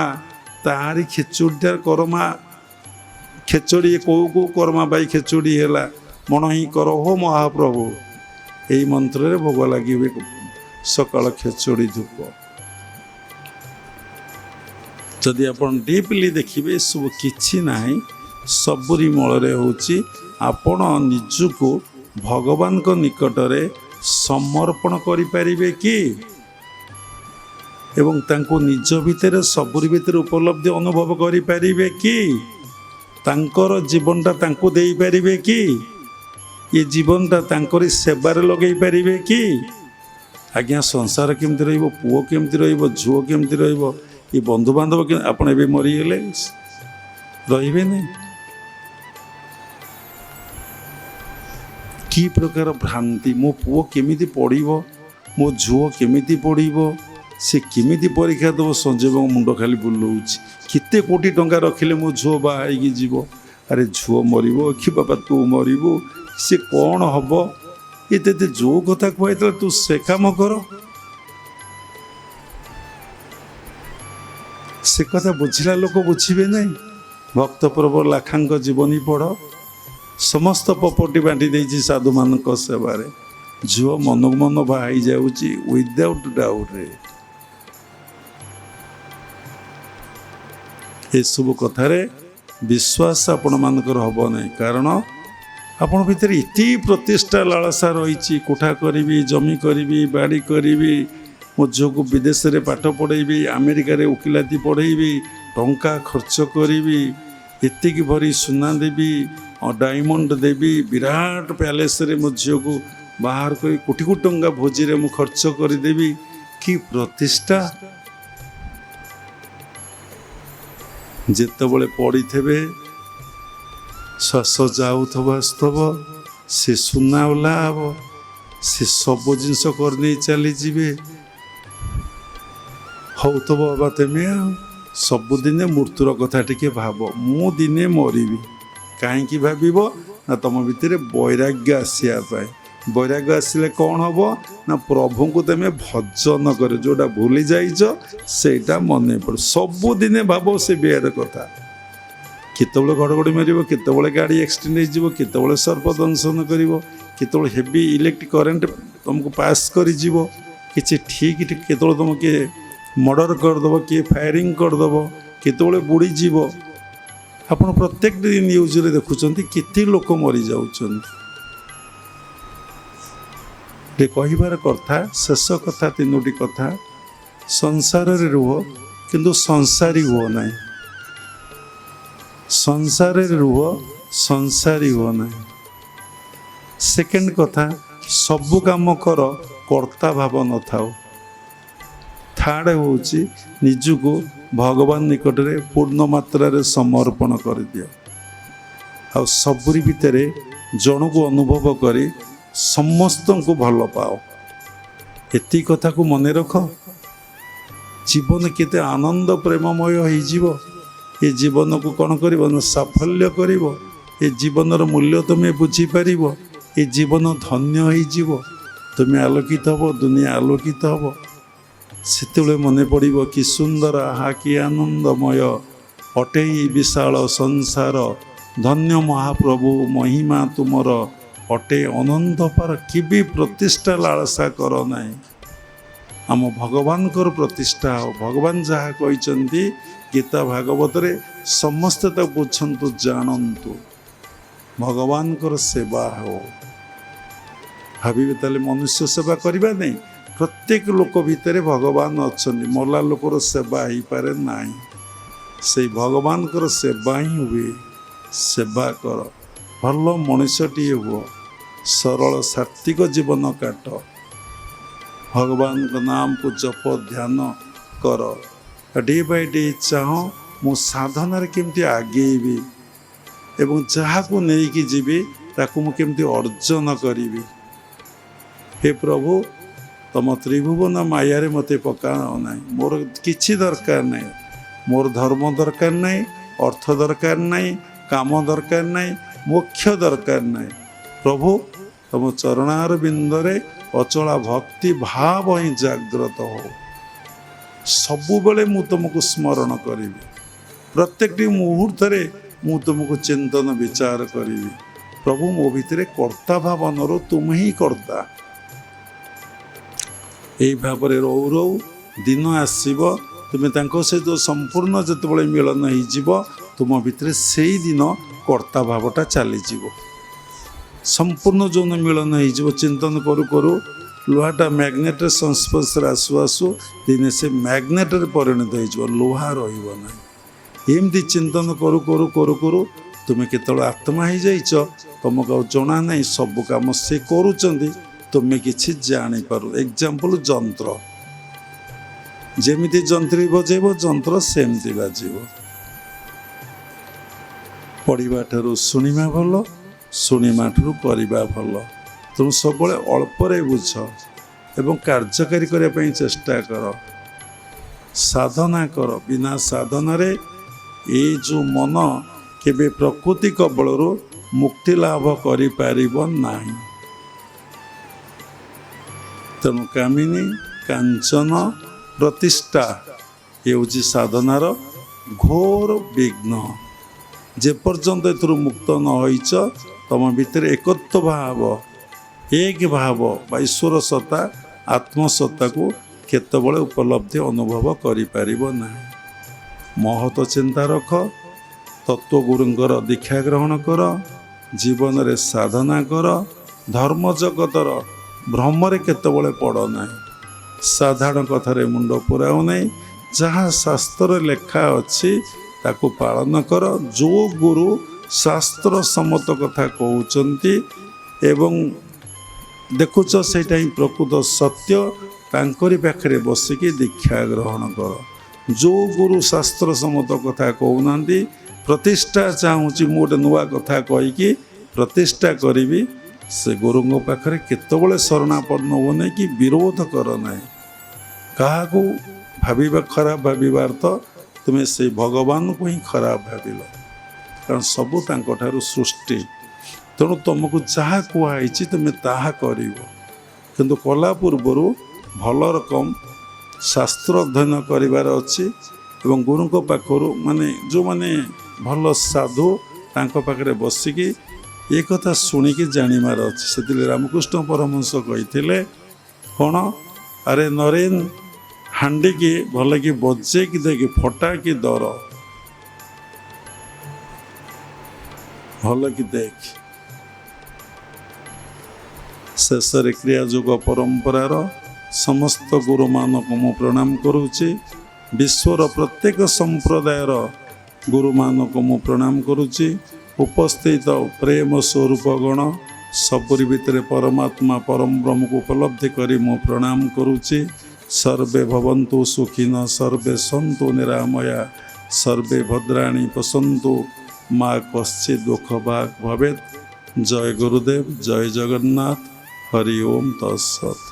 A: ତାହାରି ଖେଚୁଡ଼ିଟା କରମା ଖେଚୁଡ଼ି। କେଉଁ କରମା ବାଇ ଖେଚୁଡ଼ି ହେଲା? ମଣ ହିଁ କର ହୋ ମହାପ୍ରଭୁ, ଏଇ ମନ୍ତ୍ରରେ ଭୋଗ ଲାଗିବେ ସକାଳ ଖେଚୁଡ଼ି ଧୂପ। ଯଦି ଆପଣ ଡିପଲି ଦେଖିବେ, ଏସବୁ କିଛି ନାହିଁ, ସବୁରି ମୂଳରେ ହେଉଛି ଆପଣ ନିଜକୁ ଭଗବାନଙ୍କ ନିକଟରେ ସମର୍ପଣ କରିପାରିବେ କି, ଏବଂ ତାଙ୍କୁ ନିଜ ଭିତରେ ସବୁରି ଭିତରେ ଉପଲବ୍ଧି ଅନୁଭବ କରିପାରିବେ କି, ତାଙ୍କର ଜୀବନଟା ତାଙ୍କୁ ଦେଇପାରିବେ କି, ଏ ଜୀବନଟା ତାଙ୍କରି ସେବାରେ ଲଗେଇ ପାରିବେ କି? ଆଜ୍ଞା, ସଂସାର କେମିତି ରହିବ? ପୁଅ କେମିତି ରହିବ? ଝୁଅ କେମିତି ରହିବ? ଏ ବନ୍ଧୁବାନ୍ଧବ ଆପଣ ଏବେ ମରିଗଲେ ରହିବେନି? କି ପ୍ରକାର ଭ୍ରାନ୍ତି! ମୋ ପୁଅ କେମିତି ପଢ଼ିବ? ମୋ ଝୁଅ କେମିତି ପଢ଼ିବ? ସେ କେମିତି ପରୀକ୍ଷା ଦେବ? ସଞ୍ଜୀବଙ୍କ ମୁଣ୍ଡ ଖାଲି ବୁଲଉଛି। କେତେ କୋଟି ଟଙ୍କା ରଖିଲେ ମୋ ଝୁଅ ବାହା ହେଇକି ଯିବ? ଆରେ ଝୁଅ ମରିବ କି ବାପା ତୁ ମରିବୁ? ସେ କ'ଣ ହବ? ଏତେ ଯେଉଁ କଥା କୁହାଇଥିଲା ତୁ ସେ କାମ କର। ସେ କଥା ବୁଝିଲା ଲୋକ ବୁଝିବେ ନାହିଁ। ଭକ୍ତ ପ୍ରଭୁ ଲାଖାଙ୍କ ଜୀବନୀ ପଢ଼, ସମସ୍ତ ପ୍ରପର୍ଟି ବାଣ୍ଟି ଦେଇଛି ସାଧୁମାନଙ୍କ ସେବାରେ। ଝୁଅ ମନକୁ ମନ ବାହା ହେଇଯାଉଛି ୱିଦାଉଟ୍ ଡାଉଟ୍ରେ। ଏସବୁ କଥାରେ ବିଶ୍ୱାସ ଆପଣମାନଙ୍କର ହେବ ନାହିଁ, କାରଣ ଆପଣ ଭିତରେ ଏତେ ପ୍ରତିଷ୍ଠା ଲାଳସା ରହିଛି। କୋଠା କରିବି, ଜମି କରିବି, ବାଡ଼ି କରିବି, ମୋ ଝିଅକୁ ବିଦେଶରେ ପାଠ ପଢ଼େଇବି, ଆମେରିକାରେ ଓକିଲାତି ପଢ଼େଇବି, ଟଙ୍କା ଖର୍ଚ୍ଚ କରିବି, ଏତିକି ଭରି ସୁନା ଦେବି, ଡାଇମଣ୍ଡ ଦେବି, ବିରାଟ ପ୍ୟାଲେସରେ ମୋ ଝିଅକୁ ବାହାର କରି କୋଟି କୋଟି ଟଙ୍କା ଭୋଜିରେ ମୁଁ ଖର୍ଚ୍ଚ କରିଦେବି। କି ପ୍ରତିଷ୍ଠା! ଯେତେବେଳେ ପଡ଼ିଥିବେ, ଶ୍ୱାସ ଯାଉଥିବ ଆସୁଥିବ, ସେ ସୁନା ଓଲା ହେବ, ସେ ସବୁ ଜିନିଷ କରିନେଇ ଚାଲିଯିବେ। ହେଉଥିବ ବାବା ତେମେ ଆଉ ସବୁଦିନେ ମୃତ୍ୟୁର କଥା ଟିକେ ଭାବ। ମୁଁ ଦିନେ ମରିବି। କାହିଁକି ଭାବିବ? ନା ତମ ଭିତରେ ବୈରାଗ୍ୟ ଆସିବା ପାଇଁ। ବୈରାଗ୍ୟ ଆସିଲେ କ'ଣ ହେବ ନା ପ୍ରଭୁଙ୍କୁ ତୁମେ ଭଜନ କର, ଯେଉଁଟା ଭୁଲି ଯାଇଛ ସେଇଟା ମନେ ପଡ଼। ସବୁଦିନେ ଭାବ ସେ ବିହାର କଥା। କେତେବେଳେ ଘଡ଼ଘଡ଼ି ମାରିବ, କେତେବେଳେ ଗାଡ଼ି ଆକ୍ସିଡେଣ୍ଟ ହେଇଯିବ, କେତେବେଳେ ସର୍ପ ଦଂଶନ କରିବ, କେତେବେଳେ ହେଭି ଇଲେକ୍ଟ୍ରିକ୍ କରେଣ୍ଟ ତୁମକୁ ପାସ୍ କରିଯିବ, କିଛି ଠିକ୍ କେତେବେଳେ ତୁମ କିଏ ମର୍ଡ଼ର କରିଦେବ, କିଏ ଫାୟାରିଂ କରିଦେବ, କେତେବେଳେ ବୁଡ଼ିଯିବ। ଆପଣ ପ୍ରତ୍ୟେକ ଦିନ ନ୍ୟୁଜ୍ରେ ଦେଖୁଛନ୍ତି କେତେ ଲୋକ ମରିଯାଉଛନ୍ତି। କହିବାର କଥା, ଶେଷ କଥା 3ଟି କଥା। ସଂସାରରେ ରୁହ କିନ୍ତୁ ସଂସାରୀ ହୁଅ ନାହିଁ। ସଂସାରରେ ରୁହ, ସଂସାରୀ ହୁଅ ନାହିଁ। ସେକେଣ୍ଡ କଥା, ସବୁ କାମ କର, କର୍ତ୍ତା ଭାବ ନଥାଉ। ଥାର୍ଡ଼ ହେଉଛି ନିଜକୁ ଭଗବାନ ନିକଟରେ ପୂର୍ଣ୍ଣ ମାତ୍ରାରେ ସମର୍ପଣ କରିଦିଅ। ଆଉ ସବୁରି ଭିତରେ ଜଣକୁ ଅନୁଭବ କରି ସମସ୍ତଙ୍କୁ ଭଲ ପାଅ। ଏତିକି କଥାକୁ ମନେ ରଖ। ଜୀବନ କେତେ ଆନନ୍ଦ ପ୍ରେମମୟ ହେଇଯିବ। ଏ ଜୀବନକୁ କ'ଣ କରିବ ନା ସାଫଲ୍ୟ କରିବ। ଏ ଜୀବନର ମୂଲ୍ୟ ତୁମେ ବୁଝିପାରିବ। ଏ ଜୀବନ ଧନ୍ୟ ହେଇଯିବ। ତୁମେ ଆଲୋକିତ ହେବ, ଦୁନିଆ ଆଲୋକିତ ହେବ। ସେତେବେଳେ ମନେ ପଡ଼ିବ କି ସୁନ୍ଦର, ଆହା କି ଆନନ୍ଦମୟ ଅଟେ ବିଶାଳ ସଂସାର। ଧନ୍ୟ ମହାପ୍ରଭୁ, ମହିମା ତୁମର ଅଟେ ଅନନ୍ତ ପାର। କେବେ ପ୍ରତିଷ୍ଠା ଲାଳସା କର ନାହିଁ। ଆମ ଭଗବାନଙ୍କର ପ୍ରତିଷ୍ଠା ହଉ। ଭଗବାନ ଯାହା କହିଛନ୍ତି ଗୀତା ଭାଗବତରେ, ସମସ୍ତେ ତାକୁ ବୁଝନ୍ତୁ, ଜାଣନ୍ତୁ। ଭଗବାନଙ୍କର ସେବା ହଉ। ଭାବିବେ ତାହେଲେ ମନୁଷ୍ୟ ସେବା କରିବା ନାହିଁ। ପ୍ରତ୍ୟେକ ଲୋକ ଭିତରେ ଭଗବାନ ଅଛନ୍ତି। ମଲା ଲୋକର ସେବା ହେଇପାରେ ନାହିଁ। ସେଇ ଭଗବାନଙ୍କର ସେବା ହିଁ ହୁଏ। ସେବା କର, ଭଲ ମଣିଷଟିଏ ହୁଅ, ସରଳ ସାତ୍ତ୍ୱିକ ଜୀବନ କାଟ, ଭଗବାନଙ୍କ ନାମକୁ ଜପ ଧ୍ୟାନ କର। ଡେ ବାଇ ଡେ ଚାହଁ ମୁଁ ସାଧନାରେ କେମିତି ଆଗେଇବି ଏବଂ ଯାହାକୁ ନେଇକି ଯିବି ତାକୁ ମୁଁ କେମିତି ଅର୍ଜନ କରିବି। ହେ ପ୍ରଭୁ, ତମ ତ୍ରିଭୁବନ ମାୟାରେ ମୋତେ ପକାଅ ନାହିଁ। ମୋର କିଛି ଦରକାର ନାହିଁ। ମୋର ଧର୍ମ ଦରକାର ନାହିଁ, ଅର୍ଥ ଦରକାର ନାହିଁ, କାମ ଦରକାର ନାହିଁ, ମୋକ୍ଷ ଦରକାର ନାହିଁ। ପ୍ରଭୁ, ତମ ଚରଣାର ବିନ୍ଦରେ ଅଚଳା ଭକ୍ତି ଭାବ ହିଁ ଜାଗ୍ରତ ହଉ। ସବୁବେଳେ ମୁଁ ତୁମକୁ ସ୍ମରଣ କରିବି। ପ୍ରତ୍ୟେକଟି ମୁହୂର୍ତ୍ତରେ ମୁଁ ତୁମକୁ ଚିନ୍ତନ ବିଚାର କରିବି। ପ୍ରଭୁ, ମୋ ଭିତରେ କର୍ତ୍ତା ଭାବ ନ ରହୁ, ତୁମେ ହିଁ କର୍ତ୍ତା। ଏହି ଭାବରେ ରହୁ ରହୁ ଦିନ ଆସିବ, ତୁମେ ତାଙ୍କ ସହିତ ସମ୍ପୂର୍ଣ୍ଣ ଯେତେବେଳେ ମିଳନ ହେଇଯିବ, ତୁମ ଭିତରେ ସେଇ ଦିନ କର୍ତ୍ତା ଭାବଟା ଚାଲିଯିବ। ସମ୍ପୂର୍ଣ୍ଣ ଯେଉଁଦିନ ମିଳନ ହେଇଯିବ, ଚିନ୍ତନ କରୁ କରୁ ଲୁହାଟା ମ୍ୟାଗ୍ନେଟର ସଂସ୍ପର୍ଶରେ ଆସୁ ଆସୁ ଦିନେ ସେ ମ୍ୟାଗ୍ନେଟରେ ପରିଣତ ହେଇଯିବ, ଲୁହା ରହିବ ନାହିଁ। ଏମିତି ଚିନ୍ତନ କରୁ କରୁ କରୁ କରୁ ତୁମେ କେତେବେଳେ ଆତ୍ମା ହେଇଯାଇଛ, ତୁମକୁ ଆଉ ଜଣା ନାହିଁ। ସବୁ କାମ ସେ କରୁଛନ୍ତି, ତୁମେ କିଛି ଜାଣିପାରୁ। ଏକ୍ଜାମ୍ପଲ, ଯନ୍ତ୍ର ଯେମିତି ଯନ୍ତ୍ରୀ ବଜେଇବ, ଯନ୍ତ୍ର ସେମିତି ବାଜିବ। ପଢ଼ିବା ଠାରୁ ଶୁଣିବା ଭଲ, ଶୁଣିବା ଠାରୁ କରିବା ଭଲ। ତେଣୁ ସବୁବେଳେ ଅଳ୍ପରେ ବୁଝ ଏବଂ କାର୍ଯ୍ୟକାରୀ କରିବା ପାଇଁ ଚେଷ୍ଟା କର। ସାଧନା କର। ବିନା ସାଧନାରେ ଏଇ ଯେଉଁ ମନ କେବେ ପ୍ରକୃତି କବଳରୁ ମୁକ୍ତି ଲାଭ କରିପାରିବ ନାହିଁ। ତେଣୁ କାମିନୀ କାଞ୍ଚନ ପ୍ରତିଷ୍ଠା ହେଉଛି ସାଧନାର ଘୋର ବିଘ୍ନ। ଯେପର୍ଯ୍ୟନ୍ତ ଏଥିରୁ ମୁକ୍ତ ନ ହୋଇଛ, ତମ ଭିତରେ ଏକତ୍ଵ ଭାବ, ଏକ ଭାବ ବା ଈଶ୍ୱର ସତ୍ତା, ଆତ୍ମସତ୍ତାକୁ କେତେବେଳେ ଉପଲବ୍ଧି ଅନୁଭବ କରିପାରିବ ନାହିଁ। ମହତ ଚିନ୍ତା ରଖ, ତତ୍ତ୍ୱଗୁରୁଙ୍କର ଦୀକ୍ଷା ଗ୍ରହଣ କର, ଜୀବନରେ ସାଧନା କର। ଧର୍ମ ଜଗତର ଭ୍ରମରେ କେତେବେଳେ ପଡ଼ ନାହିଁ। ସାଧାରଣ କଥାରେ ମୁଣ୍ଡ ପୁରାଉ ନାହିଁ। ଯାହା ଶାସ୍ତ୍ରରେ ଲେଖା ଅଛି ତାକୁ ପାଳନ କର। ଯେଉଁ ଗୁରୁ ଶାସ୍ତ୍ର ସମ୍ମତ କଥା କହୁଛନ୍ତି ଏବଂ ଦେଖୁଛ ସେଇଟା ହିଁ ପ୍ରକୃତ ସତ୍ୟ, ତାଙ୍କରି ପାଖରେ ବସିକି ଦୀକ୍ଷା ଗ୍ରହଣ କର। ଯେଉଁ ଗୁରୁ ଶାସ୍ତ୍ର ସମ୍ମତ କଥା କହୁନାହାନ୍ତି, ପ୍ରତିଷ୍ଠା ଚାହୁଁଛି ମୁଁ ଗୋଟେ ନୂଆ କଥା କହିକି ପ୍ରତିଷ୍ଠା କରିବି, ସେ ଗୁରୁଙ୍କ ପାଖରେ କେତେବେଳେ ଶରଣାପନ୍ନ ହୁଅ ନାହିଁ କି ବିରୋଧ କର ନାହିଁ। କାହାକୁ ଭାବିବା ଖରାପ ଭାବିବା ଅର୍ଥ ତୁମେ ସେଇ ଭଗବାନଙ୍କୁ ହିଁ ଖରାପ ଭାବିଲ। କାରଣ ସବୁ ତାଙ୍କଠାରୁ ସୃଷ୍ଟି। ତେଣୁ ତୁମକୁ ଯାହା କୁହାହେଇଛି ତୁମେ ତାହା କରିବ, କିନ୍ତୁ କଲା ପୂର୍ବରୁ ଭଲ ରକମ ଶାସ୍ତ୍ର ଅଧ୍ୟୟନ କରିବାର ଅଛି ଏବଂ ଗୁରୁଙ୍କ ପାଖରୁ ଯେଉଁମାନେ ଭଲ ସାଧୁ ତାଙ୍କ ପାଖରେ ବସିକି ଏ କଥା ଶୁଣିକି ଜାଣିବାର ଅଛି। ସେଥିପାଇଁ ରାମକୃଷ୍ଣ ପରମହଂସ କହିଥିଲେ କ'ଣ, ଆରେ ନରେନ ହାଣ୍ଡିକି ଭଲକି ବଜେଇକି ଦେଇକି ଫଟାକି ଦର, ଭଲକି ଦେଖ। ଶେଷରେ କ୍ରିୟାଯୋଗ ପରମ୍ପରାର ସମସ୍ତ ଗୁରୁମାନଙ୍କୁ ମୁଁ ପ୍ରଣାମ କରୁଛି। ବିଶ୍ୱର ପ୍ରତ୍ୟେକ ସମ୍ପ୍ରଦାୟର ଗୁରୁମାନଙ୍କୁ ମୁଁ ପ୍ରଣାମ କରୁଛି। ଉପସ୍ଥିତ ପ୍ରେମ ସ୍ୱରୂପ ଗଣ ସବୁରି ଭିତରେ ପରମାତ୍ମା ପରମ ବ୍ରହ୍ମକୁ ଉପଲବ୍ଧି କରି ମୁଁ ପ୍ରଣାମ କରୁଛି। ସର୍ବେ ଭବନ୍ତୁ ସୁଖିନ, ସର୍ବେ ସନ୍ତୁ ନିରାମୟା, ସର୍ବେ ଭଦ୍ରାଣୀ ପଶନ୍ତୁ, ମା କଶ୍ଚିତ୍ ଦୁଃଖ ଭାଗ ଭବେତ୍। ଜୟ ଗୁରୁଦେବ, ଜୟ ଜଗନ୍ନାଥ, ହରି ଓମ୍ ତତ୍ସତ୍।